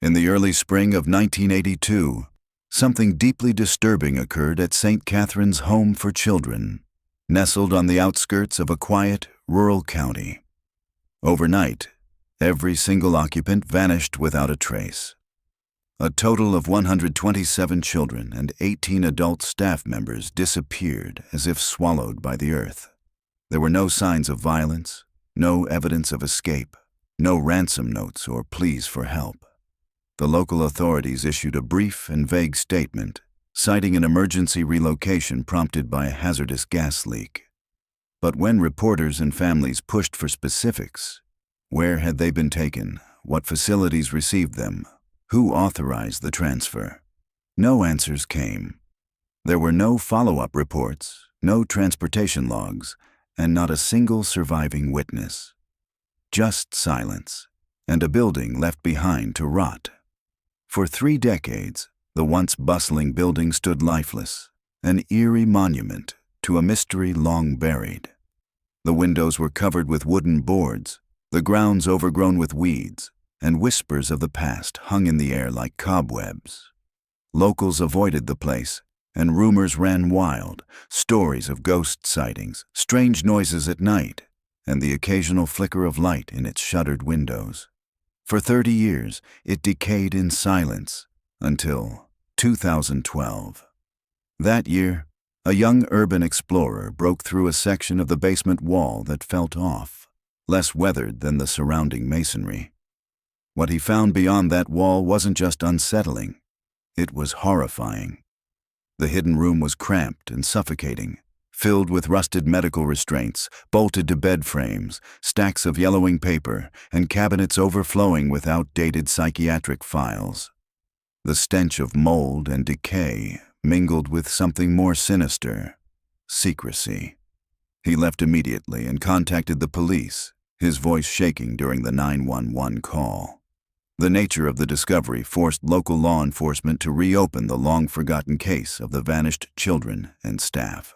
In the early spring of 1982, something deeply disturbing occurred at St. Catherine's Home for Children, nestled on the outskirts of a quiet, rural county. Overnight, every single occupant vanished without a trace. A total of 127 children and 18 adult staff members disappeared as if swallowed by the earth. There were no signs of violence, no evidence of escape, no ransom notes or pleas for help. The local authorities issued a brief and vague statement, citing an emergency relocation prompted by a hazardous gas leak. But when reporters and families pushed for specifics, where had they been taken? What facilities received them? Who authorized the transfer? No answers came. There were no follow-up reports, no transportation logs, and not a single surviving witness. Just silence, and a building left behind to rot. For 3 decades, the once bustling building stood lifeless, an eerie monument to a mystery long buried. The windows were covered with wooden boards, the grounds overgrown with weeds, and whispers of the past hung in the air like cobwebs. Locals avoided the place, and rumors ran wild, stories of ghost sightings, strange noises at night, and the occasional flicker of light in its shuttered windows. For 30 years, it decayed in silence until 2012. That year, a young urban explorer broke through a section of the basement wall that felt off, less weathered than the surrounding masonry. What he found beyond that wall wasn't just unsettling, it was horrifying. The hidden room was cramped and suffocating, filled with rusted medical restraints, bolted to bed frames, stacks of yellowing paper, and cabinets overflowing with outdated psychiatric files. The stench of mold and decay mingled with something more sinister: secrecy. He left immediately and contacted the police, his voice shaking during the 911 call. The nature of the discovery forced local law enforcement to reopen the long-forgotten case of the vanished children and staff.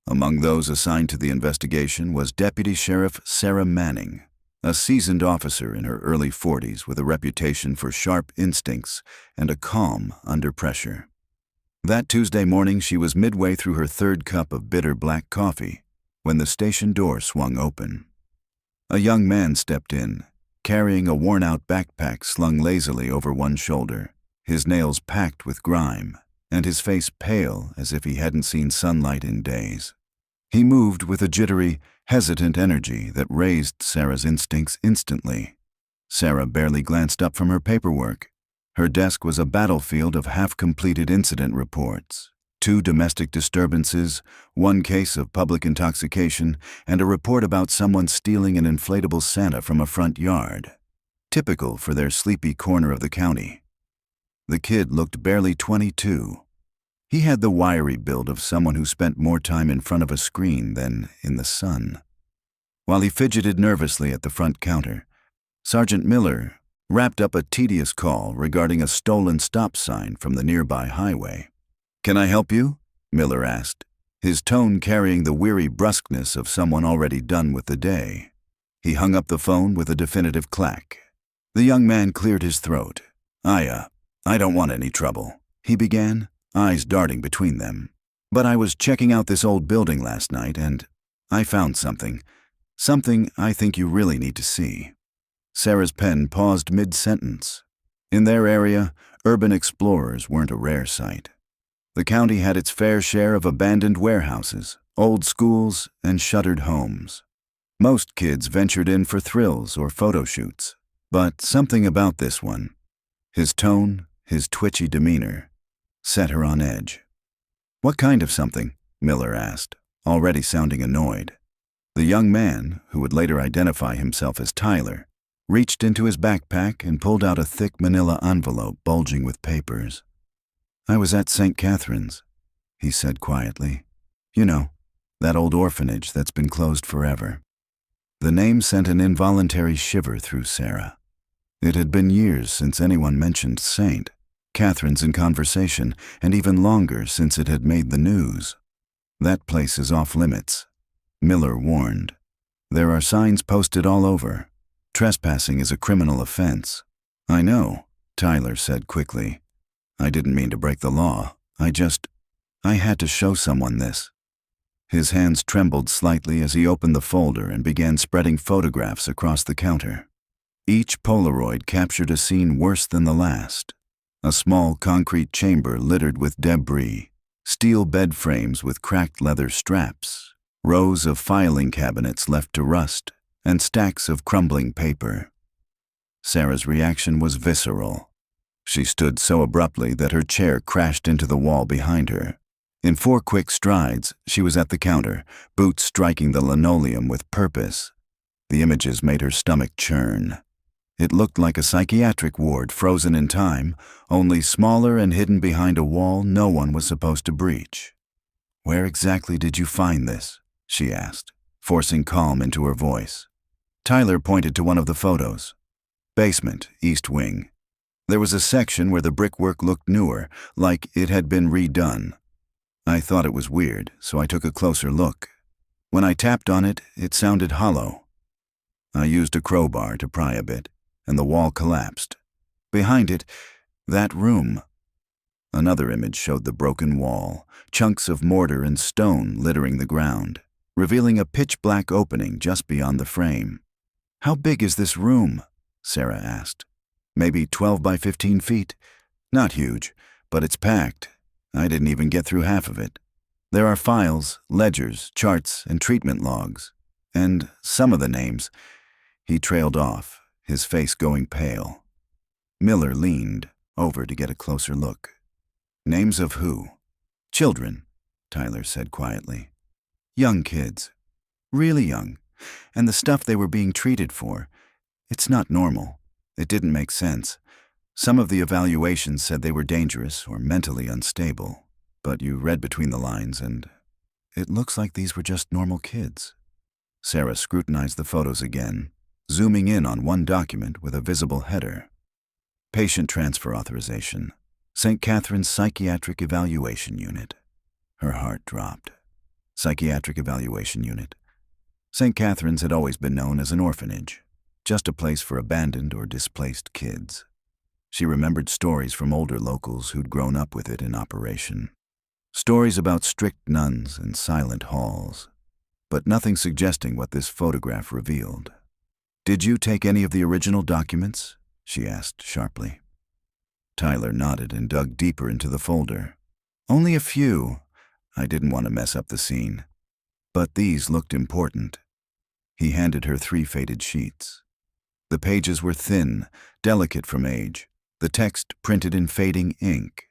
Among those assigned to the investigation was Deputy Sheriff Sarah Manning, a seasoned officer in her early 40s with a reputation for sharp instincts and a calm under pressure. That Tuesday morning, she was midway through her 3rd cup of bitter black coffee when the station door swung open. A young man stepped in, carrying a worn-out backpack slung lazily over one shoulder, his nails packed with grime, and his face pale as if he hadn't seen sunlight in days. He moved with a jittery, hesitant energy that raised Sarah's instincts instantly. Sarah barely glanced up from her paperwork. Her desk was a battlefield of half-completed incident reports: 2 domestic disturbances, 1 case of public intoxication, and a report about someone stealing an inflatable Santa from a front yard. Typical for their sleepy corner of the county. The kid looked barely 22. He had the wiry build of someone who spent more time in front of a screen than in the sun. While he fidgeted nervously at the front counter, Sergeant Miller wrapped up a tedious call regarding a stolen stop sign from the nearby highway. "Can I help you?" Miller asked, his tone carrying the weary brusqueness of someone already done with the day. He hung up the phone with a definitive clack. The young man cleared his throat. I don't want any trouble," he began, eyes darting between them. "But I was checking out this old building last night and I found something I think you really need to see." Sarah's pen paused mid-sentence. In their area, urban explorers weren't a rare sight. The county had its fair share of abandoned warehouses, old schools, and shuttered homes. Most kids ventured in for thrills or photo shoots, but something about this one, his tone, his twitchy demeanor, set her on edge. "What kind of something?" Miller asked, already sounding annoyed. The young man, who would later identify himself as Tyler, reached into his backpack and pulled out a thick manila envelope bulging with papers. "I was at St. Catherine's," he said quietly. "You know, that old orphanage that's been closed forever." The name sent an involuntary shiver through Sarah. It had been years since anyone mentioned St. Catherine's in conversation, and even longer since it had made the news. "That place is off limits," Miller warned. "There are signs posted all over. Trespassing is a criminal offense." "I know," Tyler said quickly. I didn't mean to break the law. I had to show someone this. His hands trembled slightly as he opened the folder and began spreading photographs across the counter. Each Polaroid captured a scene worse than the last. A small concrete chamber littered with debris, steel bed frames with cracked leather straps, rows of filing cabinets left to rust, and stacks of crumbling paper. Sarah's reaction was visceral. She stood so abruptly that her chair crashed into the wall behind her. In 4 quick strides, she was at the counter, boots striking the linoleum with purpose. The images made her stomach churn. It looked like a psychiatric ward frozen in time, only smaller and hidden behind a wall no one was supposed to breach. "Where exactly did you find this?" she asked, forcing calm into her voice. Tyler pointed to one of the photos. "Basement, East Wing. There was a section where the brickwork looked newer, like it had been redone. I thought it was weird, so I took a closer look. When I tapped on it, it sounded hollow. I used a crowbar to pry a bit, and the wall collapsed. Behind it, that room." Another image showed the broken wall, chunks of mortar and stone littering the ground, revealing a pitch-black opening just beyond the frame. "How big is this room?" Sarah asked. "Maybe 12 by 15 feet. Not huge, but it's packed. I didn't even get through half of it. There are files, ledgers, charts, and treatment logs. And some of the names." He trailed off, his face going pale. Miller leaned over to get a closer look. "Names of who?" "Children," Tyler said quietly. "Young kids. Really young. And the stuff they were being treated for. It's not normal. It didn't make sense. Some of the evaluations said they were dangerous or mentally unstable, but you read between the lines and it looks like these were just normal kids." Sarah scrutinized the photos again, zooming in on one document with a visible header. "Patient Transfer Authorization, St. Catherine's Psychiatric Evaluation Unit." Her heart dropped. Psychiatric Evaluation Unit. St. Catherine's had always been known as an orphanage, just a place for abandoned or displaced kids. She remembered stories from older locals who'd grown up with it in operation. Stories about strict nuns and silent halls, but nothing suggesting what this photograph revealed. "Did you take any of the original documents?" she asked sharply. Tyler nodded and dug deeper into the folder. "Only a few. I didn't want to mess up the scene. But these looked important." He handed her 3 faded sheets. The pages were thin, delicate from age, the text printed in fading ink.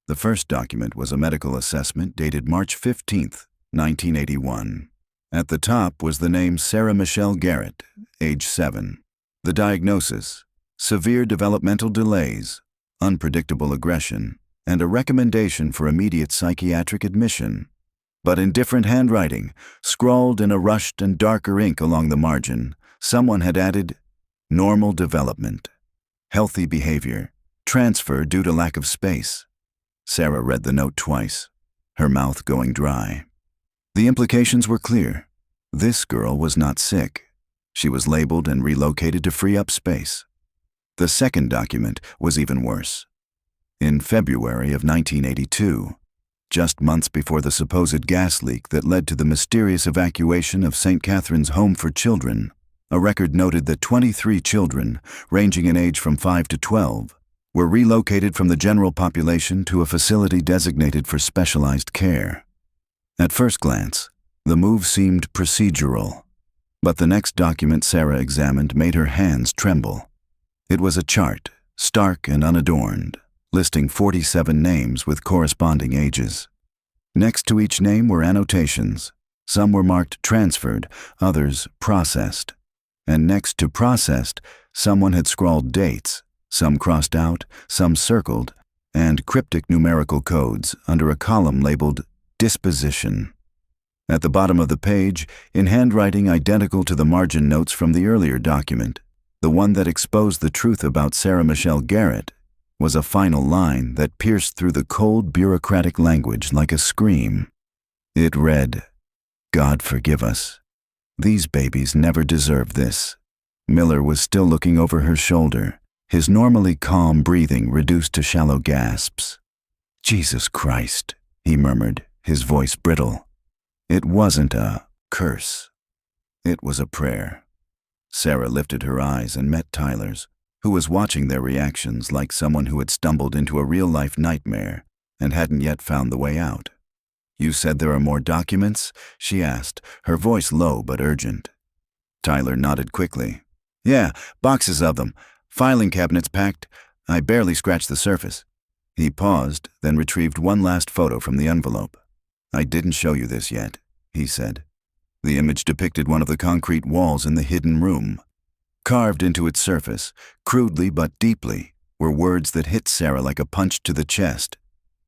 The first document was a medical assessment dated March 15, 1981. At the top was the name Sarah Michelle Garrett, age 7. The diagnosis: severe developmental delays, unpredictable aggression, and a recommendation for immediate psychiatric admission. But in different handwriting, scrawled in a rushed and darker ink along the margin, someone had added, "Normal development. Healthy behavior. Transfer due to lack of space." Sarah read the note twice, her mouth going dry. The implications were clear. This girl was not sick. She was labeled and relocated to free up space. The second document was even worse. In February of 1982, just months before the supposed gas leak that led to the mysterious evacuation of St. Catherine's Home for Children, a record noted that 23 children, ranging in age from 5 to 12, were relocated from the general population to a facility designated for specialized care. At first glance, the move seemed procedural, but the next document Sarah examined made her hands tremble. It was a chart, stark and unadorned, listing 47 names with corresponding ages. Next to each name were annotations. Some were marked transferred, others processed. And next to processed, someone had scrawled dates, some crossed out, some circled, and cryptic numerical codes under a column labeled disposition. At the bottom of the page, in handwriting identical to the margin notes from the earlier document, the one that exposed the truth about Sarah Michelle Garrett, was a final line that pierced through the cold bureaucratic language like a scream. It read, "God forgive us. These babies never deserved this." Miller was still looking over her shoulder, his normally calm breathing reduced to shallow gasps. "Jesus Christ," he murmured, his voice brittle. It wasn't a curse. It was a prayer. Sarah lifted her eyes and met Tyler's, who was watching their reactions like someone who had stumbled into a real-life nightmare and hadn't yet found the way out. "You said there are more documents?" she asked, her voice low but urgent. Tyler nodded quickly. "Yeah, boxes of them. Filing cabinets packed. I barely scratched the surface." He paused, then retrieved one last photo from the envelope. "I didn't show you this yet," he said. The image depicted one of the concrete walls in the hidden room. Carved into its surface, crudely but deeply, were words that hit Sarah like a punch to the chest.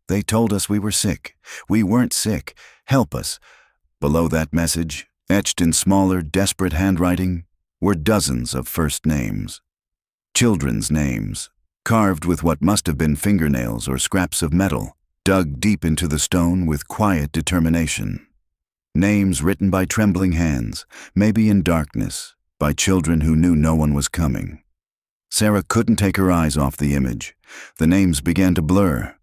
"They told us we were sick. We weren't sick. Help us." Below that message, etched in smaller, desperate handwriting, were dozens of first names. Children's names, carved with what must have been fingernails or scraps of metal, dug deep into the stone with quiet determination. Names written by trembling hands, maybe in darkness, by children who knew no one was coming. Sarah couldn't take her eyes off the image. The names began to blur.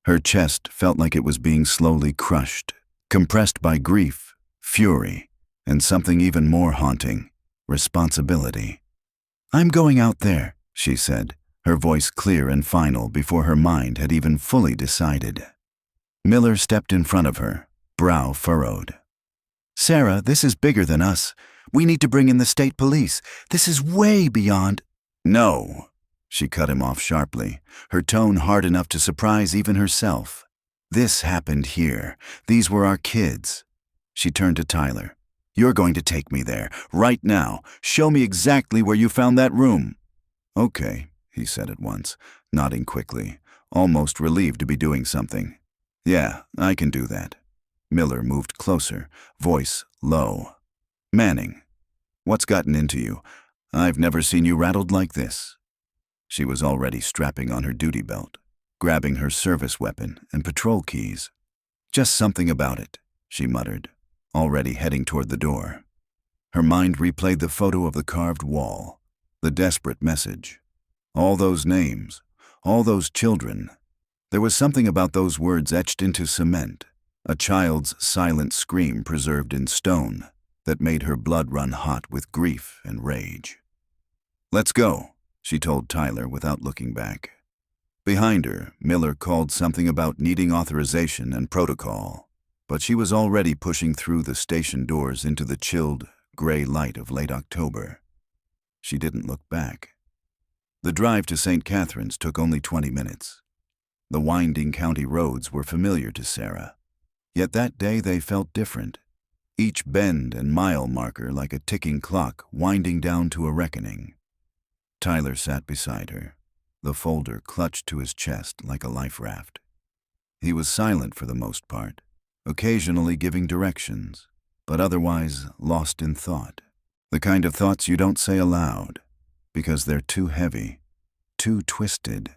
Her chest felt like it was being slowly crushed, compressed by grief, fury, and something even more haunting, responsibility. "I'm going out there," she said, her voice clear and final before her mind had even fully decided. Miller stepped in front of her, brow furrowed. "Sarah, this is bigger than us. We need to bring in the state police. This is way beyond—" "No," she cut him off sharply, her tone hard enough to surprise even herself. "This happened here. These were our kids." She turned to Tyler. "You're going to take me there, right now. Show me exactly where you found that room." "Okay," he said at once, nodding quickly, almost relieved to be doing something. "Yeah, I can do that." Miller moved closer, voice low. "Manning, what's gotten into you? I've never seen you rattled like this." She was already strapping on her duty belt, grabbing her service weapon and patrol keys. "Just something about it," she muttered, already heading toward the door. Her mind replayed the photo of the carved wall, the desperate message. All those names, all those children. There was something about those words etched into cement, a child's silent scream preserved in stone, that made her blood run hot with grief and rage. "Let's go," she told Tyler without looking back. Behind her, Miller called something about needing authorization and protocol, but she was already pushing through the station doors into the chilled, gray light of late October. She didn't look back. The drive to St. Catherine's took only 20 minutes. The winding county roads were familiar to Sarah, yet that day they felt different, each bend and mile marker like a ticking clock winding down to a reckoning. Tyler sat beside her, the folder clutched to his chest like a life raft. He was silent for the most part, occasionally giving directions, but otherwise lost in thought. The kind of thoughts you don't say aloud, because they're too heavy, too twisted.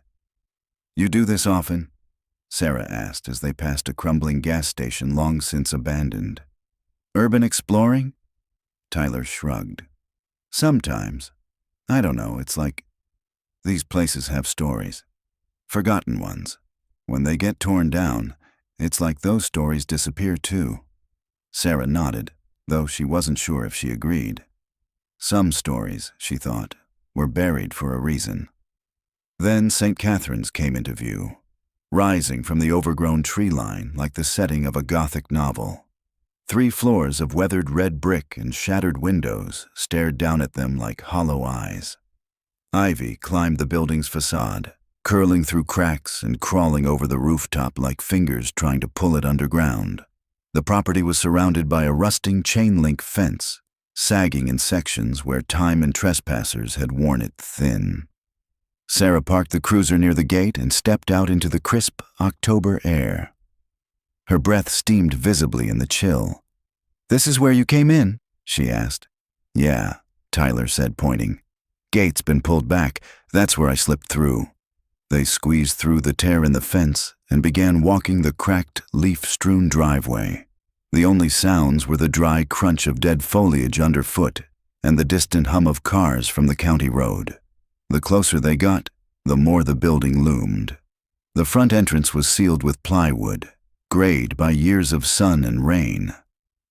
"You do this often?" Sarah asked as they passed a crumbling gas station long since abandoned. "Urban exploring?" Tyler shrugged. "Sometimes. I don't know, it's like these places have stories. Forgotten ones. When they get torn down, it's like those stories disappear too." Sarah nodded, though she wasn't sure if she agreed. Some stories, she thought, were buried for a reason. Then St. Catherine's came into view, rising from the overgrown tree line like the setting of a Gothic novel. 3 floors of weathered red brick and shattered windows stared down at them like hollow eyes. Ivy climbed the building's facade, curling through cracks and crawling over the rooftop like fingers trying to pull it underground. The property was surrounded by a rusting chain-link fence, sagging in sections where time and trespassers had worn it thin. Sarah parked the cruiser near the gate and stepped out into the crisp October air. Her breath steamed visibly in the chill. "This is where you came in?" she asked. "Yeah," Tyler said, pointing. "Gate's been pulled back. That's where I slipped through." They squeezed through the tear in the fence and began walking the cracked, leaf-strewn driveway. The only sounds were the dry crunch of dead foliage underfoot and the distant hum of cars from the county road. The closer they got, the more the building loomed. The front entrance was sealed with plywood, grayed by years of sun and rain.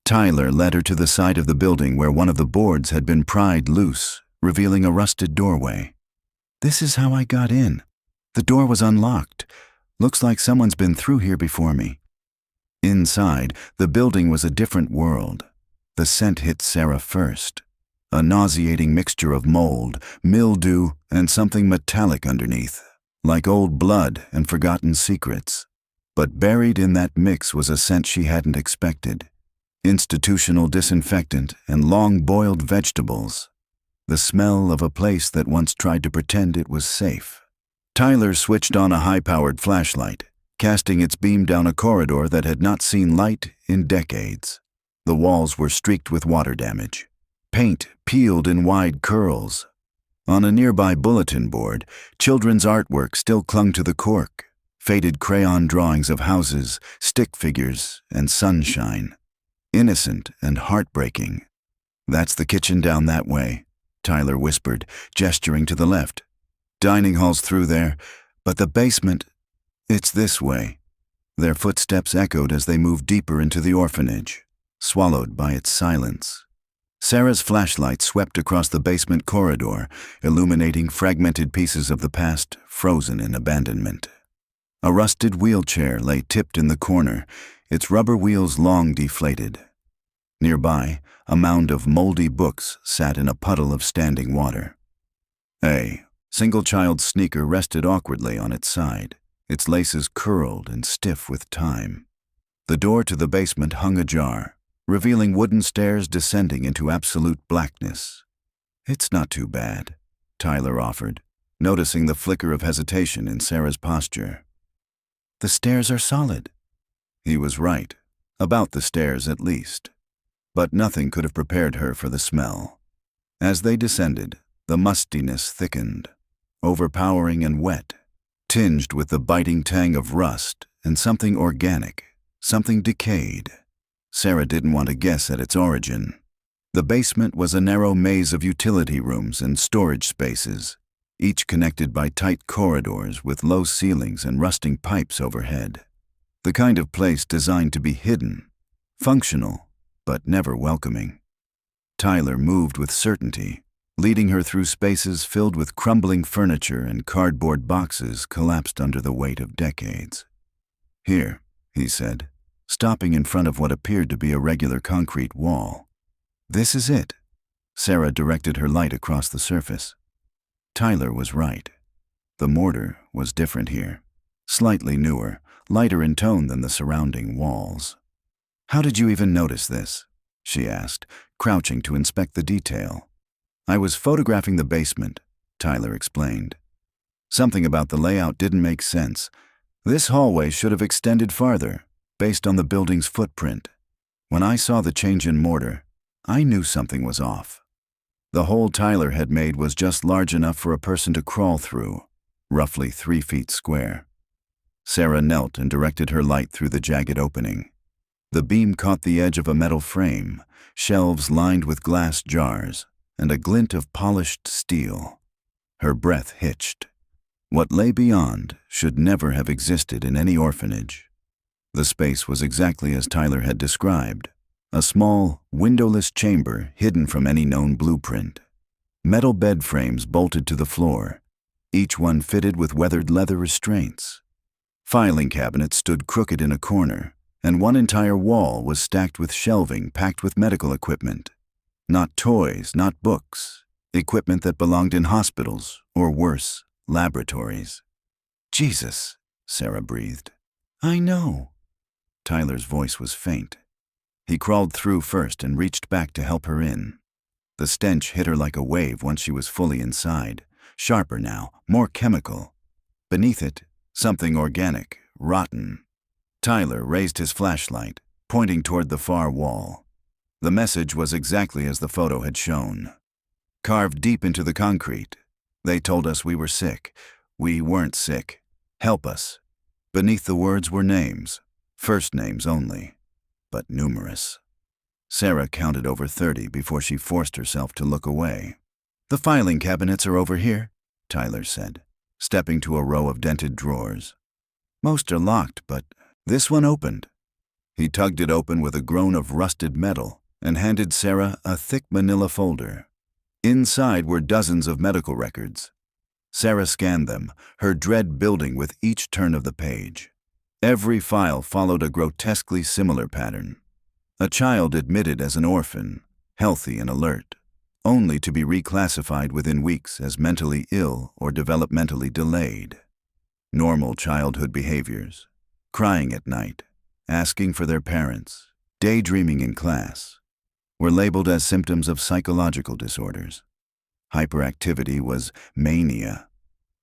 Tyler led her to the side of the building where one of the boards had been pried loose, revealing a rusted doorway. "This is how I got in. The door was unlocked. Looks like someone's been through here before me." Inside, the building was a different world. The scent hit Sarah first. A nauseating mixture of mold, mildew, and something metallic underneath, like old blood and forgotten secrets. But buried in that mix was a scent she hadn't expected. Institutional disinfectant and long-boiled vegetables. The smell of a place that once tried to pretend it was safe. Tyler switched on a high-powered flashlight, casting its beam down a corridor that had not seen light in decades. The walls were streaked with water damage. Paint peeled in wide curls. On a nearby bulletin board, children's artwork still clung to the cork, faded crayon drawings of houses, stick figures, and sunshine. Innocent and heartbreaking. "That's the kitchen down that way," Tyler whispered, gesturing to the left. "Dining hall's through there, but the basement, it's this way." Their footsteps echoed as they moved deeper into the orphanage, swallowed by its silence. Sarah's flashlight swept across the basement corridor, illuminating fragmented pieces of the past frozen in abandonment. A rusted wheelchair lay tipped in the corner, its rubber wheels long deflated. Nearby, a mound of moldy books sat in a puddle of standing water. A single-child sneaker rested awkwardly on its side, its laces curled and stiff with time. The door to the basement hung ajar, revealing wooden stairs descending into absolute blackness. "It's not too bad," Tyler offered, noticing the flicker of hesitation in Sarah's posture. "The stairs are solid." He was right, about the stairs at least. But nothing could have prepared her for the smell. As they descended, the mustiness thickened, overpowering and wet, tinged with the biting tang of rust and something organic, something decayed. Sarah didn't want to guess at its origin. The basement was a narrow maze of utility rooms and storage spaces, each connected by tight corridors with low ceilings and rusting pipes overhead. The kind of place designed to be hidden, functional, but never welcoming. Tyler moved with certainty, leading her through spaces filled with crumbling furniture and cardboard boxes collapsed under the weight of decades. "Here," he said, stopping in front of what appeared to be a regular concrete wall. "This is it." Sarah directed her light across the surface. Tyler was right. The mortar was different here, slightly newer, lighter in tone than the surrounding walls. "How did you even notice this?" she asked, crouching to inspect the detail. "I was photographing the basement," Tyler explained. "Something about the layout didn't make sense. This hallway should have extended farther, based on the building's footprint. When I saw the change in mortar, I knew something was off. The hole Tyler had made was just large enough for a person to crawl through, roughly 3 feet square." Sarah knelt and directed her light through the jagged opening. The beam caught the edge of a metal frame, shelves lined with glass jars, and a glint of polished steel. Her breath hitched. What lay beyond should never have existed in any orphanage. The space was exactly as Tyler had described, a small, windowless chamber hidden from any known blueprint. Metal bed frames bolted to the floor, each one fitted with weathered leather restraints. Filing cabinets stood crooked in a corner, and one entire wall was stacked with shelving packed with medical equipment. Not toys, not books, equipment that belonged in hospitals, or worse, laboratories. "Jesus," Sarah breathed. "I know." Tyler's voice was faint. He crawled through first and reached back to help her in. The stench hit her like a wave once she was fully inside, sharper now, more chemical. Beneath it, something organic, rotten. Tyler raised his flashlight, pointing toward the far wall. The message was exactly as the photo had shown. Carved deep into the concrete. "They told us we were sick. We weren't sick. Help us." Beneath the words were names, first names only, but numerous. Sarah counted over 30 before she forced herself to look away. "The filing cabinets are over here," Tyler said, stepping to a row of dented drawers. Most are locked, but this one opened. He tugged it open with a groan of rusted metal and handed Sarah a thick manila folder. Inside were dozens of medical records. Sarah scanned them, her dread building with each turn of the page. Every file followed a grotesquely similar pattern. A child admitted as an orphan, healthy and alert, only to be reclassified within weeks as mentally ill or developmentally delayed. Normal childhood behaviors, crying at night, asking for their parents, daydreaming in class, were labeled as symptoms of psychological disorders. Hyperactivity was mania.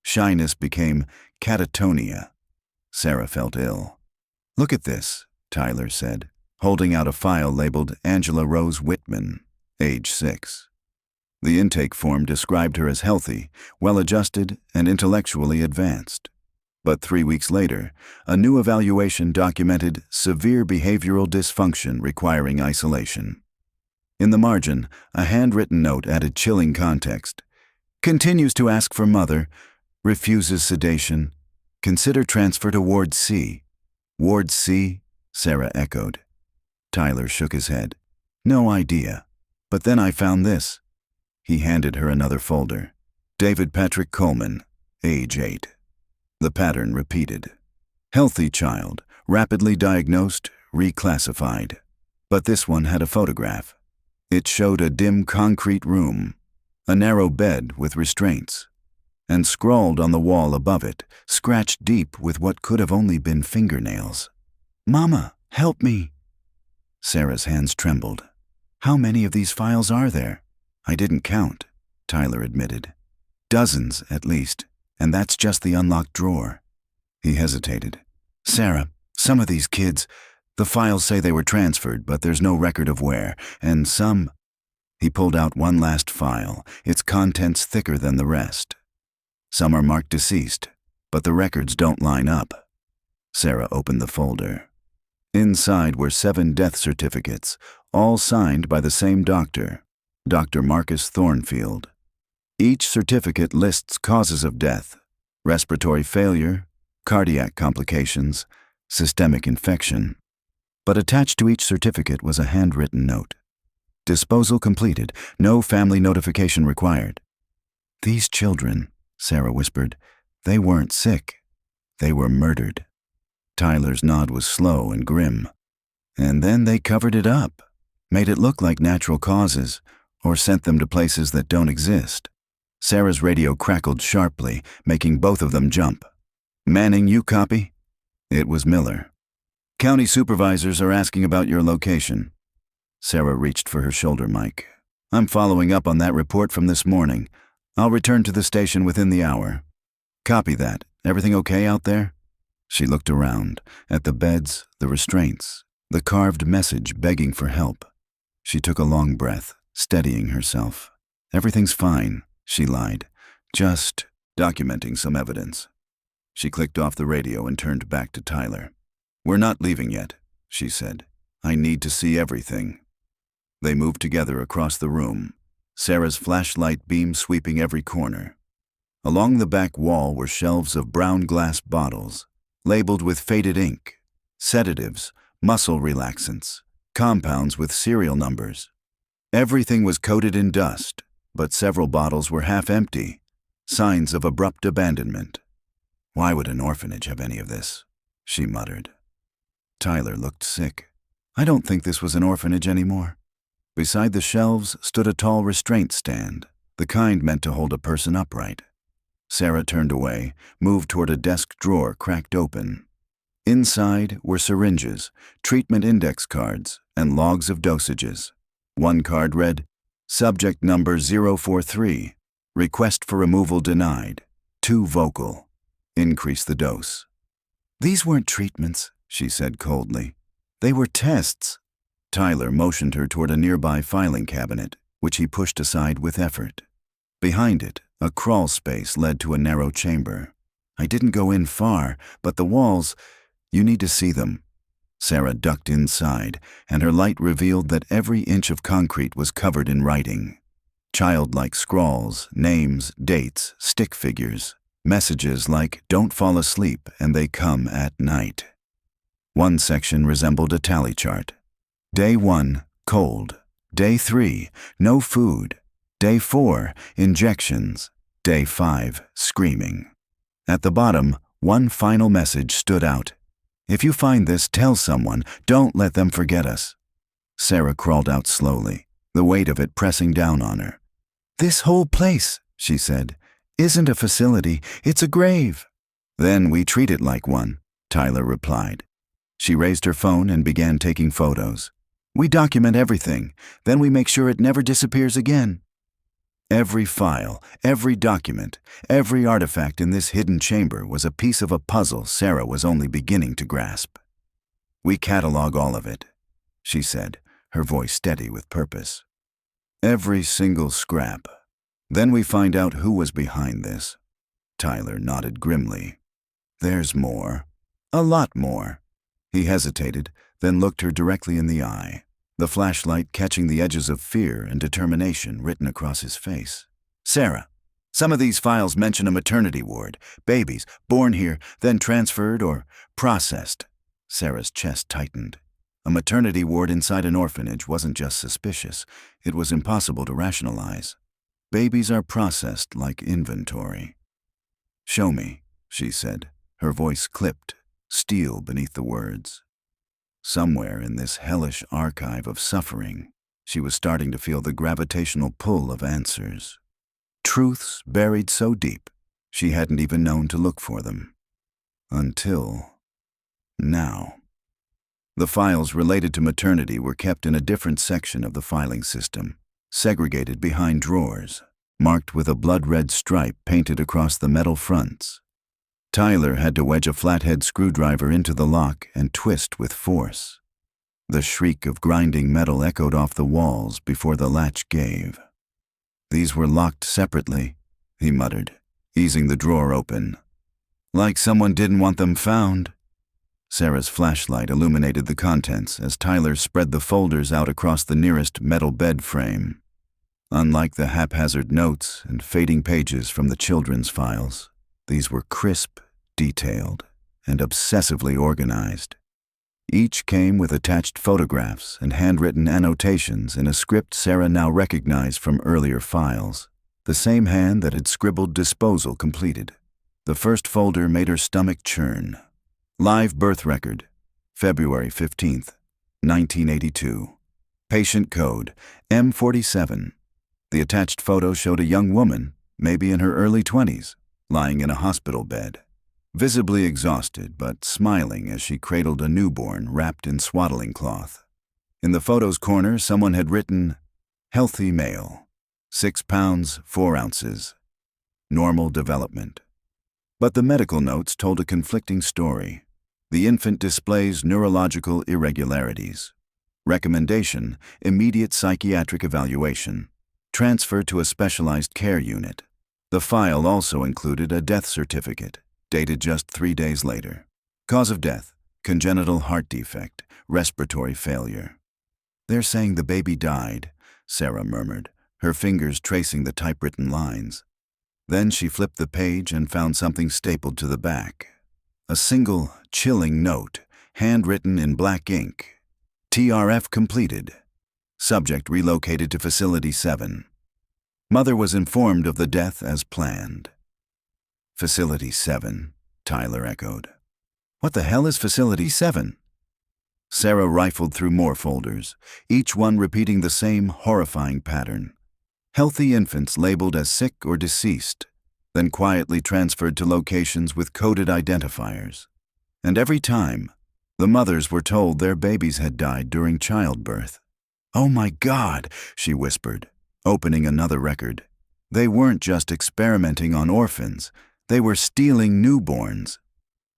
Shyness became catatonia. Sarah felt ill. "Look at this," Tyler said, holding out a file labeled Angela Rose Whitman, age 6. The intake form described her as healthy, well-adjusted, and intellectually advanced. But 3 weeks later, a new evaluation documented severe behavioral dysfunction requiring isolation. In the margin, a handwritten note added chilling context. "Continues to ask for mother, refuses sedation. Consider transfer to Ward C." "Ward C?" Sarah echoed. Tyler shook his head. "No idea. But then I found this." He handed her another folder. "David Patrick Coleman, age 8. The pattern repeated. Healthy child, rapidly diagnosed, reclassified. But this one had a photograph. It showed a dim concrete room, a narrow bed with restraints, and scrawled on the wall above it, scratched deep with what could have only been fingernails. "Mama, help me." Sarah's hands trembled. "How many of these files are there?" "I didn't count," Tyler admitted. "Dozens, at least, and that's just the unlocked drawer." He hesitated. "Sarah, some of these kids, the files say they were transferred, but there's no record of where, and some—" He pulled out one last file, its contents thicker than the rest. "Some are marked deceased, but the records don't line up." Sarah opened the folder. Inside were 7 death certificates, all signed by the same doctor, Dr. Marcus Thornfield. Each certificate lists causes of death: respiratory failure, cardiac complications, systemic infection. But attached to each certificate was a handwritten note. "Disposal completed. No family notification required." "These children," Sarah whispered, "they weren't sick. They were murdered." Tyler's nod was slow and grim. "And then they covered it up, made it look like natural causes, or sent them to places that don't exist." Sarah's radio crackled sharply, making both of them jump. "Manning, you copy?" It was Miller. "County supervisors are asking about your location." Sarah reached for her shoulder mic. "I'm following up on that report from this morning. I'll return to the station within the hour." "Copy that. Everything okay out there?" She looked around, at the beds, the restraints, the carved message begging for help. She took a long breath, steadying herself. "Everything's fine," she lied. "Just documenting some evidence." She clicked off the radio and turned back to Tyler. "We're not leaving yet," she said. "I need to see everything." They moved together across the room, Sarah's flashlight beam sweeping every corner. Along the back wall were shelves of brown glass bottles, labeled with faded ink, sedatives, muscle relaxants, compounds with serial numbers. Everything was coated in dust, but several bottles were half empty, signs of abrupt abandonment. "Why would an orphanage have any of this?" she muttered. Tyler looked sick. "I don't think this was an orphanage anymore." Beside the shelves stood a tall restraint stand, the kind meant to hold a person upright. Sarah turned away, moved toward a desk drawer cracked open. Inside were syringes, treatment index cards, and logs of dosages. One card read, "Subject number 043, request for removal denied, too vocal. Increase the dose." "These weren't treatments," she said coldly. "They were tests." Tyler motioned her toward a nearby filing cabinet, which he pushed aside with effort. Behind it, a crawl space led to a narrow chamber. "I didn't go in far, but the walls, you need to see them." Sarah ducked inside, and her light revealed that every inch of concrete was covered in writing. Childlike scrawls, names, dates, stick figures, messages like "Don't fall asleep and they come at night." One section resembled a tally chart. Day 1, cold. Day 3, no food. Day 4, injections. Day 5, screaming. At the bottom, one final message stood out. "If you find this, tell someone. Don't let them forget us." Sarah crawled out slowly, the weight of it pressing down on her. "This whole place," she said, "isn't a facility, it's a grave." "Then we treat it like one," Tyler replied. She raised her phone and began taking photos. "We document everything, then we make sure it never disappears again." Every file, every document, every artifact in this hidden chamber was a piece of a puzzle Sarah was only beginning to grasp. "We catalog all of it," she said, her voice steady with purpose. "Every single scrap. Then we find out who was behind this." Tyler nodded grimly. "There's more. A lot more." He hesitated, then looked her directly in the eye, the flashlight catching the edges of fear and determination written across his face. "Sarah, some of these files mention a maternity ward, babies born here, then transferred or processed." Sarah's chest tightened. A maternity ward inside an orphanage wasn't just suspicious, it was impossible to rationalize. Babies are processed like inventory. "Show me," she said, her voice clipped, steel beneath the words. Somewhere in this hellish archive of suffering, she was starting to feel the gravitational pull of answers. Truths buried so deep, she hadn't even known to look for them. Until now. The files related to maternity were kept in a different section of the filing system, segregated behind drawers, marked with a blood-red stripe painted across the metal fronts. Tyler had to wedge a flathead screwdriver into the lock and twist with force. The shriek of grinding metal echoed off the walls before the latch gave. "These were locked separately," he muttered, easing the drawer open. "Like someone didn't want them found." Sarah's flashlight illuminated the contents as Tyler spread the folders out across the nearest metal bed frame. Unlike the haphazard notes and fading pages from the children's files, these were crisp, detailed, and obsessively organized. Each came with attached photographs and handwritten annotations in a script Sarah now recognized from earlier files, the same hand that had scribbled "disposal completed." The first folder made her stomach churn. Live birth record, February 15th, 1982. Patient code, M47. The attached photo showed a young woman, maybe in her early 20s, lying in a hospital bed, visibly exhausted but smiling as she cradled a newborn wrapped in swaddling cloth. In the photo's corner, someone had written, "Healthy male, 6 pounds, 4 ounces, normal development." But the medical notes told a conflicting story. The infant displays neurological irregularities. Recommendation, immediate psychiatric evaluation. Transfer to a specialized care unit. The file also included a death certificate, dated just 3 days later. Cause of death, congenital heart defect, respiratory failure. "They're saying the baby died," Sarah murmured, her fingers tracing the typewritten lines. Then she flipped the page and found something stapled to the back. A single, chilling note, handwritten in black ink. "TRF completed. Subject relocated to Facility 7. Mother was informed of the death as planned." "Facility 7, Tyler echoed. "What the hell is Facility 7? Sarah rifled through more folders, each one repeating the same horrifying pattern. Healthy infants labeled as sick or deceased, then quietly transferred to locations with coded identifiers. And every time, the mothers were told their babies had died during childbirth. "Oh my God," she whispered, opening another record. They weren't just experimenting on orphans, they were stealing newborns.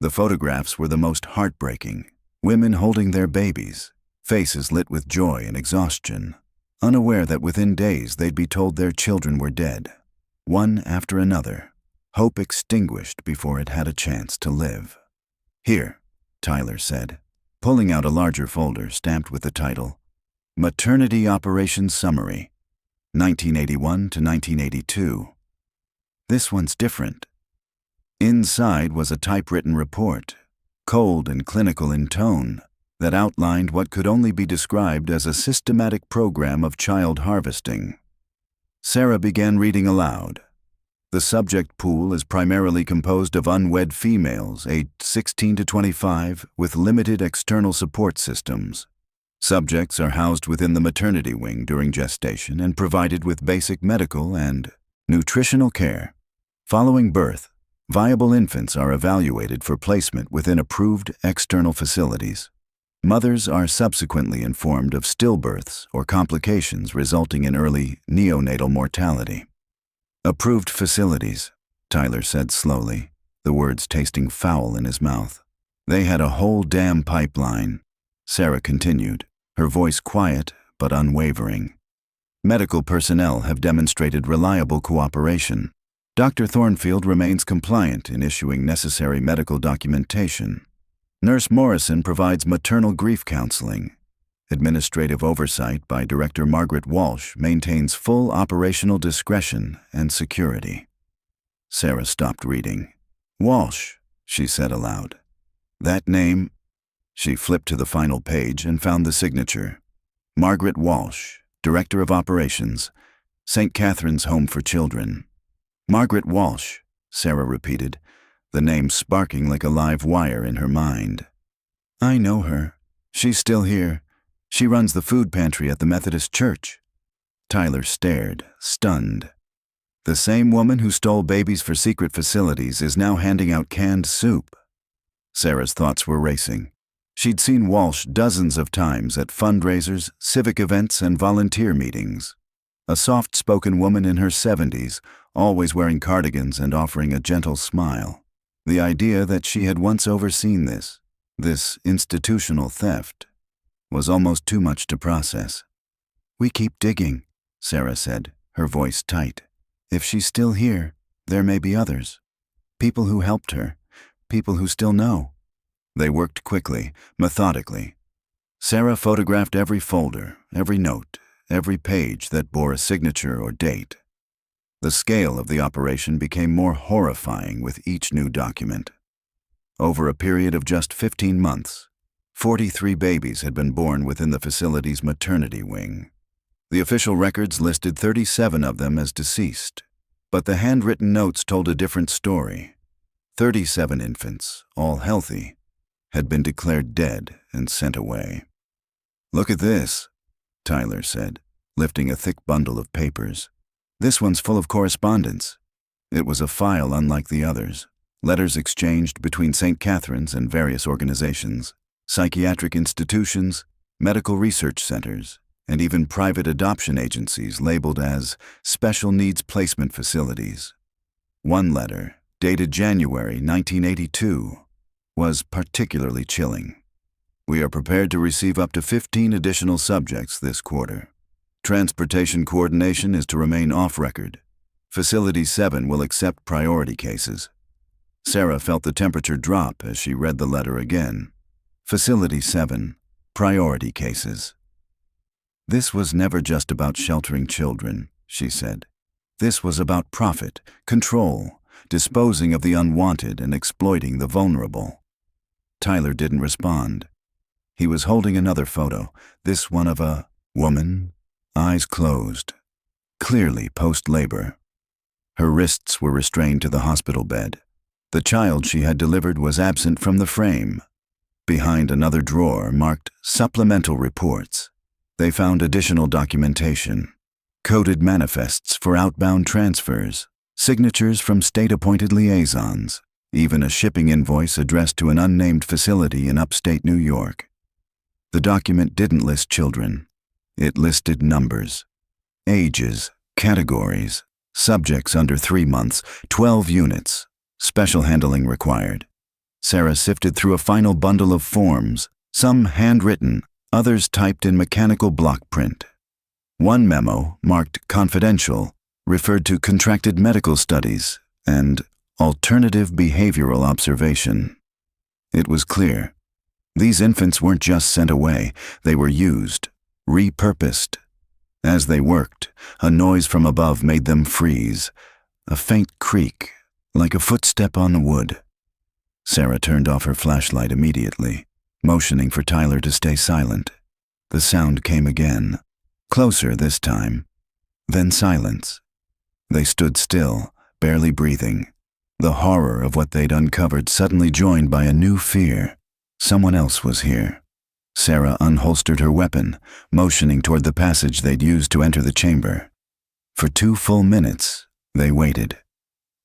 The photographs were the most heartbreaking. Women holding their babies, faces lit with joy and exhaustion, unaware that within days they'd be told their children were dead. One after another, hope extinguished before it had a chance to live. "Here," Tyler said, pulling out a larger folder stamped with the title, "Maternity Operations Summary." 1981 to 1982. This one's different. Inside was a typewritten report, cold and clinical in tone, that outlined what could only be described as a systematic program of child harvesting. Sarah began reading aloud. The subject pool is primarily composed of unwed females aged 16 to 25 with limited external support systems. Subjects are housed within the maternity wing during gestation and provided with basic medical and nutritional care. Following birth, viable infants are evaluated for placement within approved external facilities. Mothers are subsequently informed of stillbirths or complications resulting in early neonatal mortality. Approved facilities, Tyler said slowly, the words tasting foul in his mouth. They had a whole damn pipeline. Sarah continued, her voice quiet but unwavering. Medical personnel have demonstrated reliable cooperation. Dr. Thornfield remains compliant in issuing necessary medical documentation. Nurse Morrison provides maternal grief counseling. Administrative oversight by Director Margaret Walsh maintains full operational discretion and security. Sarah stopped reading. Walsh, she said aloud. That name? She flipped to the final page and found the signature. Margaret Walsh, Director of Operations, St. Catherine's Home for Children. Margaret Walsh, Sarah repeated, the name sparking like a live wire in her mind. I know her. She's still here. She runs the food pantry at the Methodist Church. Tyler stared, stunned. The same woman who stole babies for secret facilities is now handing out canned soup. Sarah's thoughts were racing. She'd seen Walsh dozens of times at fundraisers, civic events, and volunteer meetings. A soft-spoken woman in her 70s, always wearing cardigans and offering a gentle smile. The idea that she had once overseen this institutional theft, was almost too much to process. We keep digging, Sarah said, her voice tight. If she's still here, there may be others. People who helped her, people who still know. They worked quickly, methodically. Sarah photographed every folder, every note, every page that bore a signature or date. The scale of the operation became more horrifying with each new document. Over a period of just 15 months, 43 babies had been born within the facility's maternity wing. The official records listed 37 of them as deceased, but the handwritten notes told a different story. 37 infants, all healthy, had been declared dead and sent away. Look at this, Tyler said, lifting a thick bundle of papers. This one's full of correspondence. It was a file unlike the others. Letters exchanged between St. Catherine's and various organizations, psychiatric institutions, medical research centers, and even private adoption agencies labeled as special needs placement facilities. One letter, dated January 1982, was particularly chilling. We are prepared to receive up to 15 additional subjects this quarter. Transportation coordination is to remain off-record. Facility 7 will accept priority cases. Sarah felt the temperature drop as she read the letter again. Facility 7, priority cases. This was never just about sheltering children, she said. This was about profit, control, disposing of the unwanted and exploiting the vulnerable. Tyler didn't respond. He was holding another photo, this one of a woman, eyes closed, clearly post-labor. Her wrists were restrained to the hospital bed. The child she had delivered was absent from the frame. Behind another drawer marked supplemental reports, they found additional documentation, coded manifests for outbound transfers, signatures from state-appointed liaisons, even a shipping invoice addressed to an unnamed facility in upstate New York. The document didn't list children. It listed numbers, ages, categories, subjects under 3 months, 12 units, special handling required. Sarah sifted through a final bundle of forms, some handwritten, others typed in mechanical block print. One memo, marked confidential, referred to contracted medical studies and alternative behavioral observation. It was clear. These infants weren't just sent away, they were used, repurposed. As they worked, a noise from above made them freeze, a faint creak, like a footstep on the wood. Sarah turned off her flashlight immediately, motioning for Tyler to stay silent. The sound came again, closer this time. Then silence. They stood still, barely breathing, the horror of what they'd uncovered suddenly joined by a new fear. Someone else was here. Sarah unholstered her weapon, motioning toward the passage they'd used to enter the chamber. For 2 full minutes, they waited.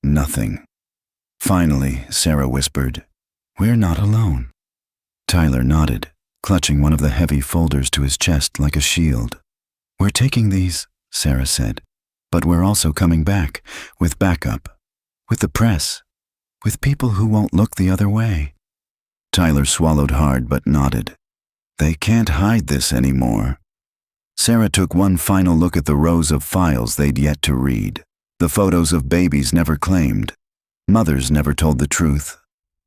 Nothing. Finally, Sarah whispered, "We're not alone." Tyler nodded, clutching one of the heavy folders to his chest like a shield. "We're taking these," Sarah said, "but we're also coming back, with backup, with the press, with people who won't look the other way." Tyler swallowed hard but nodded. They can't hide this anymore. Sarah took one final look at the rows of files they'd yet to read, the photos of babies never claimed, mothers never told the truth,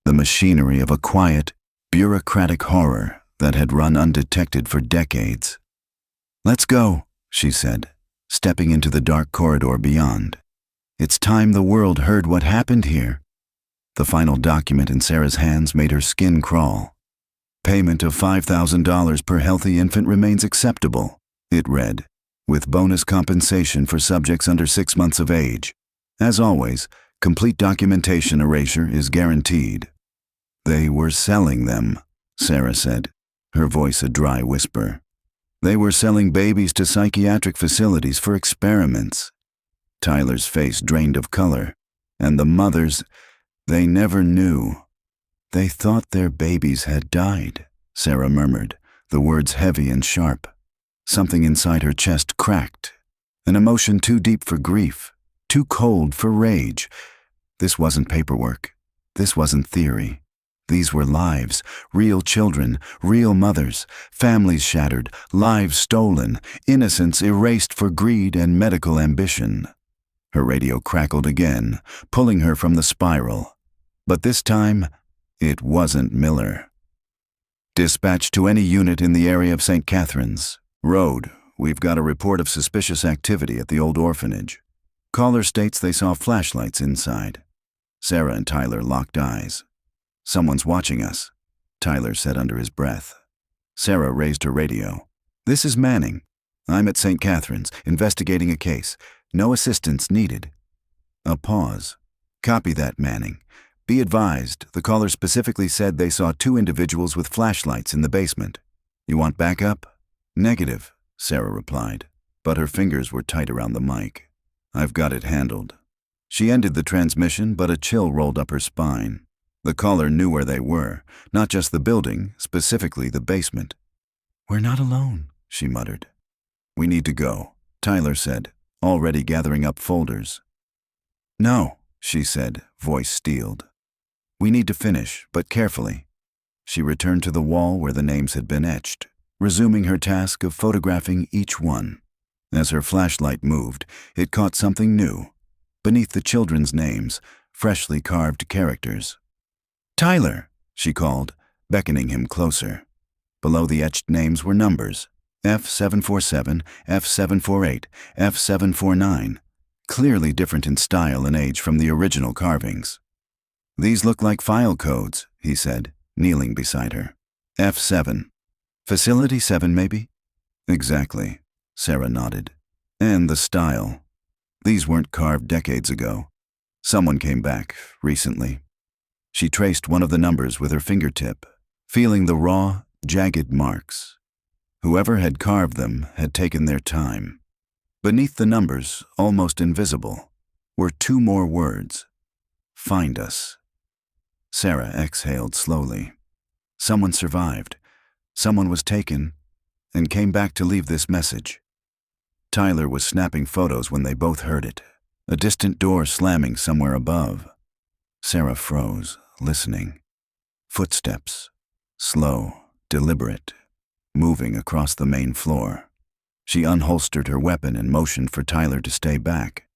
the machinery of a quiet, bureaucratic horror that had run undetected for decades. "Let's go," she said, stepping into the dark corridor beyond. "It's time the world heard what happened here." The final document in Sarah's hands made her skin crawl. "Payment of $5,000 per healthy infant remains acceptable," it read, "with bonus compensation for subjects under 6 months of age. As always, complete documentation erasure is guaranteed." "They were selling them," Sarah said, her voice a dry whisper. "They were selling babies to psychiatric facilities for experiments." Tyler's face drained of color, and the mothers, they never knew. "They thought their babies had died," Sarah murmured, the words heavy and sharp. Something inside her chest cracked, an emotion too deep for grief, too cold for rage. This wasn't paperwork. This wasn't theory. These were lives, real children, real mothers, families shattered, lives stolen, innocence erased for greed and medical ambition. Her radio crackled again, pulling her from the spiral. But this time, it wasn't Miller. "Dispatch to any unit in the area of St. Catherine's. Road, we've got a report of suspicious activity at the old orphanage. Caller states they saw flashlights inside." Sarah and Tyler locked eyes. "Someone's watching us," Tyler said under his breath. Sarah raised her radio. "This is Manning. I'm at St. Catherine's, investigating a case. No assistance needed." A pause. "Copy that, Manning. Be advised, the caller specifically said they saw 2 individuals with flashlights in the basement. You want backup?" "Negative," Sarah replied, but her fingers were tight around the mic. "I've got it handled." She ended the transmission, but a chill rolled up her spine. The caller knew where they were, not just the building, specifically the basement. "We're not alone," she muttered. "We need to go," Tyler said, already gathering up folders. "No," she said, voice steeled. "We need to finish, but carefully." She returned to the wall where the names had been etched, resuming her task of photographing each one. As her flashlight moved, it caught something new. Beneath the children's names, freshly carved characters. "Tyler," she called, beckoning him closer. Below the etched names were numbers: F747, F748, F749, clearly different in style and age from the original carvings. "These look like file codes," he said, kneeling beside her. "F7. Facility 7, maybe?" "Exactly," Sarah nodded. "And the style. These weren't carved decades ago. Someone came back, recently." She traced one of the numbers with her fingertip, feeling the raw, jagged marks. Whoever had carved them had taken their time. Beneath the numbers, almost invisible, were 2 more words. "Find us." Sarah exhaled slowly. Someone survived. Someone was taken, and came back to leave this message. Tyler was snapping photos when they both heard it, a distant door slamming somewhere above. Sarah froze, listening. Footsteps, slow, deliberate, moving across the main floor. She unholstered her weapon and motioned for Tyler to stay back.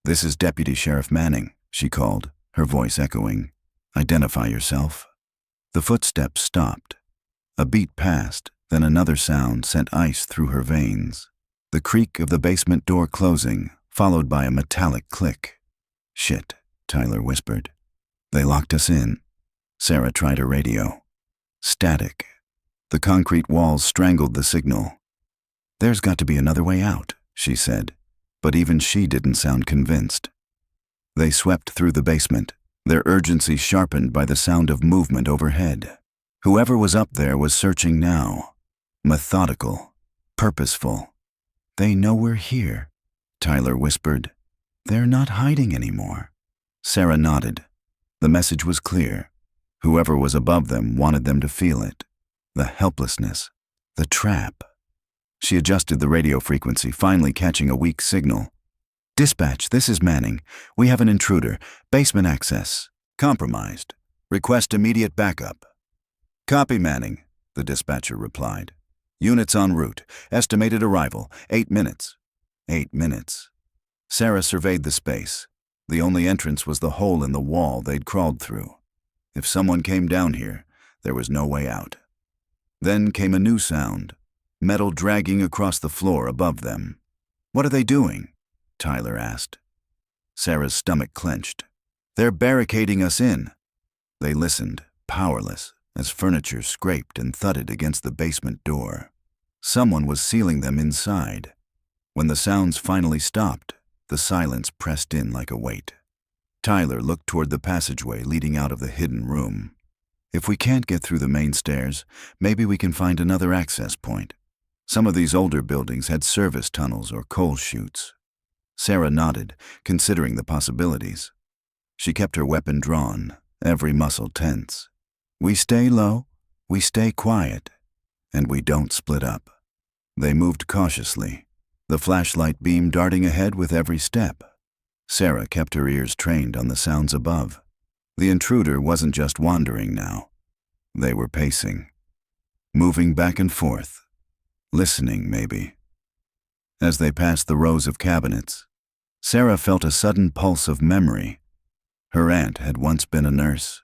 "This is Deputy Sheriff Manning," she called, her voice echoing. "Identify yourself." The footsteps stopped. A beat passed, then another sound sent ice through her veins. The creak of the basement door closing, followed by a metallic click. "Shit," Tyler whispered. "They locked us in." Sarah tried her radio. Static. The concrete walls strangled the signal. "There's got to be another way out," she said, but even she didn't sound convinced. They swept through the basement, their urgency sharpened by the sound of movement overhead. Whoever was up there was searching now. Methodical. Purposeful. "They know we're here," Tyler whispered. "They're not hiding anymore." Sarah nodded. The message was clear. Whoever was above them wanted them to feel it. The helplessness. The trap. She adjusted the radio frequency, finally catching a weak signal. "Dispatch, this is Manning. We have an intruder. Basement access. Compromised. Request immediate backup." "Copy, Manning," the dispatcher replied. "Units en route. Estimated arrival, 8 minutes. 8 minutes. Sarah surveyed the space. The only entrance was the hole in the wall they'd crawled through. If someone came down here, there was no way out. Then came a new sound, metal dragging across the floor above them. "What are they doing?" Tyler asked. Sarah's stomach clenched. "They're barricading us in." They listened, powerless, as furniture scraped and thudded against the basement door. Someone was sealing them inside. When the sounds finally stopped, the silence pressed in like a weight. Tyler looked toward the passageway leading out of the hidden room. "If we can't get through the main stairs, maybe we can find another access point. Some of these older buildings had service tunnels or coal chutes." Sarah nodded, considering the possibilities. She kept her weapon drawn, every muscle tense. "We stay low, we stay quiet, and we don't split up." They moved cautiously, the flashlight beam darting ahead with every step. Sarah kept her ears trained on the sounds above. The intruder wasn't just wandering now. They were pacing, moving back and forth, listening maybe. As they passed the rows of cabinets, Sarah felt a sudden pulse of memory. Her aunt had once been a nurse.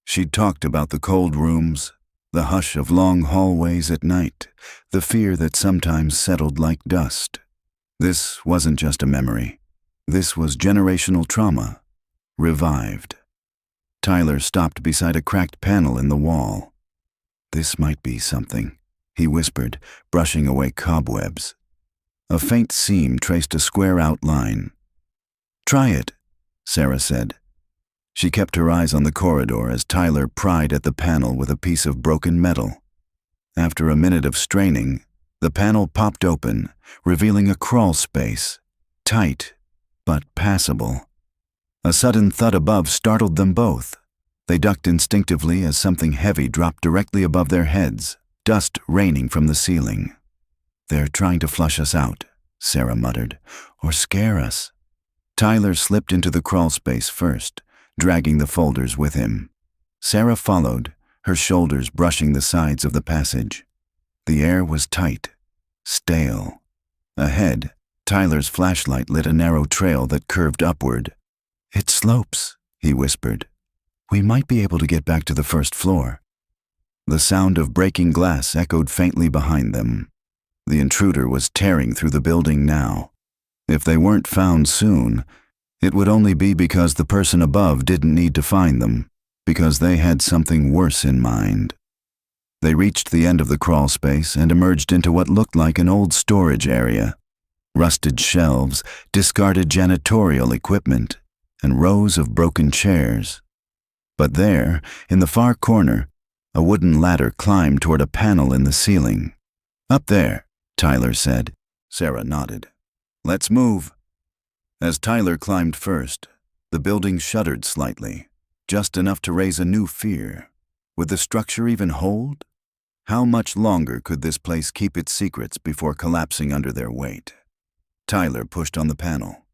She'd talked about the cold rooms, the hush of long hallways at night, the fear that sometimes settled like dust. This wasn't just a memory. This was generational trauma, revived. Tyler stopped beside a cracked panel in the wall. "This might be something," he whispered, brushing away cobwebs. A faint seam traced a square outline. "Try it," Sarah said. She kept her eyes on the corridor as Tyler pried at the panel with a piece of broken metal. After a minute of straining, the panel popped open, revealing a crawl space, tight but passable. A sudden thud above startled them both. They ducked instinctively as something heavy dropped directly above their heads, dust raining from the ceiling. "They're trying to flush us out," Sarah muttered, "or scare us." Tyler slipped into the crawl space first, dragging the folders with him. Sarah followed, her shoulders brushing the sides of the passage. The air was tight, stale. Ahead, Tyler's flashlight lit a narrow trail that curved upward. "It slopes," he whispered. "We might be able to get back to the first floor." The sound of breaking glass echoed faintly behind them. The intruder was tearing through the building now. If they weren't found soon, it would only be because the person above didn't need to find them, because they had something worse in mind. They reached the end of the crawl space and emerged into what looked like an old storage area. Rusted shelves, discarded janitorial equipment, and rows of broken chairs. But there, in the far corner, a wooden ladder climbed toward a panel in the ceiling. "Up there," Tyler said. Sarah nodded. "Let's move." As Tyler climbed first, the building shuddered slightly, just enough to raise a new fear. Would the structure even hold? How much longer could this place keep its secrets before collapsing under their weight? Tyler pushed on the panel.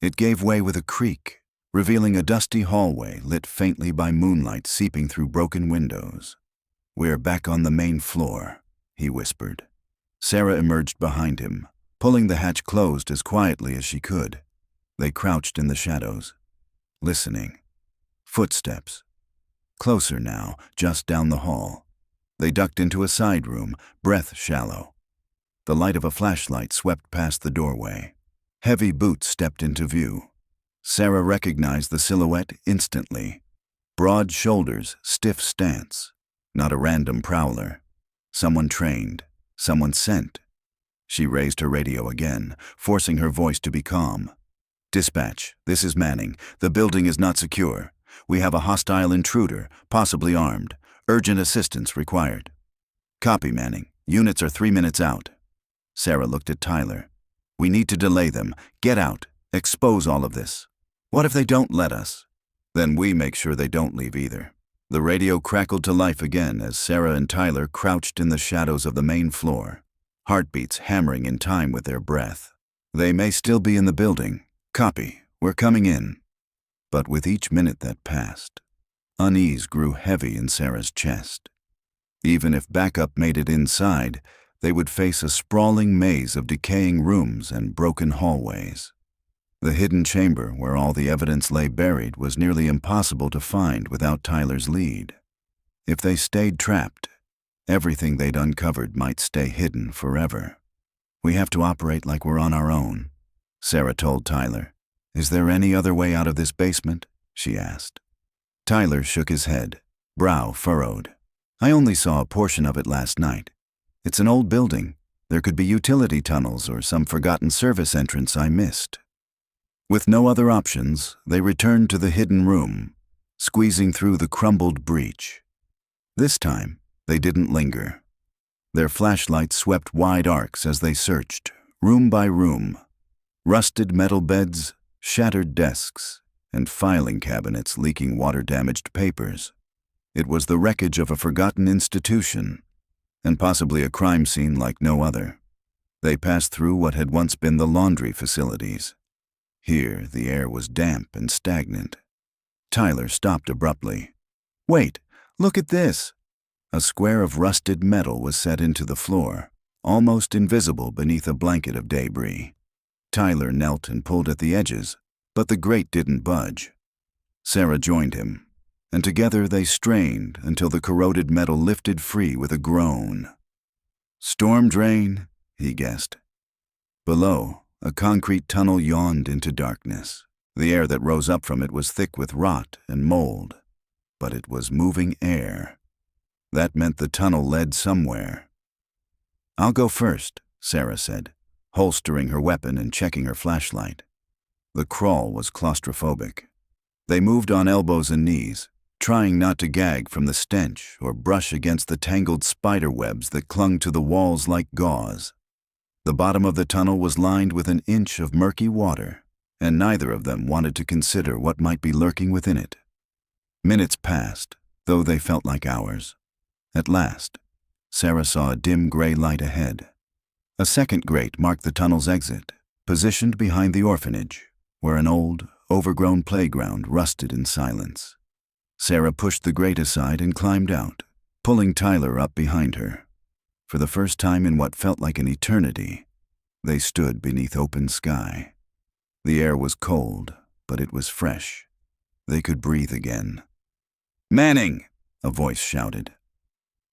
It gave way with a creak, revealing a dusty hallway lit faintly by moonlight seeping through broken windows. "We're back on the main floor," he whispered. Sarah emerged behind him, pulling the hatch closed as quietly as she could. They crouched in the shadows, listening. Footsteps. Closer now, just down the hall. They ducked into a side room, breath shallow. The light of a flashlight swept past the doorway. Heavy boots stepped into view. Sarah recognized the silhouette instantly. Broad shoulders, stiff stance. Not a random prowler. Someone trained. Someone sent. She raised her radio again, forcing her voice to be calm. "Dispatch, this is Manning. The building is not secure. We have a hostile intruder, possibly armed. Urgent assistance required." "Copy, Manning. Units are 3 minutes out." Sarah looked at Tyler. "We need to delay them. Get out. Expose all of this. What if they don't let us?" "Then we make sure they don't leave either." The radio crackled to life again as Sarah and Tyler crouched in the shadows of the main floor, heartbeats hammering in time with their breath. "They may still be in the building. Copy. We're coming in." But with each minute that passed, unease grew heavy in Sarah's chest. Even if backup made it inside, they would face a sprawling maze of decaying rooms and broken hallways. The hidden chamber where all the evidence lay buried was nearly impossible to find without Tyler's lead. If they stayed trapped, everything they'd uncovered might stay hidden forever. "We have to operate like we're on our own," Sarah told Tyler. "Is there any other way out of this basement?" she asked. Tyler shook his head, brow furrowed. "I only saw a portion of it last night. It's an old building. There could be utility tunnels or some forgotten service entrance I missed." With no other options, they returned to the hidden room, squeezing through the crumbled breach. This time, they didn't linger. Their flashlights swept wide arcs as they searched, room by room. Rusted metal beds, shattered desks, and filing cabinets leaking water-damaged papers. It was the wreckage of a forgotten institution, and possibly a crime scene like no other. They passed through what had once been the laundry facilities. Here, the air was damp and stagnant. Tyler stopped abruptly. "Wait, look at this!" A square of rusted metal was set into the floor, almost invisible beneath a blanket of debris. Tyler knelt and pulled at the edges, but the grate didn't budge. Sarah joined him, and together they strained until the corroded metal lifted free with a groan. "Storm drain," he guessed. Below, a concrete tunnel yawned into darkness. The air that rose up from it was thick with rot and mold, but it was moving air. That meant the tunnel led somewhere. "I'll go first," Sarah said, holstering her weapon and checking her flashlight. The crawl was claustrophobic. They moved on elbows and knees, trying not to gag from the stench or brush against the tangled spider webs that clung to the walls like gauze. The bottom of the tunnel was lined with an inch of murky water, and neither of them wanted to consider what might be lurking within it. Minutes passed, though they felt like hours. At last, Sarah saw a dim gray light ahead. A second grate marked the tunnel's exit, positioned behind the orphanage, where an old, overgrown playground rusted in silence. Sarah pushed the grate aside and climbed out, pulling Tyler up behind her. For the first time in what felt like an eternity, they stood beneath open sky. The air was cold, but it was fresh. They could breathe again. "Manning!" a voice shouted.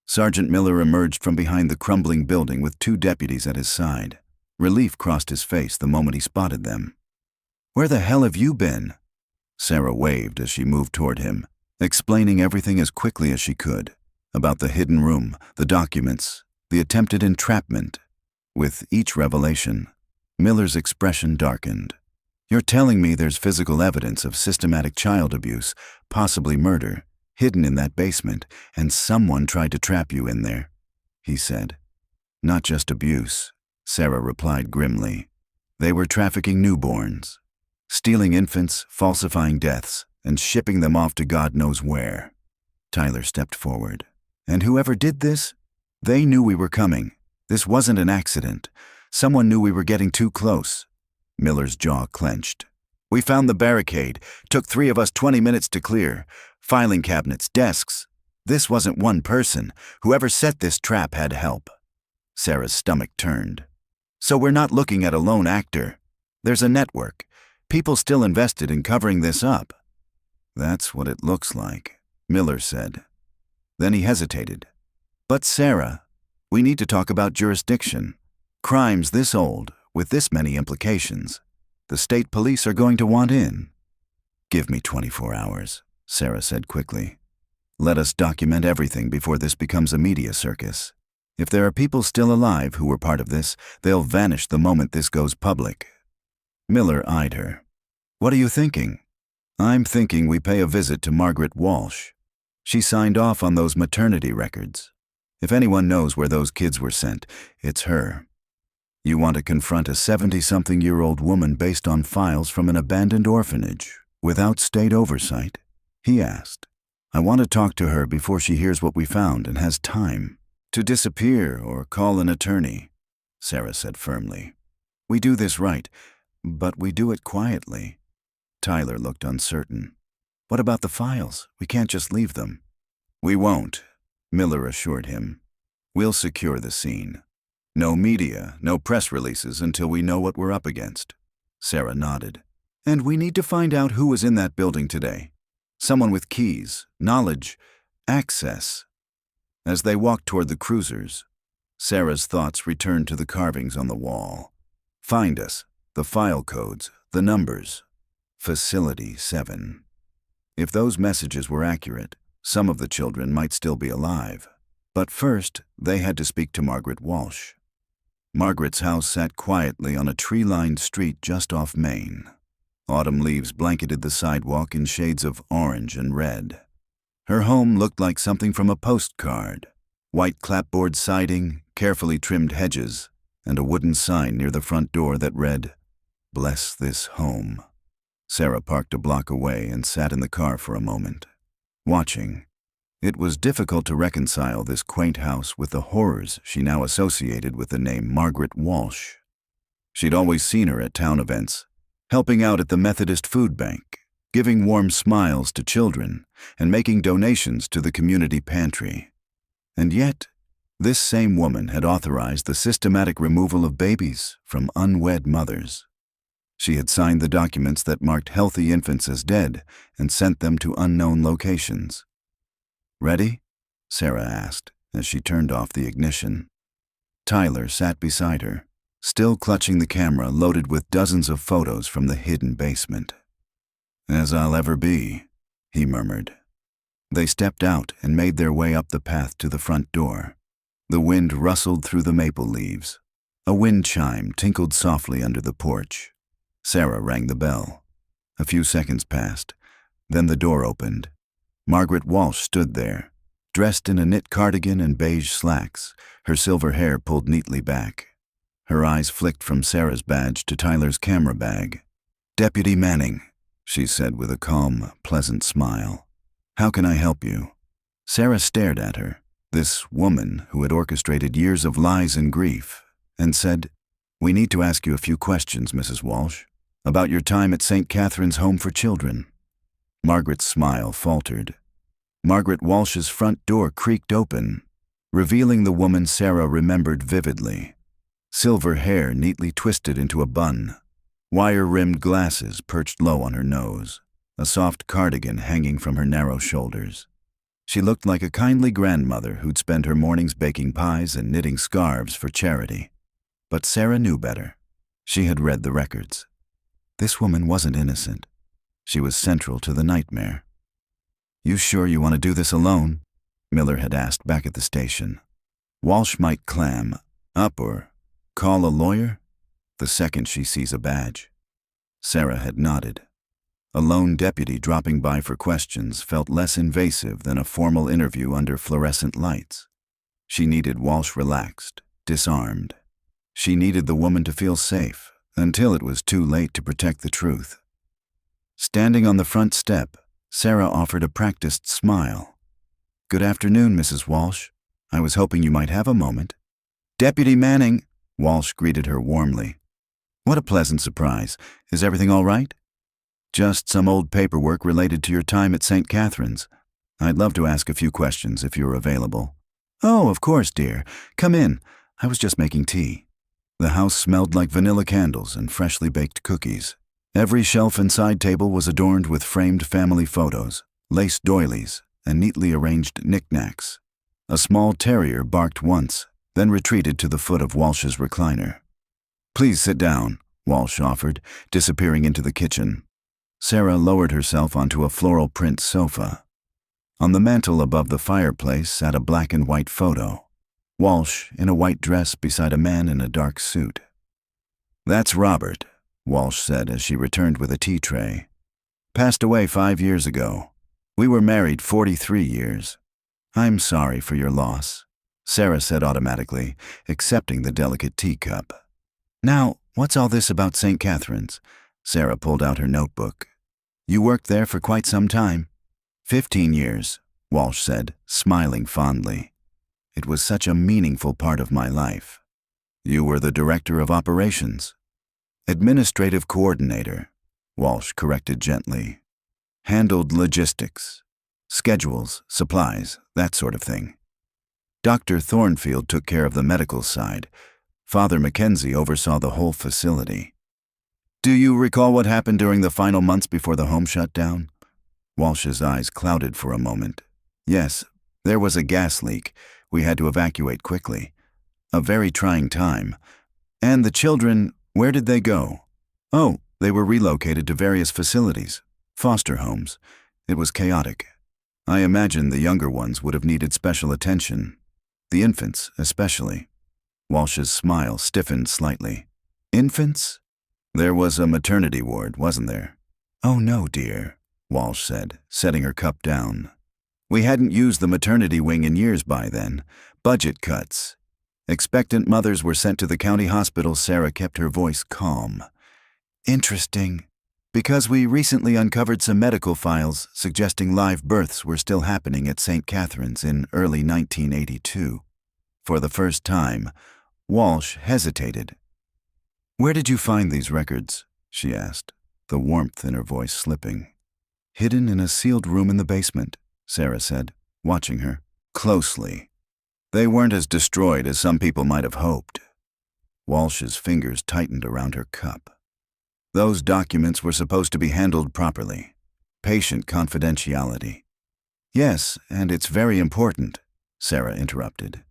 Sergeant Miller emerged from behind the crumbling building with 2 deputies at his side. Relief crossed his face the moment he spotted them. "Where the hell have you been?" Sarah waved as she moved toward him, explaining everything as quickly as she could, about the hidden room, the documents, the attempted entrapment. With each revelation, Miller's expression darkened. "You're telling me there's physical evidence of systematic child abuse, possibly murder, hidden in that basement, and someone tried to trap you in there," he said. "Not just abuse," Sarah replied grimly. "They were trafficking newborns, stealing infants, falsifying deaths, and shipping them off to God knows where." Tyler stepped forward. "And whoever did this? They knew we were coming. This wasn't an accident. Someone knew we were getting too close." Miller's jaw clenched. "We found the barricade. Took 3 of us 20 minutes to clear. Filing cabinets, desks. This wasn't one person. Whoever set this trap had help." Sarah's stomach turned. "So we're not looking at a lone actor. There's a network. People still invested in covering this up." "That's what it looks like," Miller said. Then he hesitated. "But Sarah, we need to talk about jurisdiction. Crimes this old, with this many implications. The state police are going to want in. Give me 24 hours, Sarah said quickly. Let us document everything before this becomes a media circus. If there are people still alive who were part of this, they'll vanish the moment this goes public. Miller eyed her. What are you thinking? I'm thinking we pay a visit to Margaret Walsh. She signed off on those maternity records. If anyone knows where those kids were sent, it's her. You want to confront a 70-something-year-old woman based on files from an abandoned orphanage, without state oversight? He asked. I want to talk to her before she hears what we found and has time to disappear or call an attorney, Sarah said firmly. We do this right, but we do it quietly. Tyler looked uncertain. What about the files? We can't just leave them. We won't, Miller assured him. We'll secure the scene. No media, no press releases until we know what we're up against. Sarah nodded. And we need to find out who was in that building today. Someone with keys, knowledge, access. As they walked toward the cruisers, Sarah's thoughts returned to the carvings on the wall. Find us, the file codes, the numbers. Facility 7. If those messages were accurate, some of the children might still be alive. But first, they had to speak to Margaret Walsh. Margaret's house sat quietly on a tree-lined street just off Main. Autumn leaves blanketed the sidewalk in shades of orange and red. Her home looked like something from a postcard. White clapboard siding, carefully trimmed hedges, and a wooden sign near the front door that read, "Bless this home." Sarah parked a block away and sat in the car for a moment, watching. It was difficult to reconcile this quaint house with the horrors she now associated with the name Margaret Walsh. She'd always seen her at town events, helping out at the Methodist Food Bank, giving warm smiles to children, and making donations to the community pantry. And yet, this same woman had authorized the systematic removal of babies from unwed mothers. She had signed the documents that marked healthy infants as dead and sent them to unknown locations. Ready? Sarah asked as she turned off the ignition. Tyler sat beside her, still clutching the camera loaded with dozens of photos from the hidden basement. As I'll ever be, he murmured. They stepped out and made their way up the path to the front door. The wind rustled through the maple leaves. A wind chime tinkled softly under the porch. Sarah rang the bell. A few seconds passed. Then the door opened. Margaret Walsh stood there, dressed in a knit cardigan and beige slacks, her silver hair pulled neatly back. Her eyes flicked from Sarah's badge to Tyler's camera bag. "Deputy Manning," she said with a calm, pleasant smile. "How can I help you?" Sarah stared at her, this woman who had orchestrated years of lies and grief, and said, "We need to ask you a few questions, Mrs. Walsh, about your time at St. Catherine's Home for Children." Margaret's smile faltered. Margaret Walsh's front door creaked open, revealing the woman Sarah remembered vividly. Silver hair neatly twisted into a bun, wire-rimmed glasses perched low on her nose, a soft cardigan hanging from her narrow shoulders. She looked like a kindly grandmother who'd spend her mornings baking pies and knitting scarves for charity. But Sarah knew better. She had read the records. This woman wasn't innocent. She was central to the nightmare. "You sure you want to do this alone?" Miller had asked back at the station. Walsh might clam up or call a lawyer the second she sees a badge. Sarah had nodded. A lone deputy dropping by for questions felt less invasive than a formal interview under fluorescent lights. She needed Walsh relaxed, disarmed. She needed the woman to feel safe until it was too late to protect the truth. Standing on the front step, Sarah offered a practiced smile. "Good afternoon, Mrs. Walsh. I was hoping you might have a moment." "Deputy Manning," Walsh greeted her warmly. "What a pleasant surprise. Is everything all right?" "Just some old paperwork related to your time at St. Catherine's. I'd love to ask a few questions if you're available." "Oh, of course, dear. Come in. I was just making tea." The house smelled like vanilla candles and freshly baked cookies. Every shelf and side table was adorned with framed family photos, lace doilies, and neatly arranged knickknacks. A small terrier barked once, then retreated to the foot of Walsh's recliner. "Please sit down," Walsh offered, disappearing into the kitchen. Sarah lowered herself onto a floral print sofa. On the mantel above the fireplace sat a black and white photo. Walsh in a white dress beside a man in a dark suit. "That's Robert," Walsh said as she returned with a tea tray. "Passed away 5 years ago. We were married 43 years. I'm sorry for your loss," Sarah said automatically, accepting the delicate teacup. "Now, what's all this about St. Catherine's?" Sarah pulled out her notebook. "You worked there for quite some time." 15 years, Walsh said, smiling fondly. "It was such a meaningful part of my life." "You were the director of operations." "Administrative coordinator," Walsh corrected gently. "Handled logistics, schedules, supplies, that sort of thing. Dr. Thornfield took care of the medical side. Father Mackenzie oversaw the whole facility." "Do you recall what happened during the final months before the home shut down?" Walsh's eyes clouded for a moment. "Yes, there was a gas leak. We had to evacuate quickly. A very trying time. And the children, where did they go?" "Oh, they were relocated to various facilities, foster homes. It was chaotic. I imagine the younger ones would have needed special attention. The infants, especially." Walsh's smile stiffened slightly. "Infants? There was a maternity ward, wasn't there?" "Oh no, dear," Walsh said, setting her cup down. "We hadn't used the maternity wing in years by then. Budget cuts. Expectant mothers were sent to the county hospital." Sarah kept her voice calm. "Interesting. Because we recently uncovered some medical files suggesting live births were still happening at St. Catherine's in early 1982. For the first time, Walsh hesitated. "Where did you find these records?" she asked, the warmth in her voice slipping. "Hidden in a sealed room in the basement," Sarah said, watching her closely. "They weren't as destroyed as some people might have hoped." Walsh's fingers tightened around her cup. "Those documents were supposed to be handled properly. Patient confidentiality." "Yes, and it's very important," Sarah interrupted.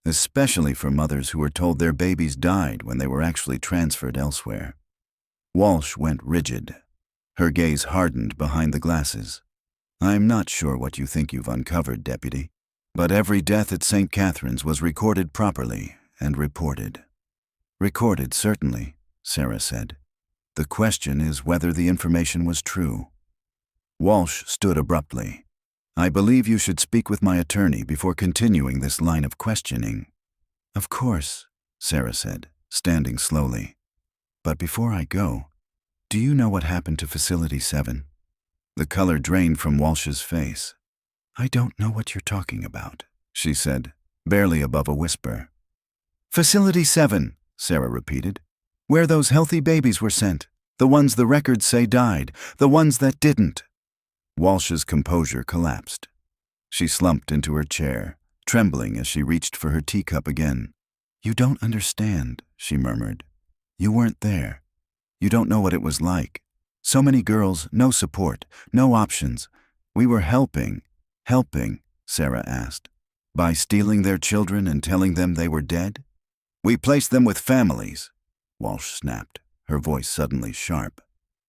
"Especially for mothers who were told their babies died when they were actually transferred elsewhere." Walsh went rigid. Her gaze hardened behind the glasses. "I'm not sure what you think you've uncovered, Deputy, but every death at St. Catherine's was recorded properly and reported." "Recorded, certainly," Sarah said. "The question is whether the information was true." Walsh stood abruptly. "I believe you should speak with my attorney before continuing this line of questioning." "Of course," Sarah said, standing slowly. "But before I go, do you know what happened to Facility 7? The color drained from Walsh's face. "I don't know what you're talking about," she said, barely above a whisper. "Facility 7, Sarah repeated. "Where those healthy babies were sent. The ones the records say died. The ones that didn't." Walsh's composure collapsed. She slumped into her chair, trembling as she reached for her teacup again. "You don't understand," she murmured. "You weren't there. You don't know what it was like. So many girls, no support, no options. We were helping." "Helping?" Sarah asked. "By stealing their children and telling them they were dead?" "We placed them with families," Walsh snapped, her voice suddenly sharp.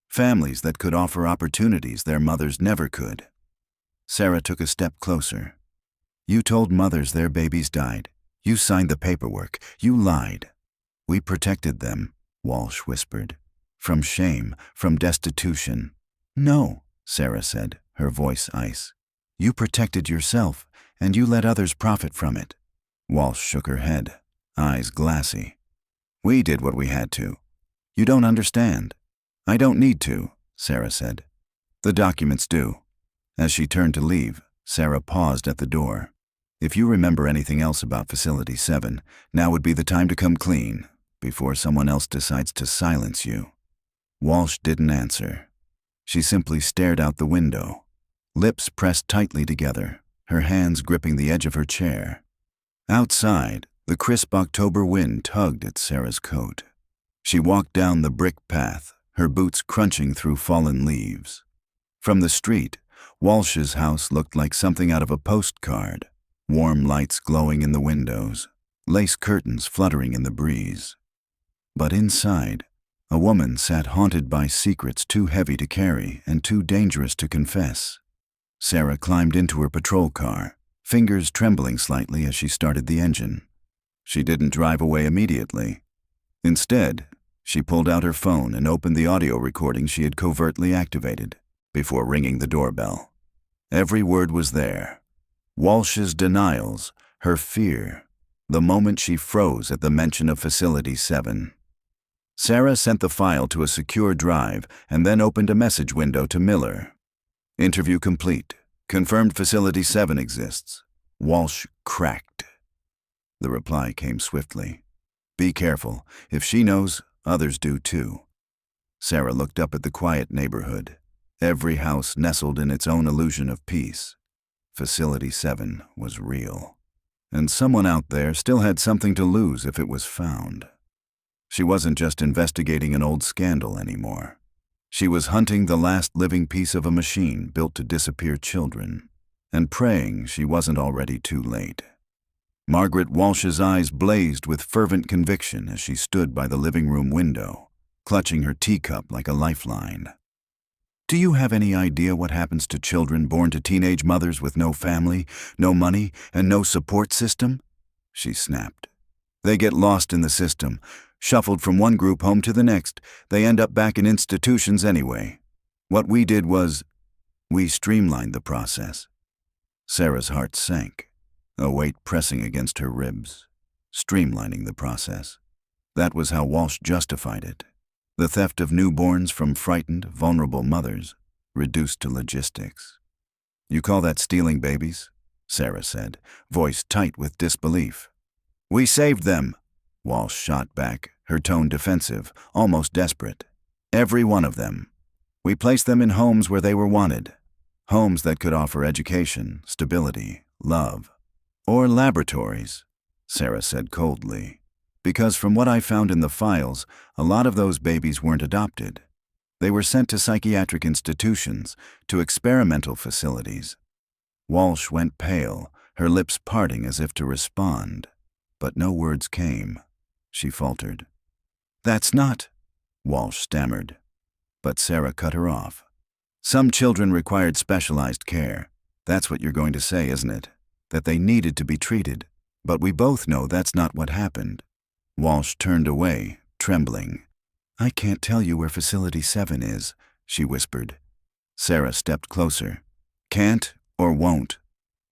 "Families that could offer opportunities their mothers never could." Sarah took a step closer. "You told mothers their babies died. You signed the paperwork. You lied." "We protected them," Walsh whispered. "From shame, from destitution." "No," Sarah said, her voice ice. "You protected yourself, and you let others profit from it." Walsh shook her head, eyes glassy. "We did what we had to. You don't understand." "I don't need to," Sarah said. "The documents do." As she turned to leave, Sarah paused at the door. "If you remember anything else about Facility 7, now would be the time to come clean, before someone else decides to silence you." Walsh didn't answer. She simply stared out the window, lips pressed tightly together, her hands gripping the edge of her chair. Outside, the crisp October wind tugged at Sarah's coat. She walked down the brick path, her boots crunching through fallen leaves. From the street, Walsh's house looked like something out of a postcard, warm lights glowing in the windows. lace curtains fluttering in the breeze. But inside, a woman sat haunted by secrets too heavy to carry and too dangerous to confess. Sarah climbed into her patrol car, fingers trembling slightly as she started the engine. She didn't drive away immediately. Instead, she pulled out her phone and opened the audio recording she had covertly activated before ringing the doorbell. Every word was there. Walsh's denials, her fear, the moment she froze at the mention of Facility 7. Sarah sent the file to a secure drive and then opened a message window to Miller. Interview complete. Confirmed Facility 7 exists. Walsh cracked. The reply came swiftly. Be careful. If she knows, others do too. Sarah looked up at the quiet neighborhood. Every house nestled in its own illusion of peace. Facility 7 was real. And someone out there still had something to lose if it was found. She wasn't just investigating an old scandal anymore. She was hunting the last living piece of a machine built to disappear children, and praying she wasn't already too late. Margaret Walsh's eyes blazed with fervent conviction as she stood by the living room window, clutching her teacup like a lifeline. Do you have any idea what happens to children born to teenage mothers with no family, no money, and no support system? She snapped. They get lost in the system, shuffled from one group home to the next. They end up back in institutions anyway. What we did was, we streamlined the process. Sarah's heart sank, a weight pressing against her ribs. Streamlining the process. That was how Walsh justified it. The theft of newborns from frightened, vulnerable mothers, reduced to logistics. You call that stealing babies? Sarah said, voice tight with disbelief. We saved them, Walsh shot back, her tone defensive, almost desperate. Every one of them. We placed them in homes where they were wanted. Homes that could offer education, stability, love. Or laboratories, Sarah said coldly. Because from what I found in the files, a lot of those babies weren't adopted. They were sent to psychiatric institutions, to experimental facilities. Walsh went pale, her lips parting as if to respond. But no words came. She faltered. That's not, Walsh stammered. But Sarah cut her off. Some children required specialized care. That's what you're going to say, isn't it? That they needed to be treated. But we both know that's not what happened. Walsh turned away, trembling. I can't tell you where Facility 7 is, she whispered. Sarah stepped closer. Can't or won't?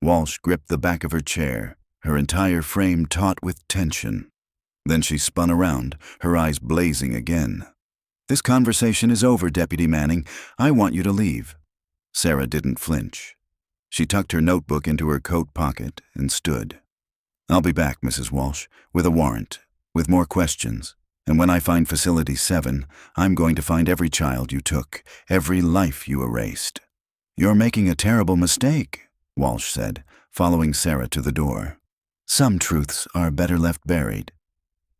Walsh gripped the back of her chair, her entire frame taut with tension. Then she spun around, her eyes blazing again. This conversation is over, Deputy Manning. I want you to leave. Sarah didn't flinch. She tucked her notebook into her coat pocket and stood. I'll be back, Mrs. Walsh, with a warrant, with more questions. And when I find Facility 7, I'm going to find every child you took, every life you erased. You're making a terrible mistake, Walsh said, following Sarah to the door. Some truths are better left buried.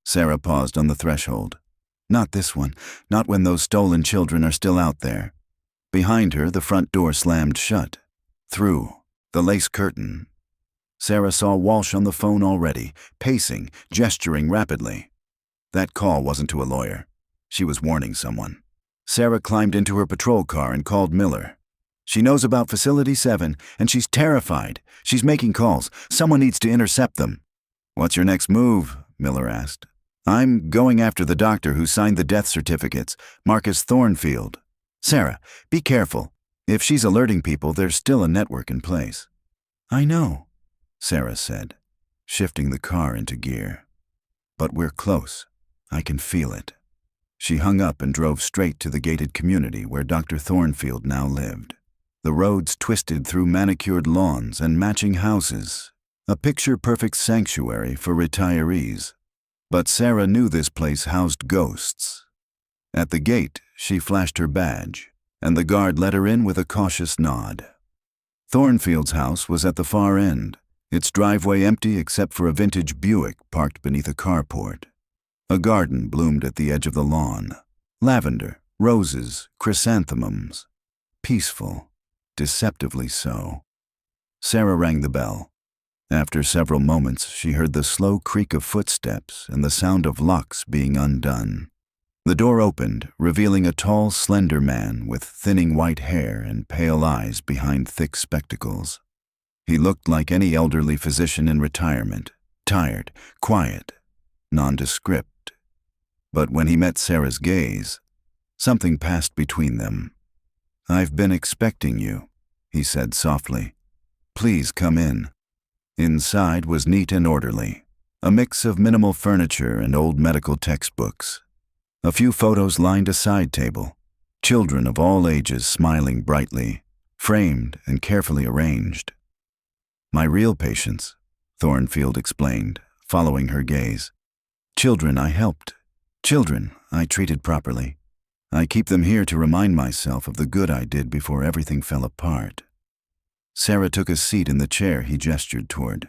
Sarah paused on the threshold. Not this one, not when those stolen children are still out there. Behind her, the front door slammed shut. Through, the lace curtain. Sarah saw Walsh on the phone already, pacing, gesturing rapidly. That call wasn't to a lawyer. She was warning someone. Sarah climbed into her patrol car and called Miller. She knows about Facility 7, and she's terrified. She's making calls. Someone needs to intercept them. What's your next move? Miller asked. I'm going after the doctor who signed the death certificates, Marcus Thornfield. Sarah, be careful. If she's alerting people, there's still a network in place. I know, Sarah said, shifting the car into gear. But we're close. I can feel it. She hung up and drove straight to the gated community where Dr. Thornfield now lived. The roads twisted through manicured lawns and matching houses, a picture-perfect sanctuary for retirees. But Sarah knew this place housed ghosts. At the gate, she flashed her badge, and the guard let her in with a cautious nod. Thornfield's house was at the far end, its driveway empty except for a vintage Buick parked beneath a carport. A garden bloomed at the edge of the lawn. Lavender, roses, chrysanthemums. Peaceful, deceptively so. Sarah rang the bell. After several moments, she heard the slow creak of footsteps and the sound of locks being undone. The door opened, revealing a tall, slender man with thinning white hair and pale eyes behind thick spectacles. He looked like any elderly physician in retirement, tired, quiet, nondescript. But when he met Sarah's gaze, something passed between them. "I've been expecting you," he said softly. "Please come in." Inside was neat and orderly, a mix of minimal furniture and old medical textbooks. A few photos lined a side table, children of all ages smiling brightly, framed and carefully arranged. "My real patients," Thornfield explained, following her gaze. "Children I helped. Children I treated properly. I keep them here to remind myself of the good I did before everything fell apart." Sarah took a seat in the chair he gestured toward.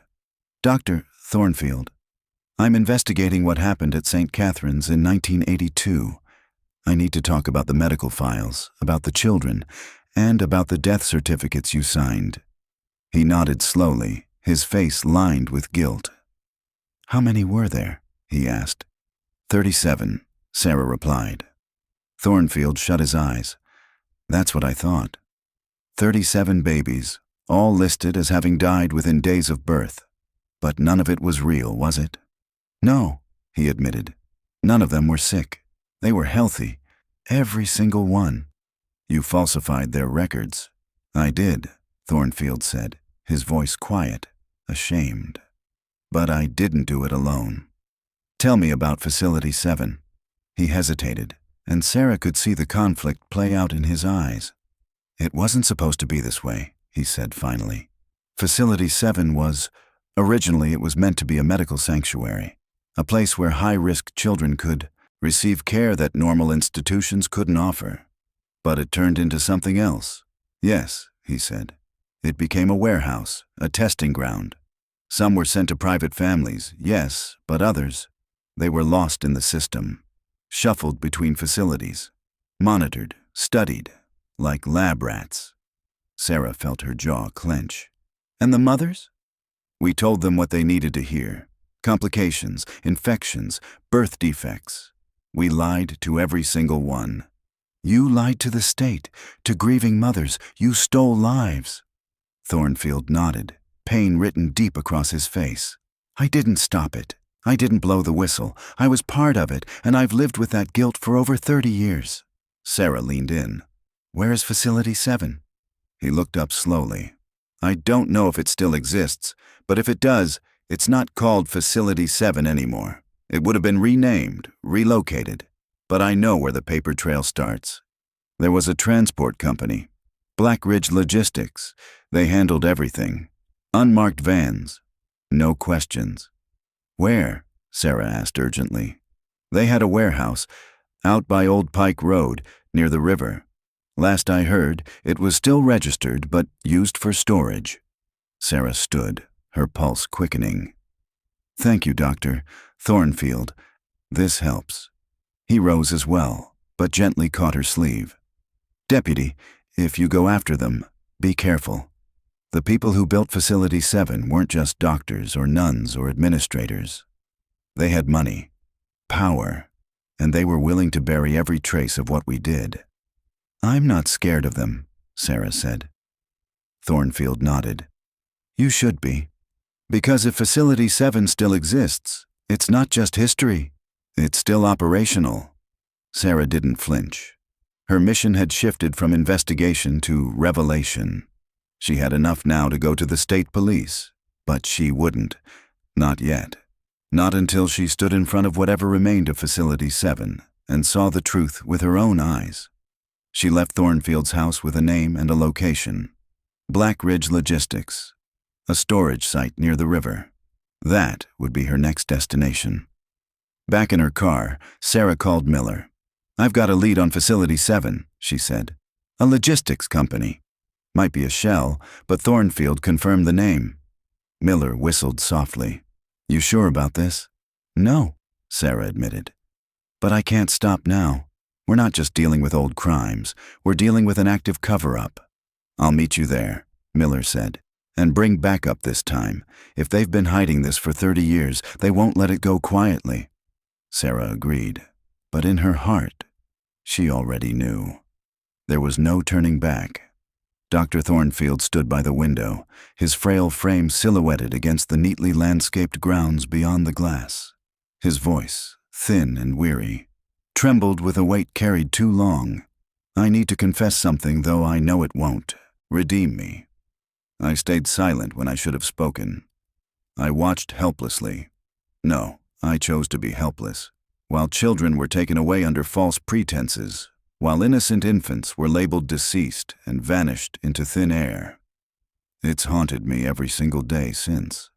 "Dr. Thornfield, I'm investigating what happened at St. Catherine's in 1982. I need to talk about the medical files, about the children, and about the death certificates you signed." He nodded slowly, his face lined with guilt. "How many were there?" he asked. 37, Sarah replied. Thornfield shut his eyes. "That's what I thought. 37 babies, all listed as having died within days of birth. But none of it was real, was it?" "No," he admitted. "None of them were sick. They were healthy. Every single one." "You falsified their records." "I did," Thornfield said, his voice quiet, ashamed. "But I didn't do it alone. Tell me about Facility 7. He hesitated, and Sarah could see the conflict play out in his eyes. "It wasn't supposed to be this way," he said finally. "Facility 7 originally it was meant to be a medical sanctuary, a place where high-risk children could receive care that normal institutions couldn't offer. But it turned into something else." "Yes," he said. "It became a warehouse, a testing ground. Some were sent to private families, yes, but others, they were lost in the system, shuffled between facilities, monitored, studied, like lab rats." Sarah felt her jaw clench. "And the mothers?" "We told them what they needed to hear. Complications, infections, birth defects. We lied to every single one." "You lied to the state, to grieving mothers. You stole lives." Thornfield nodded, pain written deep across his face. "I didn't stop it. I didn't blow the whistle. I was part of it, and I've lived with that guilt for over 30 years. Sarah leaned in. "Where is Facility 7? He looked up slowly. "I don't know if it still exists, but if it does, it's not called Facility 7 anymore. It would have been renamed, relocated. But I know where the paper trail starts. There was a transport company, Black Ridge Logistics. They handled everything. Unmarked vans. No questions." "Where?" Sarah asked urgently. "They had a warehouse, out by Old Pike Road, near the river. Last I heard, it was still registered, but used for storage." Sarah stood, her pulse quickening. "Thank you, Dr. Thornfield. This helps." He rose as well, but gently caught her sleeve. "Deputy, if you go after them, be careful. The people who built Facility 7 weren't just doctors or nuns or administrators. They had money, power, and they were willing to bury every trace of what we did." "I'm not scared of them," Sarah said. Thornfield nodded. "You should be. Because if Facility 7 still exists, it's not just history. It's still operational." Sarah didn't flinch. Her mission had shifted from investigation to revelation. She had enough now to go to the state police, but she wouldn't. Not yet. Not until she stood in front of whatever remained of Facility 7 and saw the truth with her own eyes. She left Thornfield's house with a name and a location. Black Ridge Logistics, a storage site near the river. That would be her next destination. Back in her car, Sarah called Miller. "I've got a lead on Facility 7, she said. "A logistics company. Might be a shell, but Thornfield confirmed the name." Miller whistled softly. "You sure about this?" "No," Sarah admitted. "But I can't stop now. We're not just dealing with old crimes. We're dealing with an active cover-up." "I'll meet you there," Miller said. And bring backup this time. If they've been hiding this for 30 years, they won't let it go quietly. Sarah agreed, but in her heart, she already knew. There was no turning back. Dr. Thornfield stood by the window, his frail frame silhouetted against the neatly landscaped grounds beyond the glass. His voice, thin and weary, trembled with a weight carried too long. I need to confess something, though I know it won't redeem me. I stayed silent when I should have spoken. I watched helplessly. No, I chose to be helpless. While children were taken away under false pretenses, while innocent infants were labeled deceased and vanished into thin air. It's haunted me every single day since.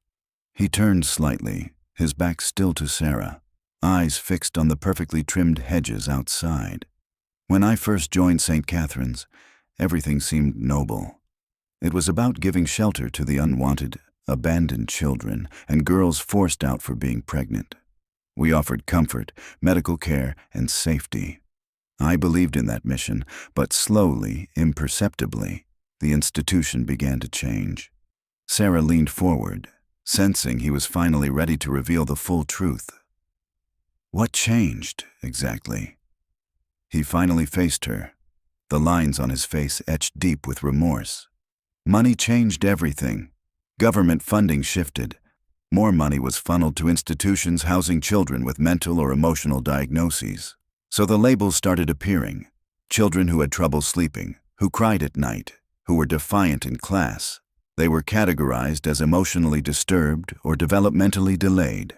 He turned slightly, his back still to Sarah, eyes fixed on the perfectly trimmed hedges outside. When I first joined St. Catherine's, everything seemed noble. It was about giving shelter to the unwanted, abandoned children and girls forced out for being pregnant. We offered comfort, medical care, and safety. I believed in that mission, but slowly, imperceptibly, the institution began to change. Sarah leaned forward, sensing he was finally ready to reveal the full truth. What changed, exactly? He finally faced her, the lines on his face etched deep with remorse. Money changed everything. Government funding shifted. More money was funneled to institutions housing children with mental or emotional diagnoses. So the labels started appearing. Children who had trouble sleeping, who cried at night, who were defiant in class. They were categorized as emotionally disturbed or developmentally delayed.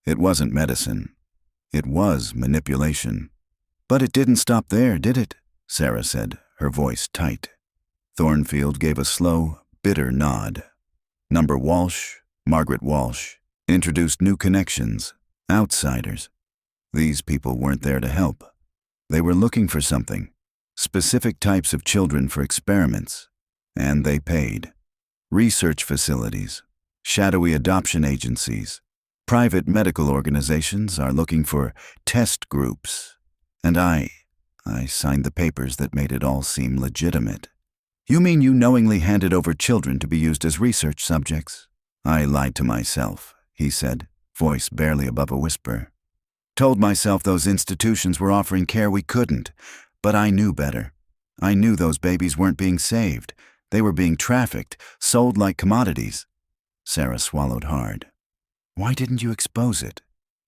It wasn't medicine. It was manipulation. But it didn't stop there, did it? Sarah said, her voice tight. Thornfield gave a slow, bitter nod. Number Walsh, Margaret Walsh, introduced new connections, outsiders. These people weren't there to help. They were looking for something, specific types of children for experiments, and they paid. Research facilities, shadowy adoption agencies, private medical organizations are looking for test groups. And I signed the papers that made it all seem legitimate. You mean you knowingly handed over children to be used as research subjects? I lied to myself, he said, voice barely above a whisper. Told myself those institutions were offering care we couldn't, but I knew better. I knew those babies weren't being saved. They were being trafficked, sold like commodities. Sarah swallowed hard. Why didn't you expose it?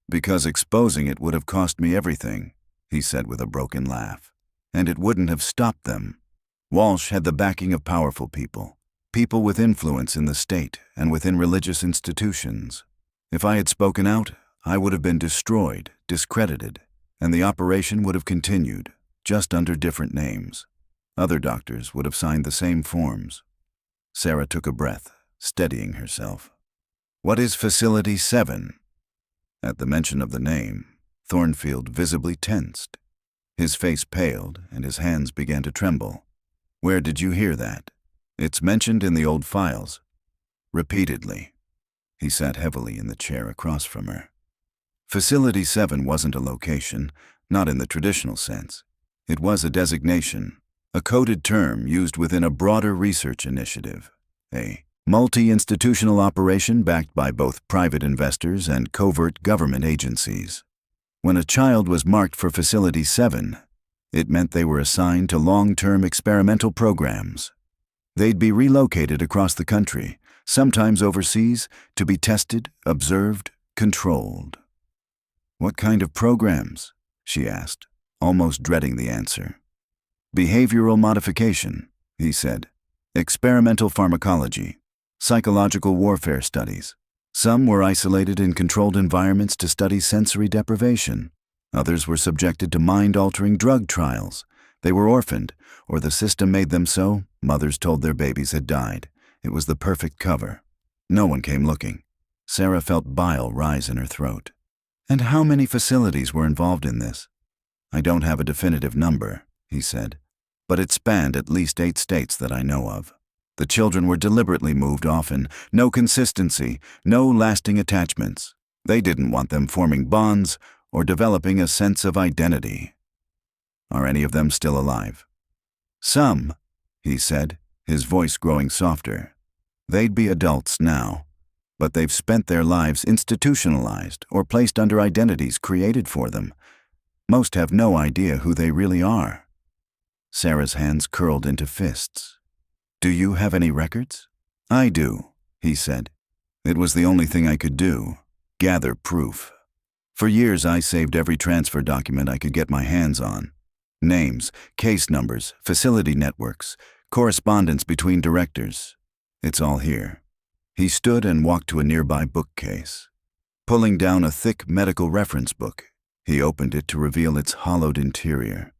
Because exposing it would have cost me everything, he said with a broken laugh. And it wouldn't have stopped them. Walsh had the backing of powerful people, people with influence in the state and within religious institutions. If I had spoken out, I would have been destroyed, discredited, and the operation would have continued, just under different names. Other doctors would have signed the same forms. Sarah took a breath, steadying herself. What is Facility 7? At the mention of the name, Thornfield visibly tensed. His face paled and his hands began to tremble. Where did you hear that? It's mentioned in the old files. Repeatedly. He sat heavily in the chair across from her. Facility 7 wasn't a location, not in the traditional sense. It was a designation, a coded term used within a broader research initiative, a multi-institutional operation backed by both private investors and covert government agencies. When a child was marked for Facility 7, it meant they were assigned to long-term experimental programs. They'd be relocated across the country, sometimes overseas, to be tested, observed, controlled. What kind of programs? She asked, almost dreading the answer. Behavioral modification, he said. Experimental pharmacology. Psychological warfare studies. Some were isolated in controlled environments to study sensory deprivation. Others were subjected to mind-altering drug trials. They were orphaned, or the system made them so. Mothers told their babies had died. It was the perfect cover. No one came looking. Sarah felt bile rise in her throat. And how many facilities were involved in this? I don't have a definitive number, he said, but it spanned at least 8 states that I know of. The children were deliberately moved often, no consistency, no lasting attachments. They didn't want them forming bonds or developing a sense of identity. Are any of them still alive? Some, he said, his voice growing softer. They'd be adults now, but they've spent their lives institutionalized or placed under identities created for them. Most have no idea who they really are. Sarah's hands curled into fists. Do you have any records? I do, he said. It was the only thing I could do, gather proof. For years I saved every transfer document I could get my hands on. Names, case numbers, facility networks, correspondence between directors. It's all here. He stood and walked to a nearby bookcase. Pulling down a thick medical reference book, he opened it to reveal its hollowed interior.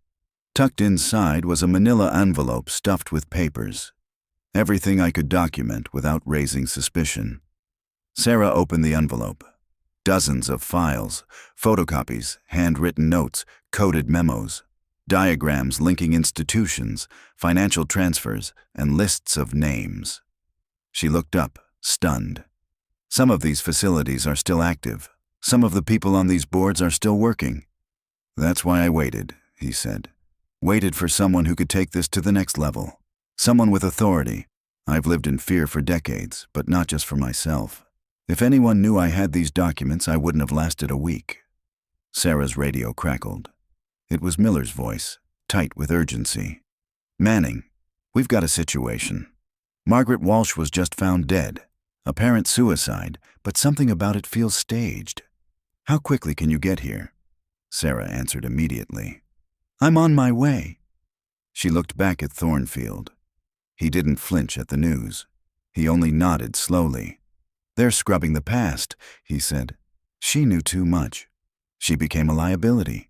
Tucked inside was a manila envelope stuffed with papers. Everything I could document without raising suspicion. Sarah opened the envelope. Dozens of files, photocopies, handwritten notes, coded memos, diagrams linking institutions, financial transfers, and lists of names. She looked up, stunned. Some of these facilities are still active. Some of the people on these boards are still working. That's why I waited, he said. Waited for someone who could take this to the next level. Someone with authority. I've lived in fear for decades, but not just for myself. If anyone knew I had these documents, I wouldn't have lasted a week. Sarah's radio crackled. It was Miller's voice, tight with urgency. Manning, we've got a situation. Margaret Walsh was just found dead. Apparent suicide, but something about it feels staged. How quickly can you get here? Sarah answered immediately. I'm on my way. She looked back at Thornfield. He didn't flinch at the news. He only nodded slowly. They're scrubbing the past, he said. She knew too much. She became a liability.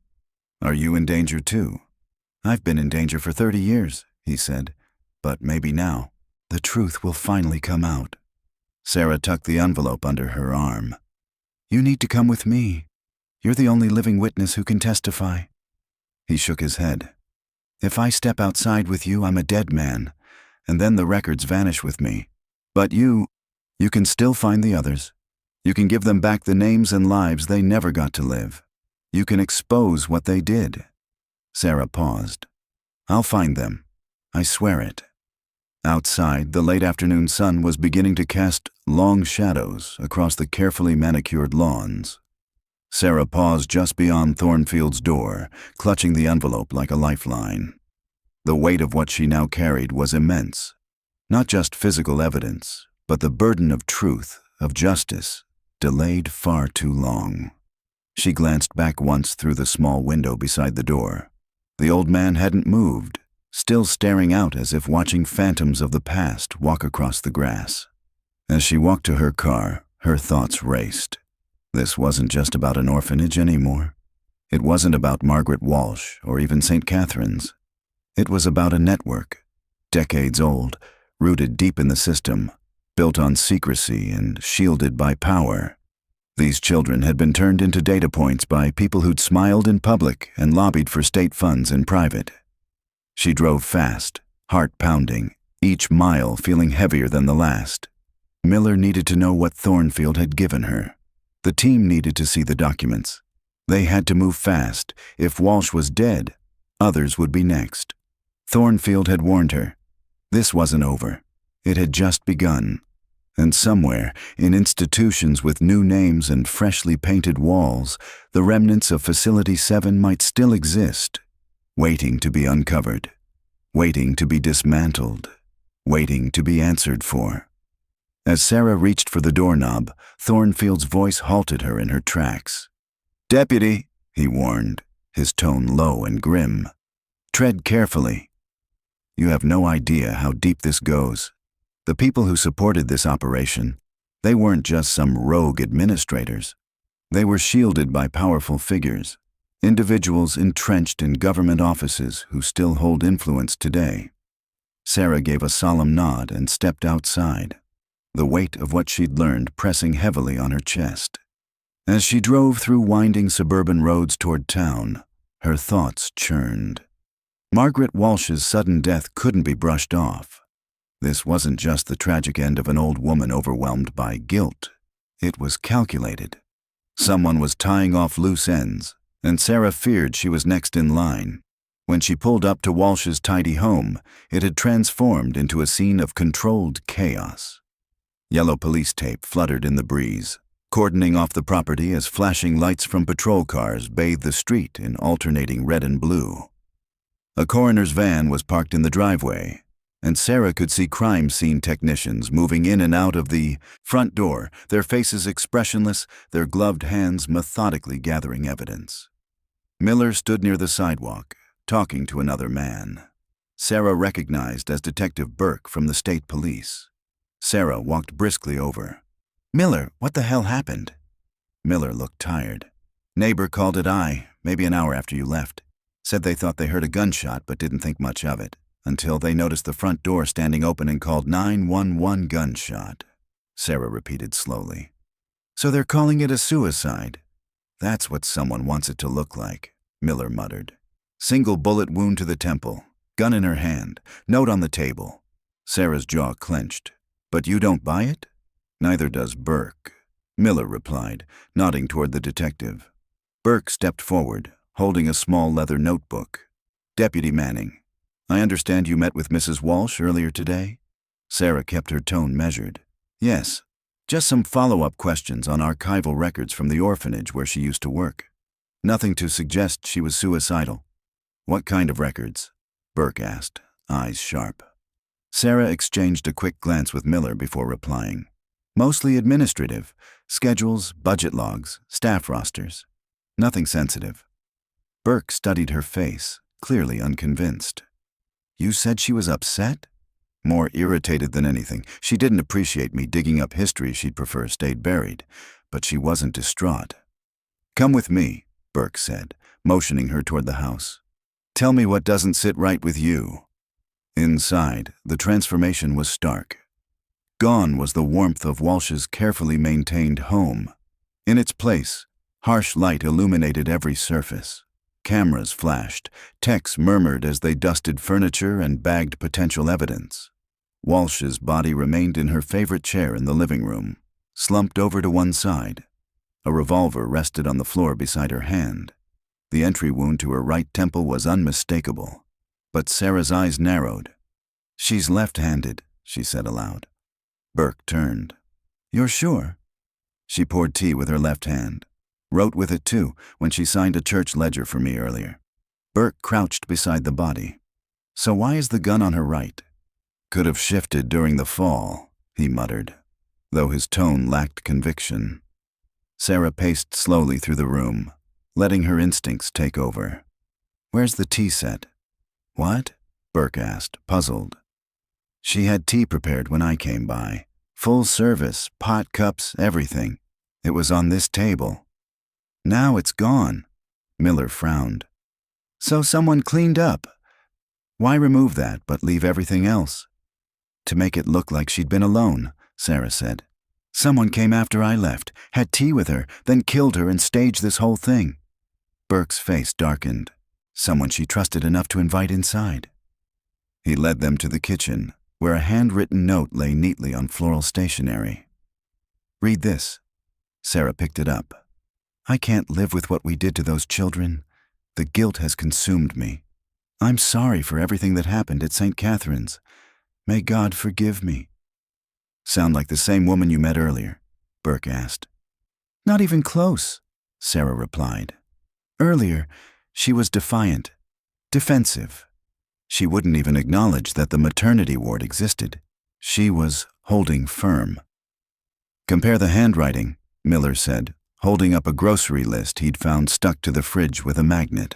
Are you in danger too? I've been in danger for 30 years, he said. But maybe now, the truth will finally come out. Sarah tucked the envelope under her arm. You need to come with me. You're the only living witness who can testify. He shook his head. If I step outside with you, I'm a dead man, and then the records vanish with me. But you can still find the others. You can give them back the names and lives they never got to live. You can expose what they did. Sarah paused. I'll find them. I swear it. Outside, the late afternoon sun was beginning to cast long shadows across the carefully manicured lawns. Sarah paused just beyond Thornfield's door, clutching the envelope like a lifeline. The weight of what she now carried was immense. Not just physical evidence, but the burden of truth, of justice, delayed far too long. She glanced back once through the small window beside the door. The old man hadn't moved, still staring out as if watching phantoms of the past walk across the grass. As she walked to her car, her thoughts raced. This wasn't just about an orphanage anymore. It wasn't about Margaret Walsh or even St. Catherine's. It was about a network, decades old, rooted deep in the system, built on secrecy and shielded by power. These children had been turned into data points by people who'd smiled in public and lobbied for state funds in private. She drove fast, heart pounding, each mile feeling heavier than the last. Miller needed to know what Thornfield had given her. The team needed to see the documents. They had to move fast. If Walsh was dead, others would be next. Thornfield had warned her. This wasn't over. It had just begun. And somewhere, in institutions with new names and freshly painted walls, the remnants of Facility 7 might still exist, waiting to be uncovered, waiting to be dismantled, waiting to be answered for. As Sarah reached for the doorknob, Thornfield's voice halted her in her tracks. "Deputy," he warned, his tone low and grim. "Tread carefully. You have no idea how deep this goes. The people who supported this operation, they weren't just some rogue administrators. They were shielded by powerful figures, individuals entrenched in government offices who still hold influence today." Sarah gave a solemn nod and stepped outside, the weight of what she'd learned pressing heavily on her chest. As she drove through winding suburban roads toward town, her thoughts churned. Margaret Walsh's sudden death couldn't be brushed off. This wasn't just the tragic end of an old woman overwhelmed by guilt. It was calculated. Someone was tying off loose ends, and Sarah feared she was next in line. When she pulled up to Walsh's tidy home, it had transformed into a scene of controlled chaos. Yellow police tape fluttered in the breeze, cordoning off the property as flashing lights from patrol cars bathed the street in alternating red and blue. A coroner's van was parked in the driveway, and Sarah could see crime scene technicians moving in and out of the front door, their faces expressionless, their gloved hands methodically gathering evidence. Miller stood near the sidewalk, talking to another man. Sarah recognized as Detective Burke from the state police. Sarah walked briskly over. "Miller, what the hell happened?" Miller looked tired. "Neighbor called it maybe an hour after you left. Said they thought they heard a gunshot but didn't think much of it, until they noticed the front door standing open and called 911 gunshot." Sarah repeated slowly. "So they're calling it a suicide. That's what someone wants it to look like," Miller muttered. "Single bullet wound to the temple, gun in her hand, note on the table." Sarah's jaw clenched. "But you don't buy it?" "Neither does Burke," Miller replied, nodding toward the detective. Burke stepped forward, holding a small leather notebook. "Deputy Manning, I understand you met with Mrs. Walsh earlier today?" Sarah kept her tone measured. "Yes, just some follow-up questions on archival records from the orphanage where she used to work. Nothing to suggest she was suicidal." "What kind of records?" Burke asked, eyes sharp. Sarah exchanged a quick glance with Miller before replying. "Mostly administrative, schedules, budget logs, staff rosters. Nothing sensitive." Burke studied her face, clearly unconvinced. "You said she was upset?" "More irritated than anything. She didn't appreciate me digging up history she'd prefer stayed buried, but she wasn't distraught." "Come with me," Burke said, motioning her toward the house. "Tell me what doesn't sit right with you." Inside, the transformation was stark. Gone was the warmth of Walsh's carefully maintained home. In its place, harsh light illuminated every surface. Cameras flashed, techs murmured as they dusted furniture and bagged potential evidence. Walsh's body remained in her favorite chair in the living room, slumped over to one side. A revolver rested on the floor beside her hand. The entry wound to her right temple was unmistakable, but Sarah's eyes narrowed. "She's left-handed," she said aloud. Burke turned. "You're sure?" She poured tea with her left hand. "Wrote with it too, when she signed a church ledger for me earlier." Burke crouched beside the body. "So why is the gun on her right?" "Could have shifted during the fall," he muttered, though his tone lacked conviction. Sarah paced slowly through the room, letting her instincts take over. "Where's the tea set?" "What?" Burke asked, puzzled. "She had tea prepared when I came by. Full service, pot, cups, everything. It was on this table. Now it's gone." Miller frowned. "So someone cleaned up. Why remove that but leave everything else?" "To make it look like she'd been alone," Sarah said. "Someone came after I left, had tea with her, then killed her and staged this whole thing." Burke's face darkened. "Someone she trusted enough to invite inside." He led them to the kitchen, where a handwritten note lay neatly on floral stationery. "Read this." Sarah picked it up. "I can't live with what we did to those children. The guilt has consumed me. I'm sorry for everything that happened at St. Catherine's. May God forgive me." "Sound like the same woman you met earlier?" Burke asked. "Not even close," Sarah replied. "Earlier, she was defiant, defensive. She wouldn't even acknowledge that the maternity ward existed. She was holding firm." "Compare the handwriting," Miller said, holding up a grocery list he'd found stuck to the fridge with a magnet.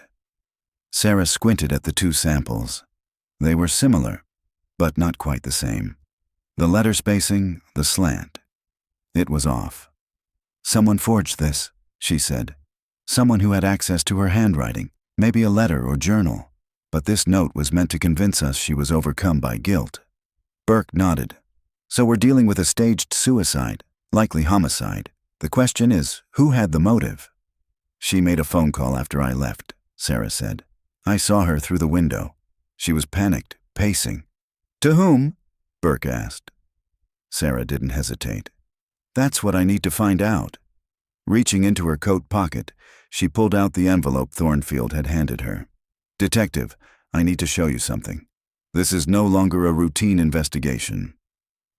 Sarah squinted at the two samples. They were similar, but not quite the same. The letter spacing, the slant. It was off. "Someone forged this," she said. "Someone who had access to her handwriting, maybe a letter or journal. But this note was meant to convince us she was overcome by guilt." Burke nodded. "So we're dealing with a staged suicide, likely homicide. The question is, who had the motive?" "She made a phone call after I left," Sarah said. "I saw her through the window. She was panicked, pacing." "To whom?" Burke asked. Sarah didn't hesitate. "That's what I need to find out." Reaching into her coat pocket, she pulled out the envelope Thornfield had handed her. "Detective, I need to show you something. This is no longer a routine investigation."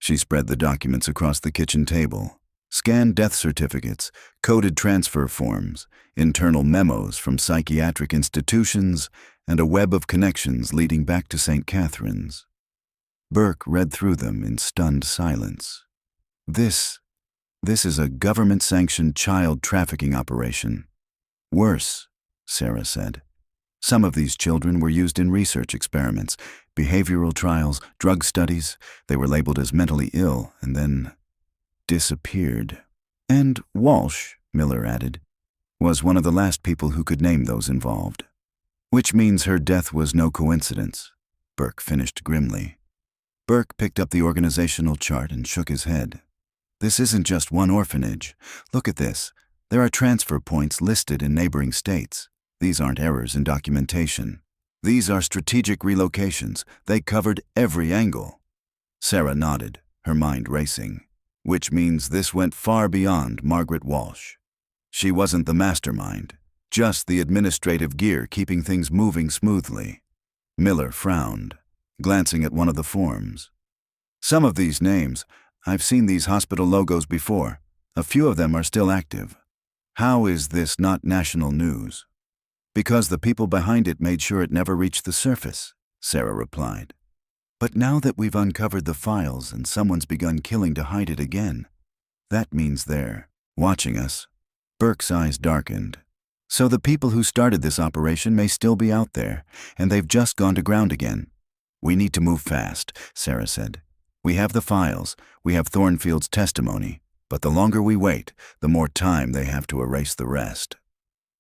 She spread the documents across the kitchen table. Scanned death certificates, coded transfer forms, internal memos from psychiatric institutions, and a web of connections leading back to St. Catherine's. Burke read through them in stunned silence. This is a government-sanctioned child trafficking operation. Worse, Sarah said. Some of these children were used in research experiments, behavioral trials, drug studies. They were labeled as mentally ill and then disappeared. And Walsh, Miller added, was one of the last people who could name those involved. Which means her death was no coincidence, Burke finished grimly. Burke picked up the organizational chart and shook his head. This isn't just one orphanage. Look at this. There are transfer points listed in neighboring states. These aren't errors in documentation. These are strategic relocations. They covered every angle. Sarah nodded, her mind racing. Which means this went far beyond Margaret Walsh. She wasn't the mastermind, just the administrative gear keeping things moving smoothly. Miller frowned, glancing at one of the forms. Some of these names, I've seen these hospital logos before. A few of them are still active. How is this not national news? Because the people behind it made sure it never reached the surface, Sarah replied. But now that we've uncovered the files and someone's begun killing to hide it again, that means they're watching us. Burke's eyes darkened. So the people who started this operation may still be out there, and they've just gone to ground again. We need to move fast, Sarah said. We have the files, we have Thornfield's testimony, but the longer we wait, the more time they have to erase the rest.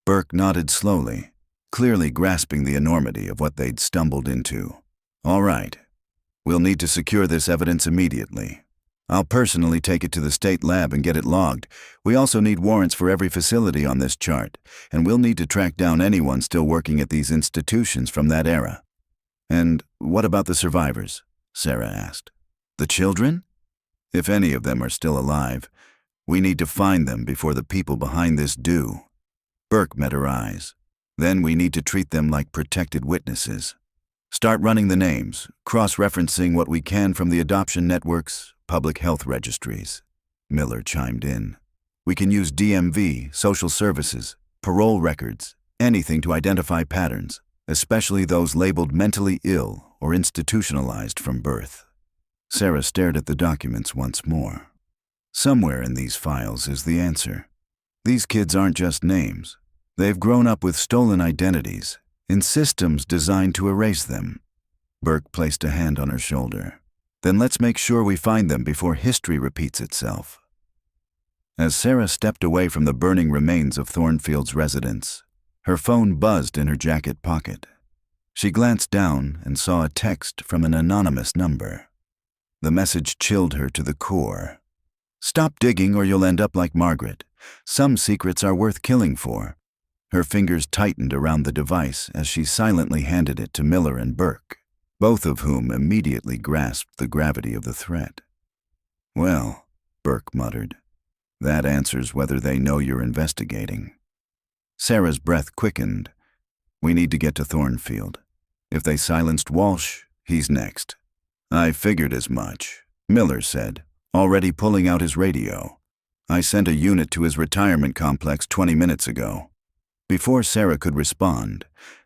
Burke nodded slowly, clearly grasping the enormity of what they'd stumbled into. All right. We'll need to secure this evidence immediately. I'll personally take it to the state lab and get it logged. We also need warrants for every facility on this chart, and we'll need to track down anyone still working at these institutions from that era. And what about the survivors? Sarah asked. The children? If any of them are still alive, we need to find them before the people behind this do. Burke met her eyes. Then we need to treat them like protected witnesses. Start running the names, cross-referencing what we can from the adoption networks, public health registries. Miller chimed in. We can use DMV, social services, parole records, anything to identify patterns, especially those labeled mentally ill or institutionalized from birth. Sarah stared at the documents once more. Somewhere in these files is the answer. These kids aren't just names. They've grown up with stolen identities, in systems designed to erase them. Burke placed a hand on her shoulder. Then let's make sure we find them before history repeats itself. As Sarah stepped away from the burning remains of Thornfield's residence, her phone buzzed in her jacket pocket. She glanced down and saw a text from an anonymous number. The message chilled her to the core. Stop digging or you'll end up like Margaret. Some secrets are worth killing for. Her fingers tightened around the device as she silently handed it to Miller and Burke, both of whom immediately grasped the gravity of the threat. Well, Burke muttered, that answers whether they know you're investigating. Sarah's breath quickened. We need to get to Thornfield. If they silenced Walsh, he's next. I figured as much, Miller said, already pulling out his radio. I sent a unit to his retirement complex 20 minutes ago. Before Sarah could respond,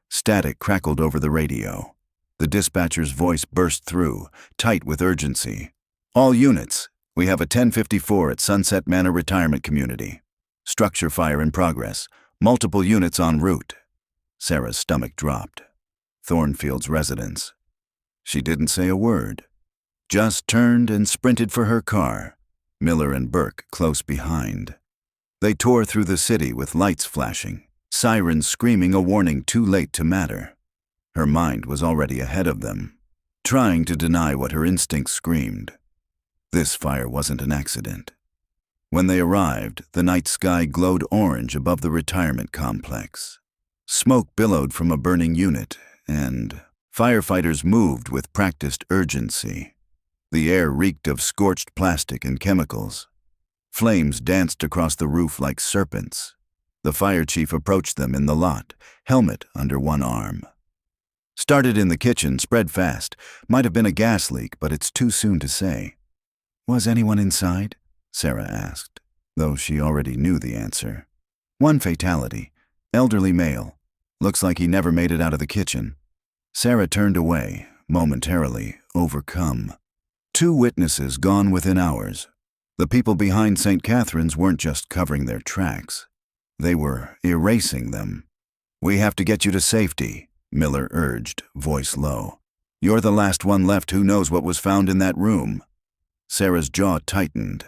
static crackled over the radio. The dispatcher's voice burst through, tight with urgency. All units, we have a 1054 at Sunset Manor Retirement Community. Structure fire in progress. Multiple units en route. Sarah's stomach dropped. Thornfield's residence. She didn't say a word, just turned and sprinted for her car, Miller and Burke close behind. They tore through the city with lights flashing, sirens screaming a warning too late to matter. Her mind was already ahead of them, trying to deny what her instincts screamed. This fire wasn't an accident. When they arrived, the night sky glowed orange above the retirement complex. Smoke billowed from a burning unit, and firefighters moved with practiced urgency. The air reeked of scorched plastic and chemicals. Flames danced across the roof like serpents. The fire chief approached them in the lot, helmet under one arm. Started in the kitchen, spread fast. Might have been a gas leak, but it's too soon to say. Was anyone inside? Sarah asked, though she already knew the answer. One fatality. Elderly male. Looks like he never made it out of the kitchen. Sarah turned away, momentarily overcome. 2 witnesses gone within hours. The people behind St. Catherine's weren't just covering their tracks. They were erasing them. We have to get you to safety, Miller urged, voice low. You're the last one left who knows what was found in that room. Sarah's jaw tightened.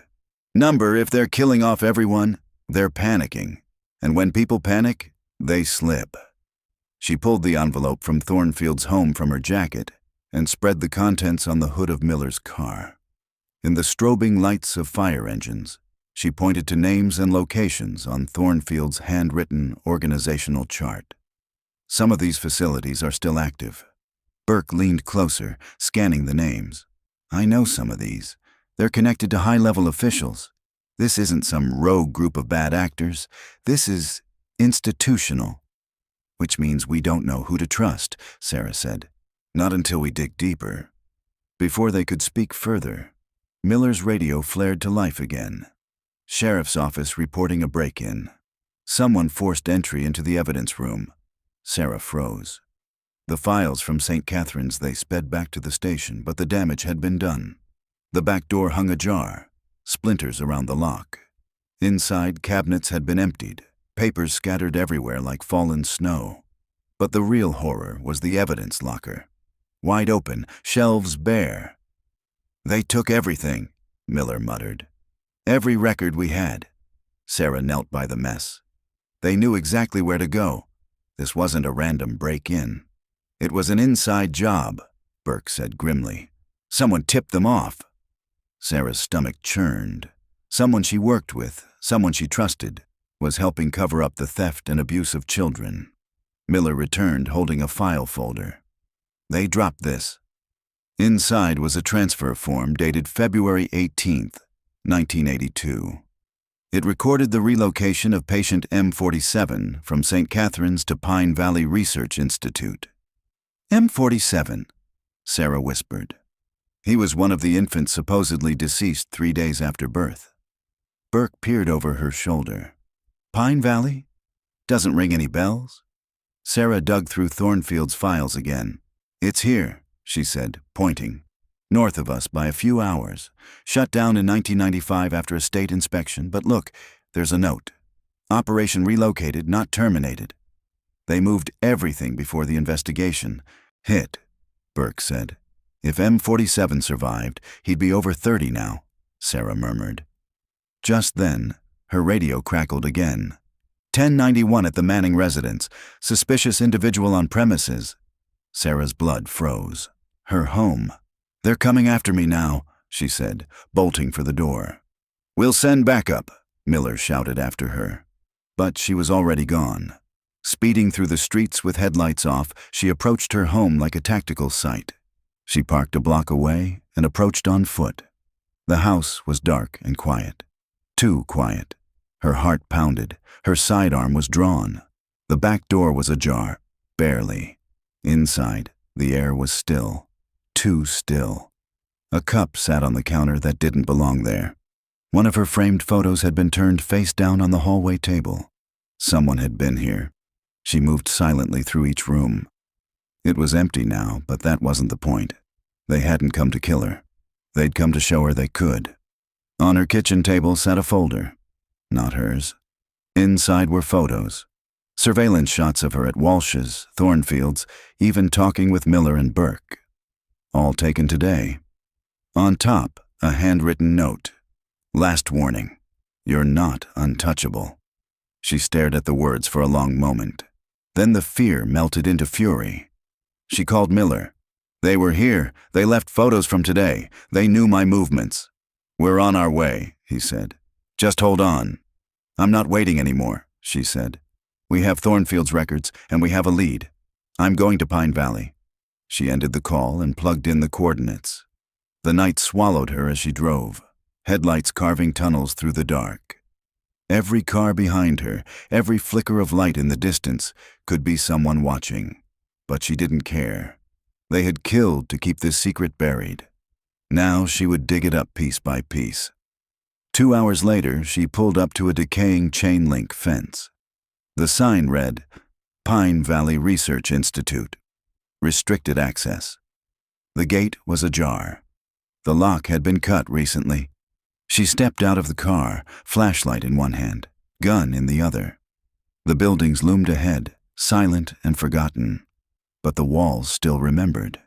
Number, if they're killing off everyone, they're panicking. And when people panic, they slip. She pulled the envelope from Thornfield's home from her jacket and spread the contents on the hood of Miller's car. In the strobing lights of fire engines, she pointed to names and locations on Thornfield's handwritten organizational chart. Some of these facilities are still active. Burke leaned closer, scanning the names. I know some of these. They're connected to high-level officials. This isn't some rogue group of bad actors. This is institutional. Which means we don't know who to trust, Sarah said. Not until we dig deeper. Before they could speak further, Miller's radio flared to life again. Sheriff's office reporting a break-in. Someone forced entry into the evidence room. Sarah froze. The files from St. Catherine's. They sped back to the station, but the damage had been done. The back door hung ajar, splinters around the lock. Inside, cabinets had been emptied, papers scattered everywhere like fallen snow. But the real horror was the evidence locker. Wide open, shelves bare. They took everything, Miller muttered. Every record we had. Sarah knelt by the mess. They knew exactly where to go. This wasn't a random break-in. It was an inside job, Burke said grimly. Someone tipped them off. Sarah's stomach churned. Someone she worked with, someone she trusted, was helping cover up the theft and abuse of children. Miller returned holding a file folder. They dropped this. Inside was a transfer form dated February 18th, 1982. It recorded the relocation of patient M47 from St. Catherine's to Pine Valley Research Institute. M47, Sarah whispered. He was one of the infants supposedly deceased 3 days after birth. Burke peered over her shoulder. Pine Valley? Doesn't ring any bells? Sarah dug through Thornfield's files again. It's here, she said, pointing. North of us by a few hours. Shut down in 1995 after a state inspection, but look, there's a note. Operation relocated, not terminated. They moved everything before the investigation. Hit, Burke said. If M47 survived, he'd be over 30 now, Sarah murmured. Just then, her radio crackled again. 1091 at the Manning residence. Suspicious individual on premises. Sarah's blood froze. Her home. They're coming after me now, she said, bolting for the door. We'll send backup, Miller shouted after her. But she was already gone. Speeding through the streets with headlights off, she approached her home like a tactical sight. She parked a block away and approached on foot. The house was dark and quiet. Too quiet. Her heart pounded. Her sidearm was drawn. The back door was ajar, barely. Inside, the air was still. Too still. A cup sat on the counter that didn't belong there. One of her framed photos had been turned face down on the hallway table. Someone had been here. She moved silently through each room. It was empty now, but that wasn't the point. They hadn't come to kill her. They'd come to show her they could. On her kitchen table sat a folder. Not hers. Inside were photos. Surveillance shots of her at Walsh's, Thornfield's, even talking with Miller and Burke. All taken today. On top, a handwritten note. Last warning. You're not untouchable. She stared at the words for a long moment. Then the fear melted into fury. She called Miller. They were here. They left photos from today. They knew my movements. We're on our way, he said. Just hold on. I'm not waiting anymore, she said. We have Thornfield's records, and we have a lead. I'm going to Pine Valley. She ended the call and plugged in the coordinates. The night swallowed her as she drove, headlights carving tunnels through the dark. Every car behind her, every flicker of light in the distance, could be someone watching. But she didn't care. They had killed to keep this secret buried. Now she would dig it up piece by piece. 2 hours later, she pulled up to a decaying chain-link fence. The sign read, Pine Valley Research Institute. Restricted access. The gate was ajar. The lock had been cut recently. She stepped out of the car, flashlight in one hand, gun in the other. The buildings loomed ahead, silent and forgotten, but the walls still remembered.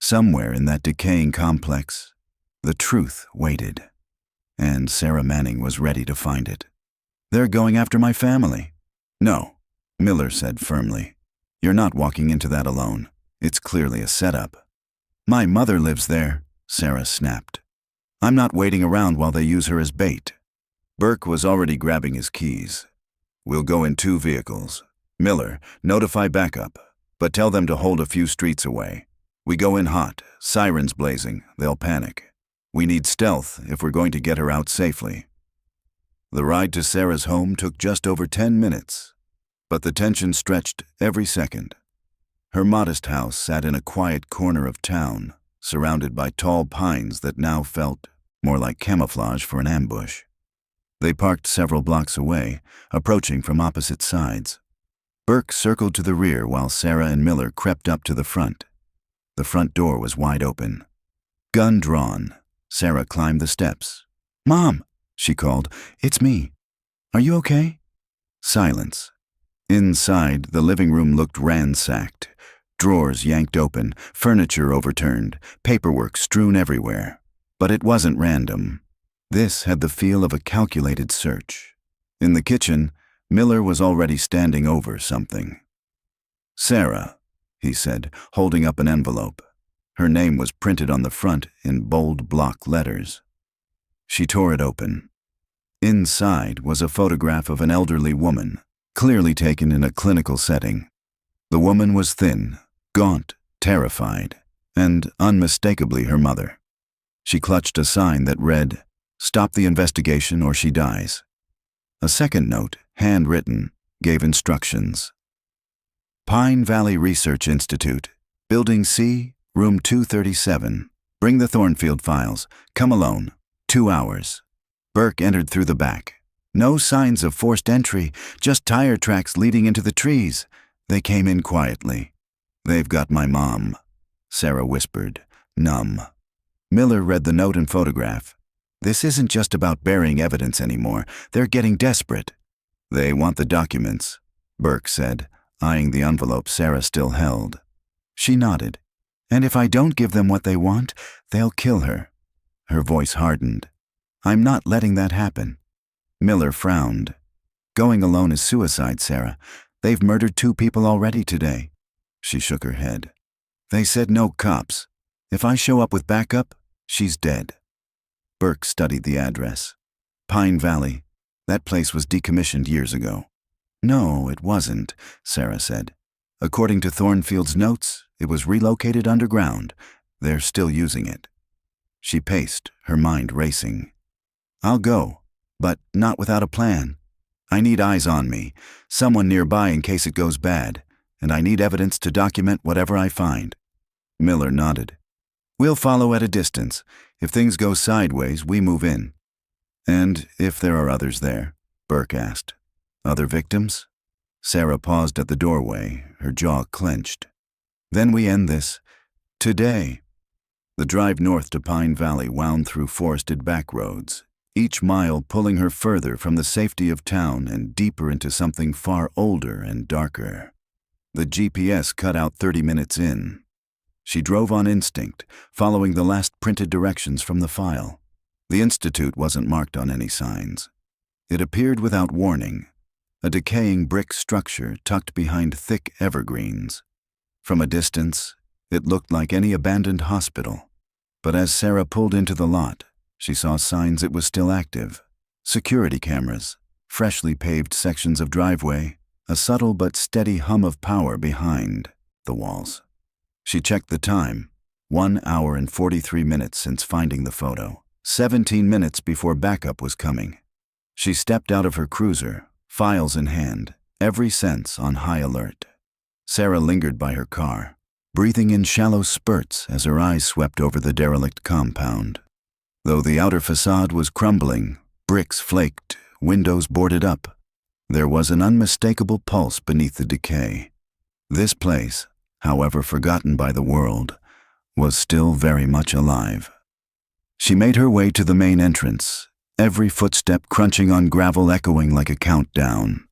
Somewhere in that decaying complex, the truth waited, and Sarah Manning was ready to find it. "They're going after my family." "No," Miller said firmly. "You're not walking into that alone. It's clearly a setup." "My mother lives there," Sarah snapped. "I'm not waiting around while they use her as bait." Burke was already grabbing his keys. "We'll go in 2 vehicles. Miller, notify backup, but tell them to hold a few streets away. We go in hot, sirens blazing, they'll panic. We need stealth if we're going to get her out safely." The ride to Sarah's home took just over 10 minutes, but the tension stretched every second. Her modest house sat in a quiet corner of town, surrounded by tall pines that now felt more like camouflage for an ambush. They parked several blocks away, approaching from opposite sides. Burke circled to the rear while Sarah and Miller crept up to the front. The front door was wide open. Gun drawn, Sarah climbed the steps. "Mom," she called, "it's me. Are you okay?" Silence. Inside, the living room looked ransacked. Drawers yanked open, furniture overturned, paperwork strewn everywhere. But it wasn't random. This had the feel of a calculated search. In the kitchen, Miller was already standing over something. "Sarah," he said, holding up an envelope. Her name was printed on the front in bold block letters. She tore it open. Inside was a photograph of an elderly woman, clearly taken in a clinical setting. The woman was thin, gaunt, terrified, and unmistakably her mother. She clutched a sign that read, "Stop the investigation or she dies." A second note, handwritten, gave instructions. "Pine Valley Research Institute, Building C, Room 237. Bring the Thornfield files. Come alone. 2 hours." Burke entered through the back. No signs of forced entry, just tire tracks leading into the trees. They came in quietly. "They've got my mom," Sarah whispered, numb. Miller read the note and photograph. "This isn't just about burying evidence anymore. They're getting desperate." "They want the documents," Burke said, eyeing the envelope Sarah still held. She nodded. "And if I don't give them what they want, they'll kill her." Her voice hardened. "I'm not letting that happen." Miller frowned. "Going alone is suicide, Sarah. They've murdered 2 people already today." She shook her head. "They said no cops. If I show up with backup, she's dead." Burke studied the address. "Pine Valley. That place was decommissioned years ago." "No, it wasn't," Sarah said. "According to Thornfield's notes, it was relocated underground. They're still using it." She paced, her mind racing. "I'll go, but not without a plan. I need eyes on me, someone nearby in case it goes bad, and I need evidence to document whatever I find." Miller nodded. "We'll follow at a distance. If things go sideways, we move in." "And if there are others there?" Burke asked. "Other victims?" Sarah paused at the doorway, her jaw clenched. "Then we end this. Today." The drive north to Pine Valley wound through forested back roads, each mile pulling her further from the safety of town and deeper into something far older and darker. The GPS cut out 30 minutes in. She drove on instinct, following the last printed directions from the file. The institute wasn't marked on any signs. It appeared without warning, a decaying brick structure tucked behind thick evergreens. From a distance, it looked like any abandoned hospital. But as Sarah pulled into the lot, she saw signs it was still active. Security cameras, freshly paved sections of driveway, a subtle but steady hum of power behind the walls. She checked the time, 1 hour and 43 minutes since finding the photo, 17 minutes before backup was coming. She stepped out of her cruiser, files in hand, every sense on high alert. Sarah lingered by her car. breathing in shallow spurts as her eyes swept over the derelict compound. Though the outer facade was crumbling, bricks flaked, windows boarded up, there was an unmistakable pulse beneath the decay. This place, however forgotten by the world, was still very much alive. She made her way to the main entrance, every footstep crunching on gravel echoing like a countdown.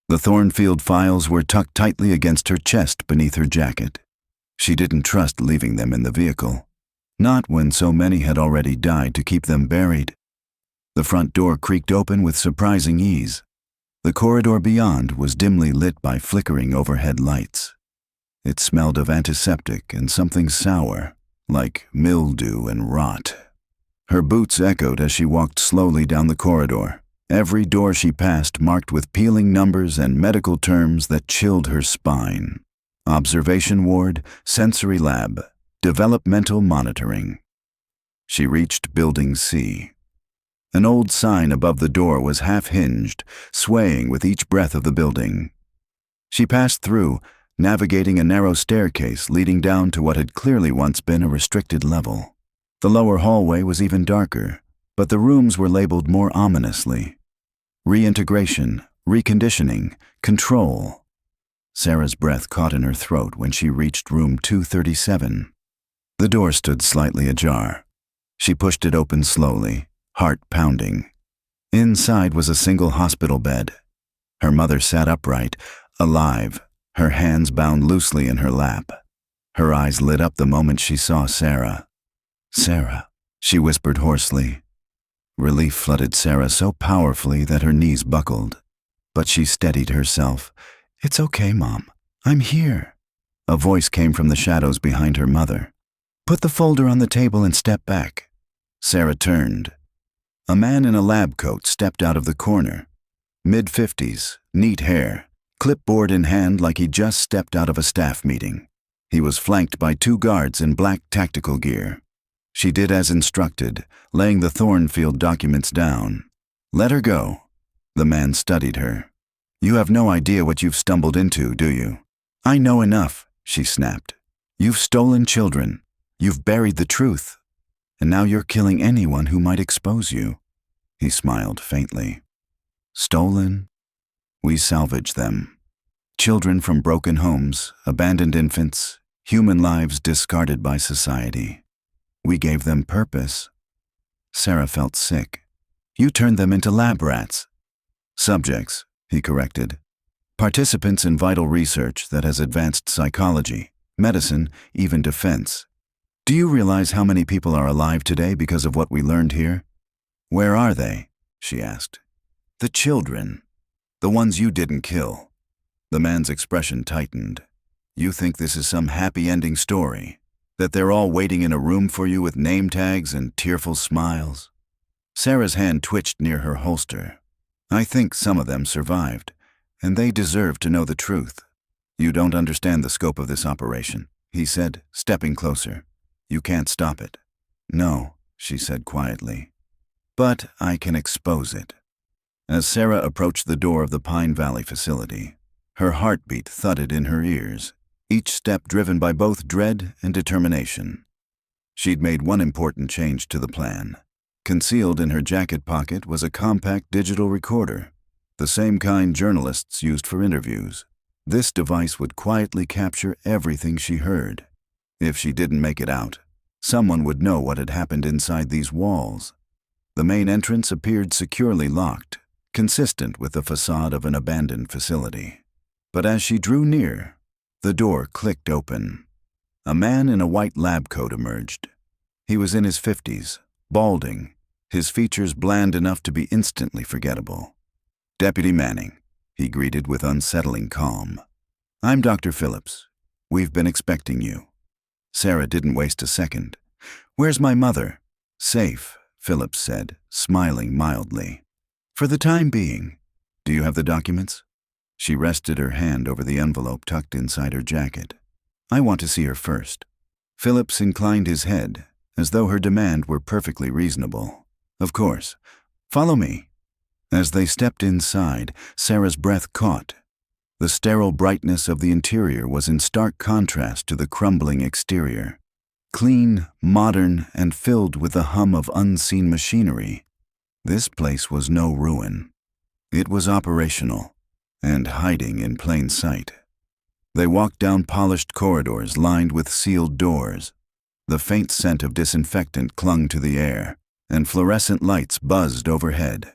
The Thornfield files were tucked tightly against her chest beneath her jacket. She didn't trust leaving them in the vehicle, not when so many had already died to keep them buried. The front door creaked open with surprising ease. The corridor beyond was dimly lit by flickering overhead lights. It smelled of antiseptic and something sour, like mildew and rot. Her boots echoed as she walked slowly down the corridor, every door she passed marked with peeling numbers and medical terms that chilled her spine. Observation ward, sensory lab, developmental monitoring. She reached Building C. An old sign above the door was half-hinged, swaying with each breath of the building. She passed through, navigating a narrow staircase leading down to what had clearly once been a restricted level. The lower hallway was even darker, but the rooms were labeled more ominously. Reintegration, reconditioning, control. Sarah's breath caught in her throat when she reached room 237. The door stood slightly ajar. She pushed it open slowly, heart pounding. Inside was a single hospital bed. Her mother sat upright, alive, her hands bound loosely in her lap. Her eyes lit up the moment she saw Sarah. "Sarah," she whispered hoarsely. Relief flooded Sarah so powerfully that her knees buckled. But she steadied herself. "It's okay, Mom. I'm here." A voice came from the shadows behind her mother. "Put the folder on the table and step back." Sarah turned. A man in a lab coat stepped out of the corner. Mid-50s, neat hair, clipboard in hand like he just stepped out of a staff meeting. He was flanked by 2 guards in black tactical gear. She did as instructed, laying the Thornfield documents down. "Let her go." The man studied her. "You have no idea what you've stumbled into, do you?" "I know enough," she snapped. "You've stolen children. You've buried the truth. And now you're killing anyone who might expose you." He smiled faintly. "Stolen? We salvaged them. Children from broken homes, abandoned infants, human lives discarded by society. We gave them purpose." Sarah felt sick. "You turned them into lab rats." "Subjects," he corrected. "Participants in vital research that has advanced psychology, medicine, even defense. Do you realize how many people are alive today because of what we learned here?" "Where are they?" she asked. "The children. The ones you didn't kill." The man's expression tightened. "You think this is some happy ending story? That they're all waiting in a room for you with name tags and tearful smiles?" Sarah's hand twitched near her holster. "I think some of them survived, and they deserve to know the truth." "You don't understand the scope of this operation," he said, stepping closer. "You can't stop it." "No," she said quietly. "But I can expose it." As Sarah approached the door of the Pine Valley facility, her heartbeat thudded in her ears, each step driven by both dread and determination. She'd made one important change to the plan. Concealed in her jacket pocket was a compact digital recorder, the same kind journalists used for interviews. This device would quietly capture everything she heard. If she didn't make it out, someone would know what had happened inside these walls. The main entrance appeared securely locked, consistent with the facade of an abandoned facility. But as she drew near, the door clicked open. A man in a white lab coat emerged. He was in his 50s, balding, his features bland enough to be instantly forgettable. "Deputy Manning," he greeted with unsettling calm. "I'm Dr. Phillips. We've been expecting you." Sarah didn't waste a second. "Where's my mother?" "Safe," Phillips said, smiling mildly. "For the time being. Do you have the documents?" She rested her hand over the envelope tucked inside her jacket. "I want to see her first." Phillips inclined his head, as though her demand were perfectly reasonable. "Of course. Follow me." As they stepped inside, Sarah's breath caught. The sterile brightness of the interior was in stark contrast to the crumbling exterior. Clean, modern, and filled with the hum of unseen machinery, this place was no ruin. It was operational and hiding in plain sight. They walked down polished corridors lined with sealed doors. The faint scent of disinfectant clung to the air, and fluorescent lights buzzed overhead.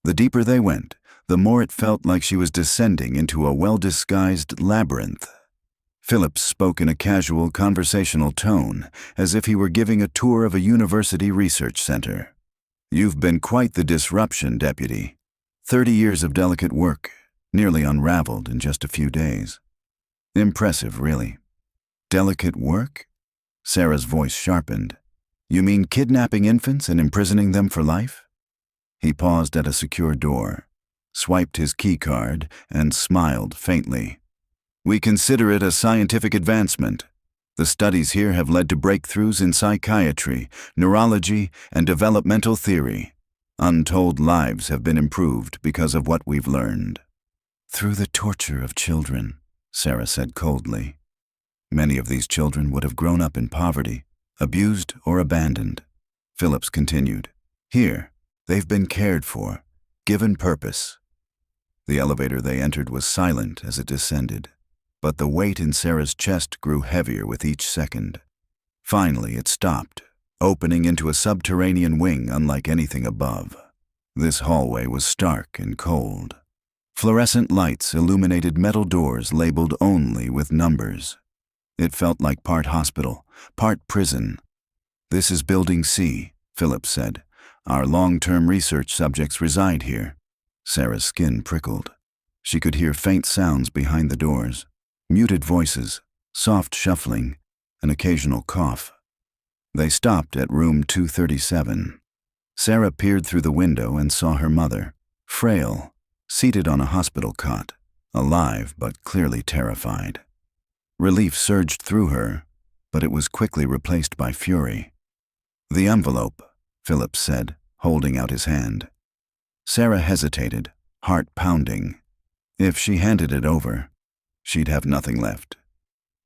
The deeper they went, the more it felt like she was descending into a well-disguised labyrinth. Phillips spoke in a casual, conversational tone, as if he were giving a tour of a university research center. "You've been quite the disruption, Deputy. 30 years of delicate work, nearly unraveled in just a few days. Impressive, really." "Delicate work?" Sarah's voice sharpened. "You mean kidnapping infants and imprisoning them for life?" He paused at a secure door, swiped his key card, and smiled faintly. "We consider it a scientific advancement. The studies here have led to breakthroughs in psychiatry, neurology, and developmental theory. Untold lives have been improved because of what we've learned." "Through the torture of children," Sarah said coldly. "Many of these children would have grown up in poverty, abused or abandoned." Phillips continued. "Here, they've been cared for, given purpose." The elevator they entered was silent as it descended, but the weight in Sarah's chest grew heavier with each second. Finally, it stopped, opening into a subterranean wing unlike anything above. This hallway was stark and cold. Fluorescent lights illuminated metal doors labeled only with numbers. It felt like part hospital, part prison. "This is Building C," Phillips said. "Our long-term research subjects reside here." Sarah's skin prickled. She could hear faint sounds behind the doors, muted voices, soft shuffling, an occasional cough. They stopped at room 237. Sarah peered through the window and saw her mother, frail, seated on a hospital cot, alive but clearly terrified. Relief surged through her, but it was quickly replaced by fury. "The envelope," Phillips said, holding out his hand. Sarah hesitated, heart pounding. If she handed it over, she'd have nothing left.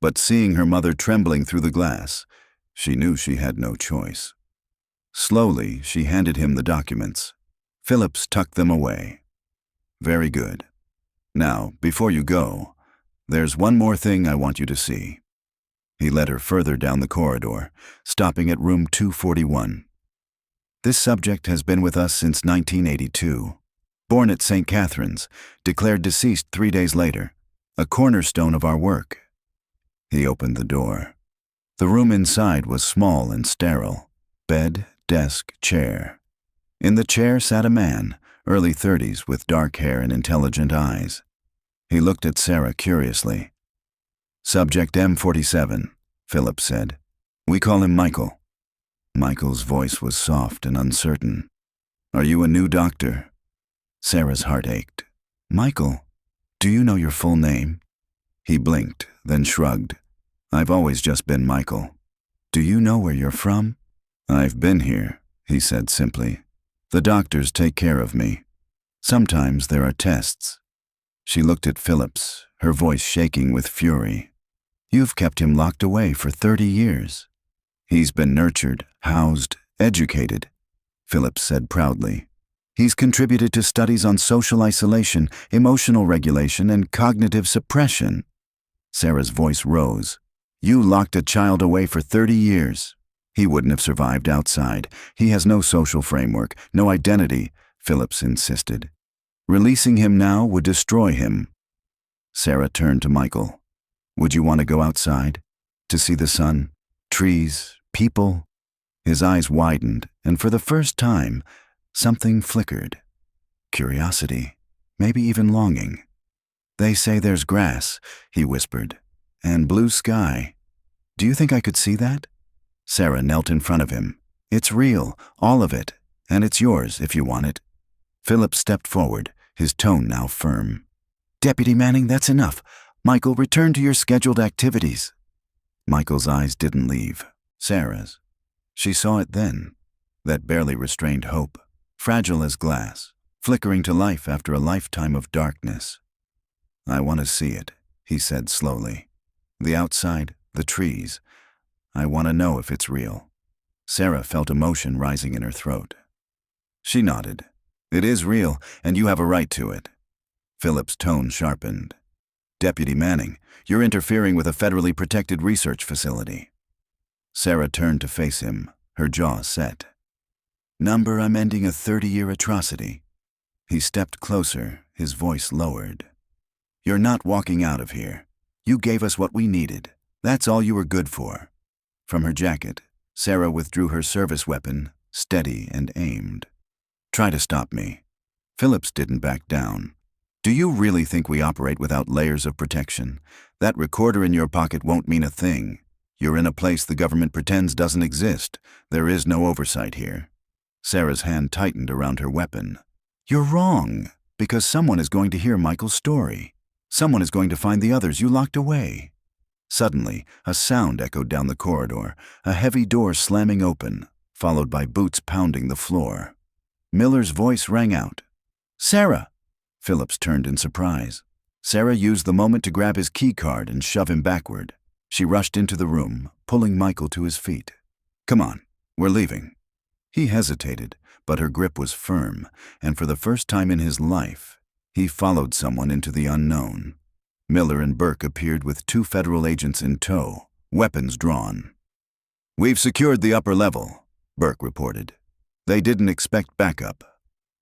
But seeing her mother trembling through the glass, she knew she had no choice. Slowly, she handed him the documents. Phillips tucked them away. "Very good. Now, before you go, there's one more thing I want you to see." He led her further down the corridor, stopping at room 241. "This subject has been with us since 1982. Born at St. Catherine's, declared deceased 3 days later, a cornerstone of our work." He opened the door. The room inside was small and sterile. Bed, desk, chair. In the chair sat a man, early 30s, with dark hair and intelligent eyes. He looked at Sarah curiously. "Subject M47, Phillips said. "We call him Michael." Michael's voice was soft and uncertain. "Are you a new doctor?" Sarah's heart ached. "Michael, do you know your full name?" He blinked, then shrugged. "I've always just been Michael." "Do you know where you're from?" "I've been here," he said simply. "The doctors take care of me. Sometimes there are tests." She looked at Phillips, her voice shaking with fury. "You've kept him locked away for 30 years. "He's been nurtured, housed, educated," Phillips said proudly. "He's contributed to studies on social isolation, emotional regulation, and cognitive suppression." Sarah's voice rose. "You locked a child away for 30 years. He wouldn't have survived outside. He has no social framework, no identity," Phillips insisted. "Releasing him now would destroy him." Sarah turned to Michael. "Would you want to go outside? To see the sun? Trees? People?" His eyes widened, and for the first time, something flickered. Curiosity, maybe even longing. "They say there's grass," he whispered, "and blue sky. Do you think I could see that?" Sarah knelt in front of him. "It's real, all of it, and it's yours if you want it." Phillips stepped forward, his tone now firm. "Deputy Manning, that's enough. Michael, return to your scheduled activities." Michael's eyes didn't leave. Sarah's. She saw it then, that barely restrained hope, fragile as glass, flickering to life after a lifetime of darkness. I want to see it, he said slowly. The outside, the trees. I want to know if it's real. Sarah felt emotion rising in her throat. She nodded. It is real, and you have a right to it. Philip's tone sharpened. Deputy Manning, you're interfering with a federally protected research facility. Sarah turned to face him, her jaw set. Number, I'm ending a 30-year atrocity. He stepped closer, his voice lowered. You're not walking out of here. You gave us what we needed. That's all you were good for. From her jacket, Sarah withdrew her service weapon, steady and aimed. Try to stop me. Phillips didn't back down. Do you really think we operate without layers of protection? That recorder in your pocket won't mean a thing. You're in a place the government pretends doesn't exist. There is no oversight here. Sarah's hand tightened around her weapon. You're wrong, because someone is going to hear Michael's story. Someone is going to find the others you locked away. Suddenly, a sound echoed down the corridor, a heavy door slamming open, followed by boots pounding the floor. Miller's voice rang out. Sarah! Phillips turned in surprise. Sarah used the moment to grab his key card and shove him backward. She rushed into the room, pulling Michael to his feet. Come on, we're leaving. He hesitated, but her grip was firm, and for the first time in his life, he followed someone into the unknown. Miller and Burke appeared with 2 federal agents in tow, weapons drawn. We've secured the upper level, Burke reported. They didn't expect backup.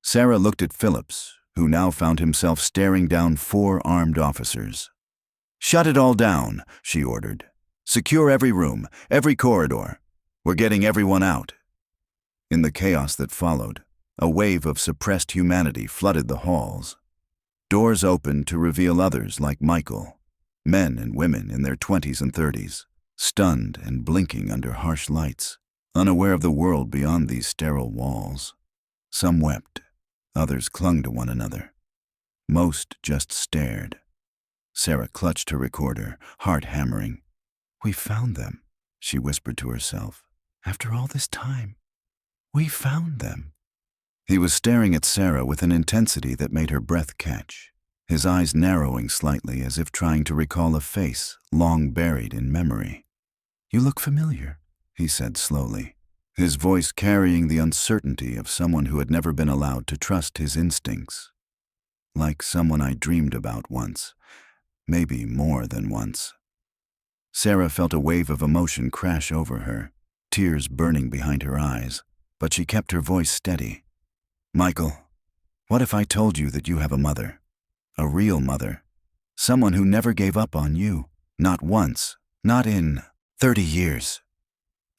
Sarah looked at Phillips, who now found himself staring down 4 armed officers. Shut it all down, she ordered. Secure every room, every corridor. We're getting everyone out. In the chaos that followed, a wave of suppressed humanity flooded the halls. Doors opened to reveal others like Michael, men and women in their 20s and 30s, stunned and blinking under harsh lights, unaware of the world beyond these sterile walls. Some wept, others clung to one another. Most just stared. Sarah clutched her recorder, heart hammering. We found them, she whispered to herself. After all this time, we found them. He was staring at Sarah with an intensity that made her breath catch, his eyes narrowing slightly as if trying to recall a face long buried in memory. You look familiar, he said slowly, his voice carrying the uncertainty of someone who had never been allowed to trust his instincts. Like someone I dreamed about once, maybe more than once. Sarah felt a wave of emotion crash over her, tears burning behind her eyes, but she kept her voice steady. Michael, what if I told you that you have a mother? A real mother. Someone who never gave up on you. Not once. Not in 30 years.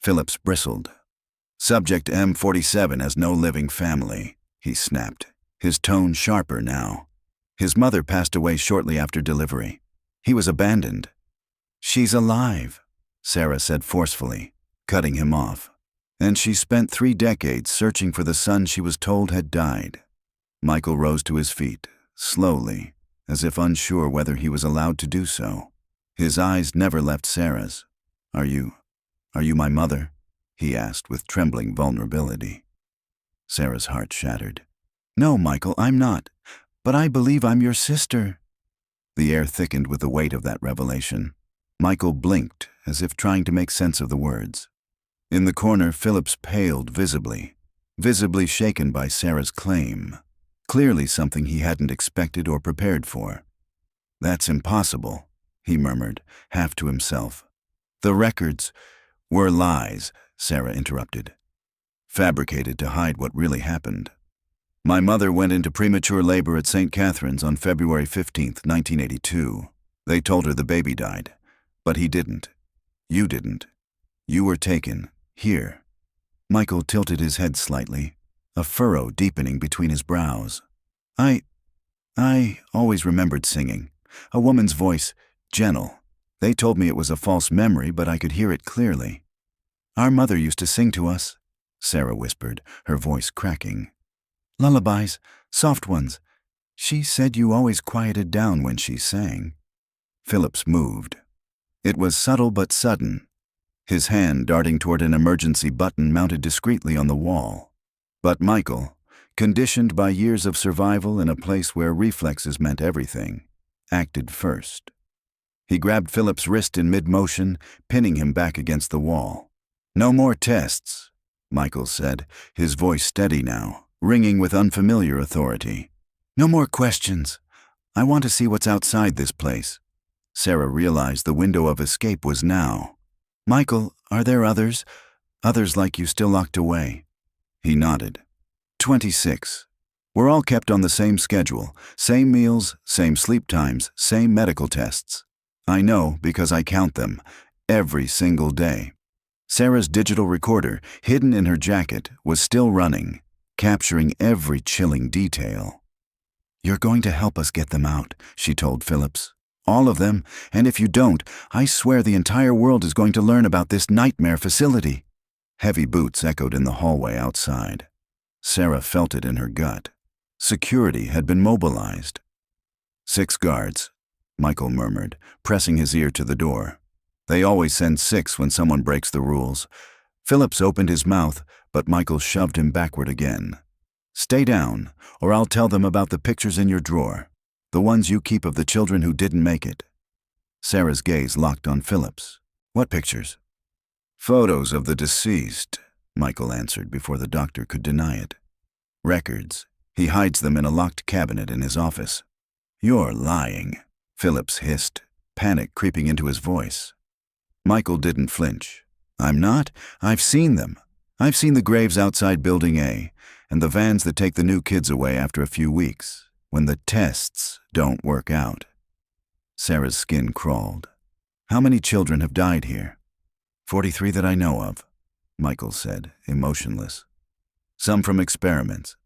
Phillips bristled. Subject M47 has no living family, he snapped, his tone sharper now. His mother passed away shortly after delivery. He was abandoned. She's alive, Sarah said forcefully, cutting him off. And she spent 3 decades searching for the son she was told had died. Michael rose to his feet, slowly, as if unsure whether he was allowed to do so. His eyes never left Sarah's. Are you my mother? He asked with trembling vulnerability. Sarah's heart shattered. No, Michael, I'm not. But I believe I'm your sister. The air thickened with the weight of that revelation. Michael blinked, as if trying to make sense of the words. In the corner, Phillips paled visibly shaken by Sarah's claim. Clearly something he hadn't expected or prepared for. That's impossible, he murmured, half to himself. The records were lies, Sarah interrupted. Fabricated to hide what really happened. My mother went into premature labor at St. Catherine's on February 15th, 1982. They told her the baby died, but he didn't. You didn't. You were taken, here. Michael tilted his head slightly, a furrow deepening between his brows. I always remembered singing. A woman's voice, gentle. They told me it was a false memory, but I could hear it clearly. Our mother used to sing to us, Sarah whispered, her voice cracking. Lullabies, soft ones. She said you always quieted down when she sang. Phillips moved. It was subtle but sudden, his hand darting toward an emergency button mounted discreetly on the wall. But Michael, conditioned by years of survival in a place where reflexes meant everything, acted first. He grabbed Philip's wrist in mid-motion, pinning him back against the wall. "No more tests," Michael said, his voice steady now, ringing with unfamiliar authority. "No more questions. I want to see what's outside this place." Sarah realized the window of escape was now. "Michael, are there others? Others like you still locked away?" He nodded. 26. We're all kept on the same schedule, same meals, same sleep times, same medical tests. I know because I count them, every single day." Sarah's digital recorder, hidden in her jacket, was still running, capturing every chilling detail. "You're going to help us get them out," she told Phillips. "All of them, and if you don't, I swear the entire world is going to learn about this nightmare facility." Heavy boots echoed in the hallway outside. Sarah felt it in her gut. Security had been mobilized. 6 guards, Michael murmured, pressing his ear to the door. "They always send 6 when someone breaks the rules." Phillips opened his mouth, but Michael shoved him backward again. "Stay down, or I'll tell them about the pictures in your drawer, the ones you keep of the children who didn't make it." Sarah's gaze locked on Phillips. "What pictures?" "Photos of the deceased," Michael answered before the doctor could deny it. "Records. He hides them in a locked cabinet in his office." "You're lying," Phillips hissed, panic creeping into his voice. Michael didn't flinch. "I'm not. I've seen them. I've seen the graves outside Building A, and the vans that take the new kids away after a few weeks, when the tests don't work out." Sarah's skin crawled. "How many children have died here?" 43 that I know of," Michael said, emotionless. "Some from experiments.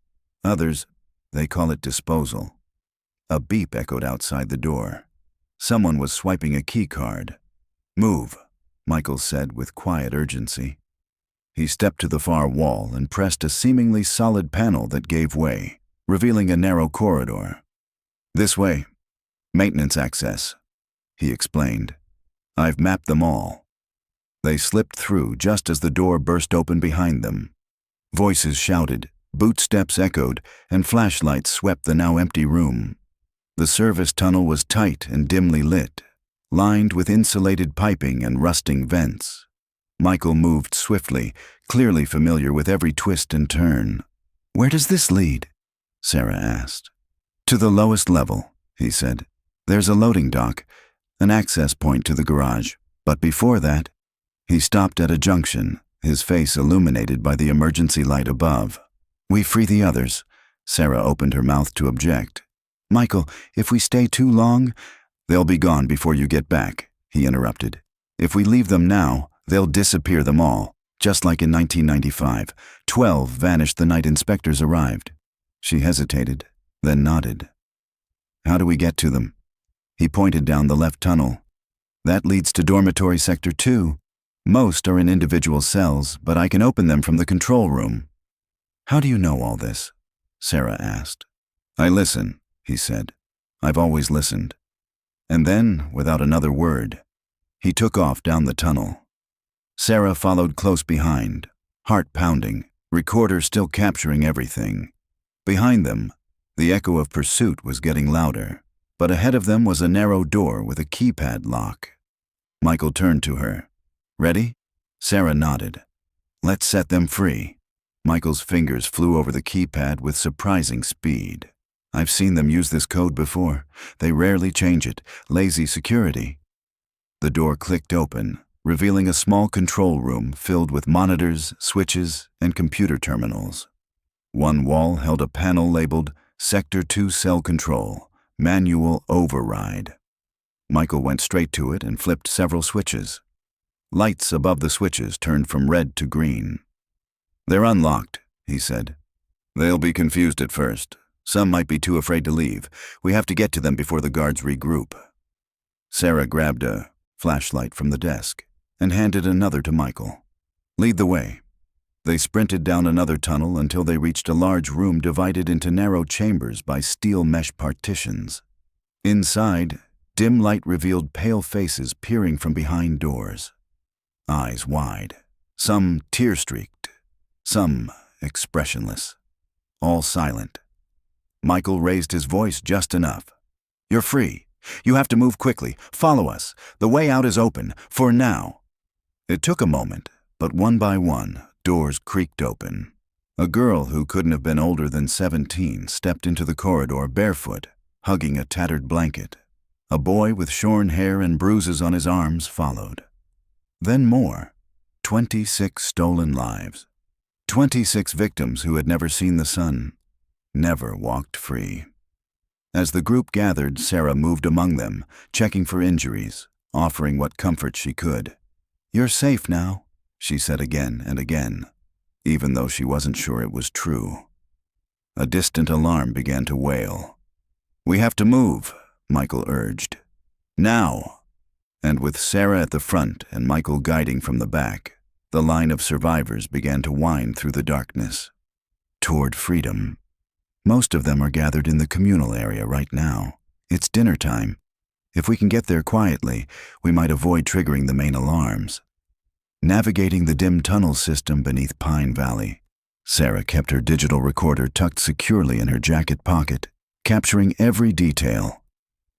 Others, they call it disposal." A beep echoed outside the door. Someone was swiping a key card. "Move," Michael said with quiet urgency. He stepped to the far wall and pressed a seemingly solid panel that gave way, revealing a narrow corridor. "This way. Maintenance access," he explained. "I've mapped them all." They slipped through just as the door burst open behind them. Voices shouted, boot steps echoed, and flashlights swept the now empty room. The service tunnel was tight and dimly lit, lined with insulated piping and rusting vents. Michael moved swiftly, clearly familiar with every twist and turn. "Where does this lead?" Sarah asked. "To the lowest level," he said. "There's a loading dock, an access point to the garage, but before that—" He stopped at a junction, his face illuminated by the emergency light above. "We free the others." Sarah opened her mouth to object. "Michael, if we stay too long—" "They'll be gone before you get back," he interrupted. "If we leave them now, they'll disappear them all, just like in 1995. 12 vanished the night inspectors arrived." She hesitated, then nodded. "How do we get to them?" He pointed down the left tunnel. "That leads to dormitory sector 2. Most are in individual cells, but I can open them from the control room." "How do you know all this?" Sarah asked. "I listen," he said. "I've always listened." And then, without another word, he took off down the tunnel. Sarah followed close behind, heart pounding, recorder still capturing everything. Behind them, the echo of pursuit was getting louder, but ahead of them was a narrow door with a keypad lock. Michael turned to her. "Ready?" Sarah nodded. "Let's set them free." Michael's fingers flew over the keypad with surprising speed. "I've seen them use this code before. They rarely change it. Lazy security." The door clicked open, revealing a small control room filled with monitors, switches, and computer terminals. One wall held a panel labeled Sector 2 Cell Control, Manual Override. Michael went straight to it and flipped several switches. Lights above the switches turned from red to green. "They're unlocked," he said. "They'll be confused at first. Some might be too afraid to leave. We have to get to them before the guards regroup." Sarah grabbed a flashlight from the desk and handed another to Michael. "Lead the way." They sprinted down another tunnel until they reached a large room divided into narrow chambers by steel mesh partitions. Inside, dim light revealed pale faces peering from behind doors. Eyes wide, some tear-streaked, some expressionless, all silent. Michael raised his voice just enough. "You're free. You have to move quickly. Follow us. The way out is open, for now." It took a moment, but one by one, doors creaked open. A girl who couldn't have been older than 17 stepped into the corridor barefoot, hugging a tattered blanket. A boy with shorn hair and bruises on his arms followed. Then more. 26 stolen lives. 26 victims who had never seen the sun, never walked free. As the group gathered, Sarah moved among them, checking for injuries, offering what comfort she could. "You're safe now," she said again and again, even though she wasn't sure it was true. A distant alarm began to wail. "We have to move," Michael urged. "Now!" And with Sarah at the front and Michael guiding from the back, the line of survivors began to wind through the darkness, toward freedom. Most of them are gathered in the communal area right now. It's dinner time. If we can get there quietly, we might avoid triggering the main alarms. Navigating the dim tunnel system beneath Pine Valley, Sarah kept her digital recorder tucked securely in her jacket pocket, capturing every detail.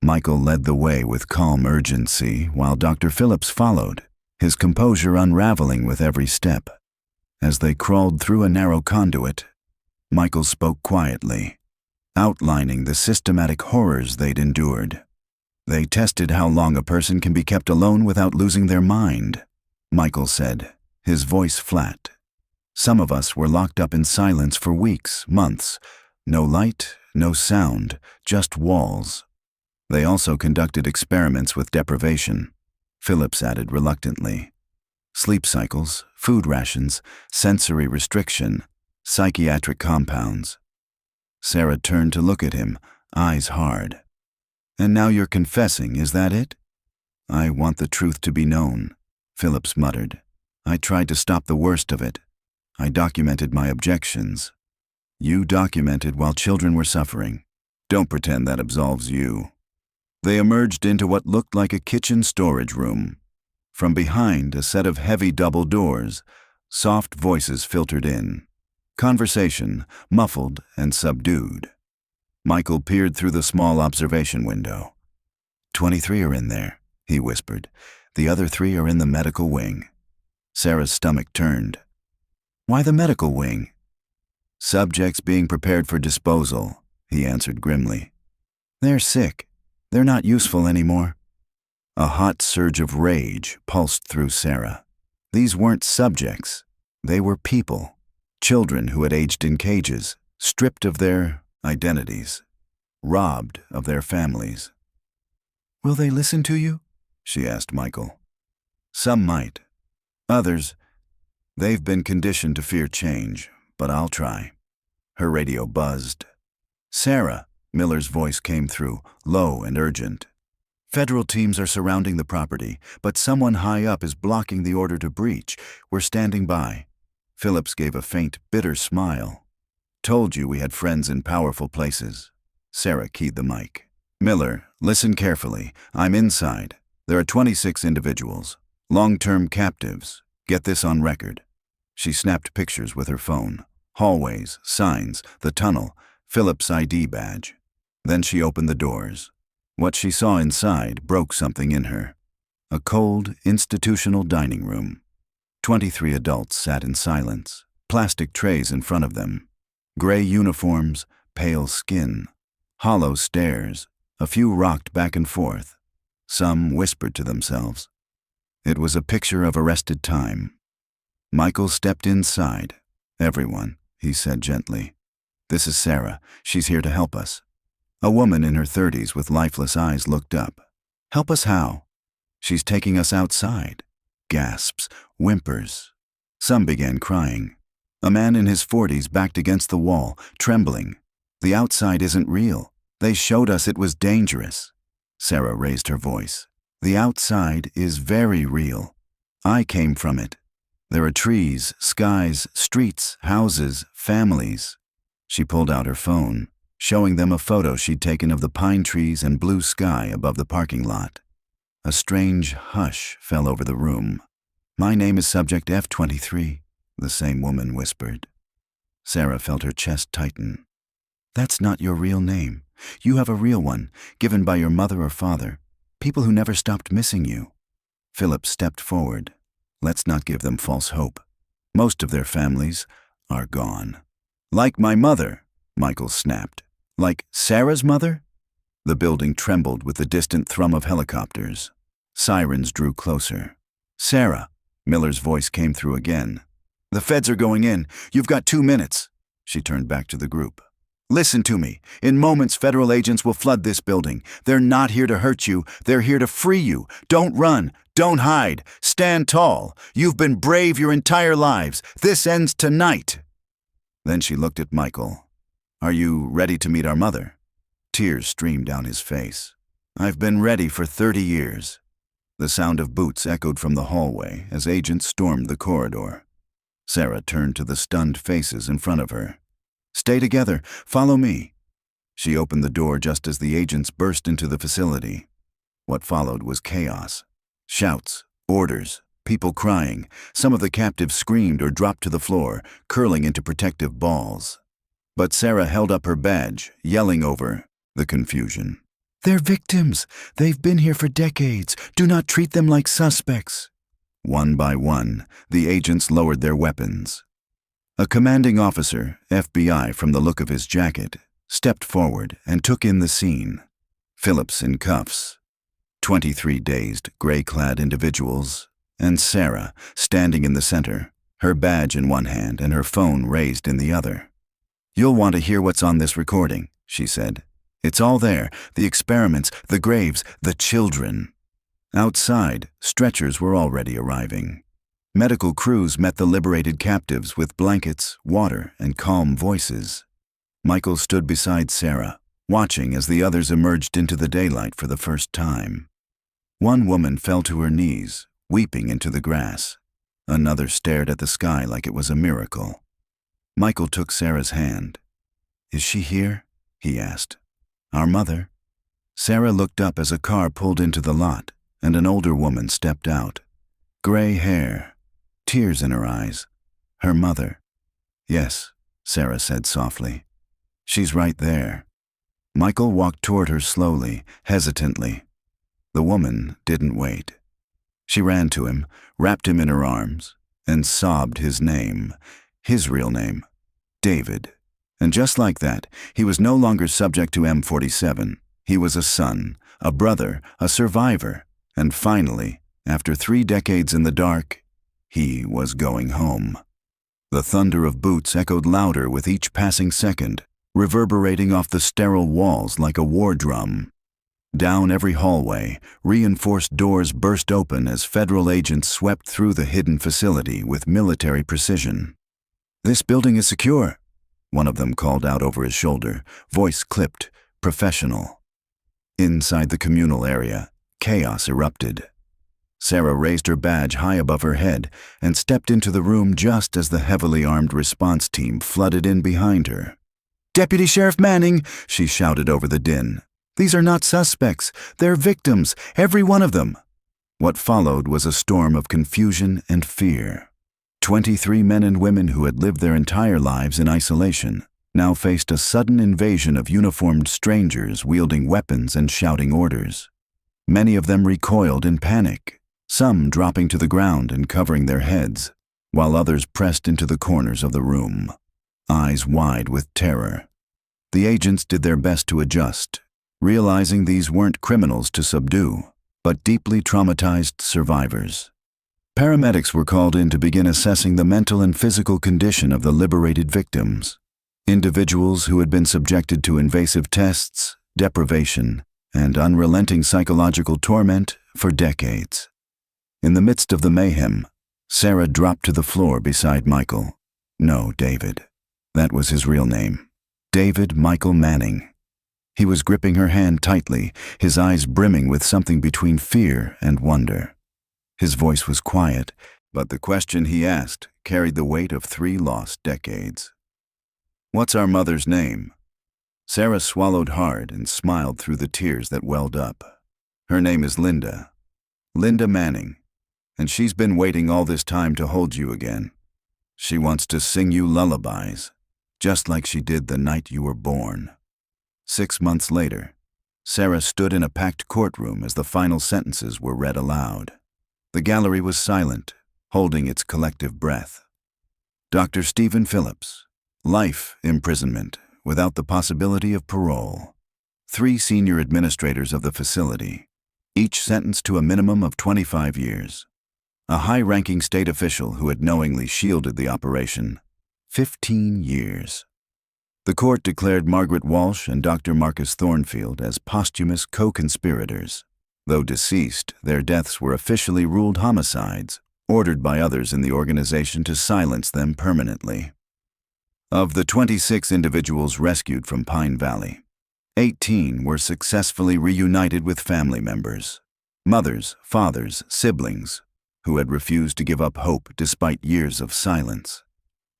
Michael led the way with calm urgency, while Dr. Phillips followed, his composure unraveling with every step. As they crawled through a narrow conduit, Michael spoke quietly, outlining the systematic horrors they'd endured. They tested how long a person can be kept alone without losing their mind, Michael said, his voice flat. Some of us were locked up in silence for weeks, months. No light, no sound, just walls. They also conducted experiments with deprivation, Phillips added reluctantly. Sleep cycles, food rations, sensory restriction, psychiatric compounds. Sarah turned to look at him, eyes hard. "And now you're confessing, is that it?" "I want the truth to be known," Phillips muttered. "I tried to stop the worst of it. I documented my objections. You documented while children were suffering. Don't pretend that absolves you." They emerged into what looked like a kitchen storage room. From behind a set of heavy double doors, soft voices filtered in. Conversation, muffled and subdued. Michael peered through the small observation window. 23 are in there," he whispered. "The other 3 are in the medical wing." Sarah's stomach turned. "Why the medical wing?" "Subjects being prepared for disposal," he answered grimly. "They're sick. They're not useful anymore." A hot surge of rage pulsed through Sarah. These weren't subjects. They were people. Children who had aged in cages, stripped of their identities, robbed of their families. "Will they listen to you?" she asked Michael. "Some might. Others, they've been conditioned to fear change, but I'll try." Her radio buzzed. "Sarah," Miller's voice came through, low and urgent. "Federal teams are surrounding the property, but someone high up is blocking the order to breach. We're standing by." Phillips gave a faint, bitter smile. "Told you we had friends in powerful places." Sarah keyed the mic. "Miller, listen carefully. I'm inside. There are 26 individuals. Long-term captives. Get this on record." She snapped pictures with her phone. Hallways, signs, the tunnel, Phillips' ID badge. Then she opened the doors. What she saw inside broke something in her. A cold, institutional dining room. 23 adults sat in silence, plastic trays in front of them. Gray uniforms, pale skin, hollow stares. A few rocked back and forth. Some whispered to themselves. It was a picture of arrested time. Michael stepped inside. "Everyone," he said gently. "This is Sarah. She's here to help us." A woman in her 30s with lifeless eyes looked up. "Help us how?" "She's taking us outside." Gasps, whimpers. Some began crying. A man in his 40s backed against the wall, trembling. "The outside isn't real. They showed us it was dangerous." Sarah raised her voice. "The outside is very real. I came from it. There are trees, skies, streets, houses, families." She pulled out her phone, showing them a photo she'd taken of the pine trees and blue sky above the parking lot. A strange hush fell over the room. "My name is Subject F-23, the same woman whispered. Sarah felt her chest tighten. "That's not your real name. You have a real one, given by your mother or father, people who never stopped missing you. Philip stepped forward. Let's not give them false hope. Most of their families are gone. Like my mother, Michael snapped. Like Sarah's mother? The building trembled with the distant thrum of helicopters. Sirens drew closer. Sarah, Miller's voice came through again. The feds are going in. You've got 2 minutes. She turned back to the group. Listen to me. In moments, federal agents will flood this building. They're not here to hurt you. They're here to free you. Don't run. Don't hide. Stand tall. You've been brave your entire lives. This ends tonight. Then she looked at Michael. Are you ready to meet our mother? Tears streamed down his face. I've been ready for 30 years. The sound of boots echoed from the hallway as agents stormed the corridor. Sarah turned to the stunned faces in front of her. Stay together. Follow me. She opened the door just as the agents burst into the facility. What followed was chaos. Shouts, orders, people crying. Some of the captives screamed or dropped to the floor, curling into protective balls. But Sarah held up her badge, yelling over the confusion. They're victims. They've been here for decades. Do not treat them like suspects. One by one, the agents lowered their weapons. A commanding officer, FBI from the look of his jacket, stepped forward and took in the scene. Phillips in cuffs, 23 dazed, gray-clad individuals, and Sarah standing in the center, her badge in one hand and her phone raised in the other. You'll want to hear what's on this recording, she said. It's all there, the experiments, the graves, the children. Outside, stretchers were already arriving. Medical crews met the liberated captives with blankets, water, and calm voices. Michael stood beside Sarah, watching as the others emerged into the daylight for the first time. One woman fell to her knees, weeping into the grass. Another stared at the sky like it was a miracle. Michael took Sarah's hand. Is she here? He asked. Our mother? Sarah looked up as a car pulled into the lot, and an older woman stepped out. Gray hair, tears in her eyes. Her mother. Yes, Sarah said softly. She's right there. Michael walked toward her slowly, hesitantly. The woman didn't wait. She ran to him, wrapped him in her arms, and sobbed his name, his real name, David. And just like that, he was no longer subject to M47. He was a son, a brother, a survivor, and finally, after 3 decades in the dark, he was going home. The thunder of boots echoed louder with each passing second, reverberating off the sterile walls like a war drum. Down every hallway, reinforced doors burst open as federal agents swept through the hidden facility with military precision. This building is secure, one of them called out over his shoulder, voice clipped, professional. Inside the communal area, chaos erupted. Sarah raised her badge high above her head and stepped into the room just as the heavily armed response team flooded in behind her. Deputy Sheriff Manning, she shouted over the din. These are not suspects. They're victims, every one of them. What followed was a storm of confusion and fear. 23 men and women who had lived their entire lives in isolation now faced a sudden invasion of uniformed strangers wielding weapons and shouting orders. Many of them recoiled in panic, some dropping to the ground and covering their heads, while others pressed into the corners of the room, eyes wide with terror. The agents did their best to adjust, realizing these weren't criminals to subdue, but deeply traumatized survivors. Paramedics were called in to begin assessing the mental and physical condition of the liberated victims, individuals who had been subjected to invasive tests, deprivation, and unrelenting psychological torment for decades. In the midst of the mayhem, Sarah dropped to the floor beside Michael. No, David. That was his real name. David Michael Manning. He was gripping her hand tightly, his eyes brimming with something between fear and wonder. His voice was quiet, but the question he asked carried the weight of 3 lost decades. What's our mother's name? Sarah swallowed hard and smiled through the tears that welled up. Her name is Linda. Linda Manning. And she's been waiting all this time to hold you again. She wants to sing you lullabies, just like she did the night you were born. 6 months later, Sarah stood in a packed courtroom as the final sentences were read aloud. The gallery was silent, holding its collective breath. Dr. Stephen Phillips, life imprisonment without the possibility of parole. 3 senior administrators of the facility, each sentenced to a minimum of 25 years. A high-ranking state official who had knowingly shielded the operation, 15 years. The court declared Margaret Walsh and Dr. Marcus Thornfield as posthumous co-conspirators. Though deceased, their deaths were officially ruled homicides, ordered by others in the organization to silence them permanently. Of the 26 individuals rescued from Pine Valley, 18 were successfully reunited with family members, mothers, fathers, siblings, who had refused to give up hope despite years of silence.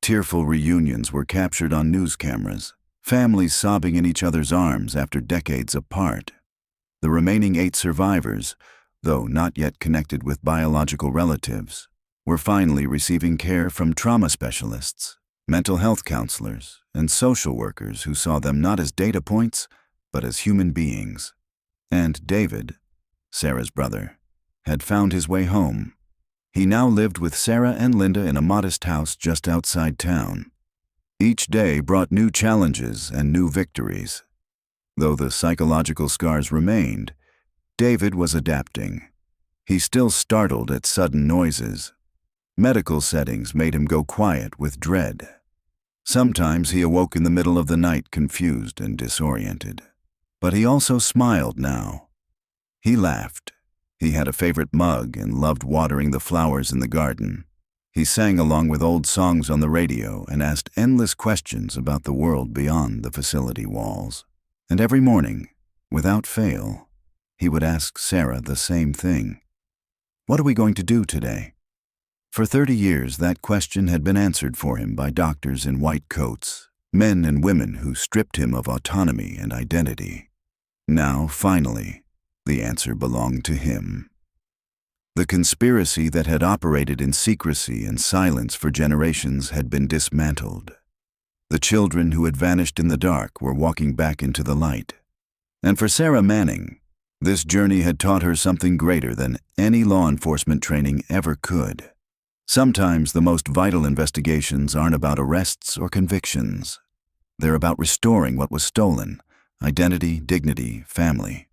Tearful reunions were captured on news cameras, families sobbing in each other's arms after decades apart. The remaining 8 survivors, though not yet connected with biological relatives, were finally receiving care from trauma specialists, mental health counselors, and social workers who saw them not as data points, but as human beings. And David, Sarah's brother, had found his way home. He now lived with Sarah and Linda in a modest house just outside town. Each day brought new challenges and new victories. Though the psychological scars remained, David was adapting. He still startled at sudden noises. Medical settings made him go quiet with dread. Sometimes he awoke in the middle of the night confused and disoriented. But he also smiled now. He laughed. He had a favorite mug and loved watering the flowers in the garden. He sang along with old songs on the radio and asked endless questions about the world beyond the facility walls. And every morning, without fail, he would ask Sarah the same thing. What are we going to do today? For 30 years, that question had been answered for him by doctors in white coats, men and women who stripped him of autonomy and identity. Now, finally, the answer belonged to him. The conspiracy that had operated in secrecy and silence for generations had been dismantled. The children who had vanished in the dark were walking back into the light. And for Sarah Manning, this journey had taught her something greater than any law enforcement training ever could. Sometimes the most vital investigations aren't about arrests or convictions. They're about restoring what was stolen: identity, dignity, family.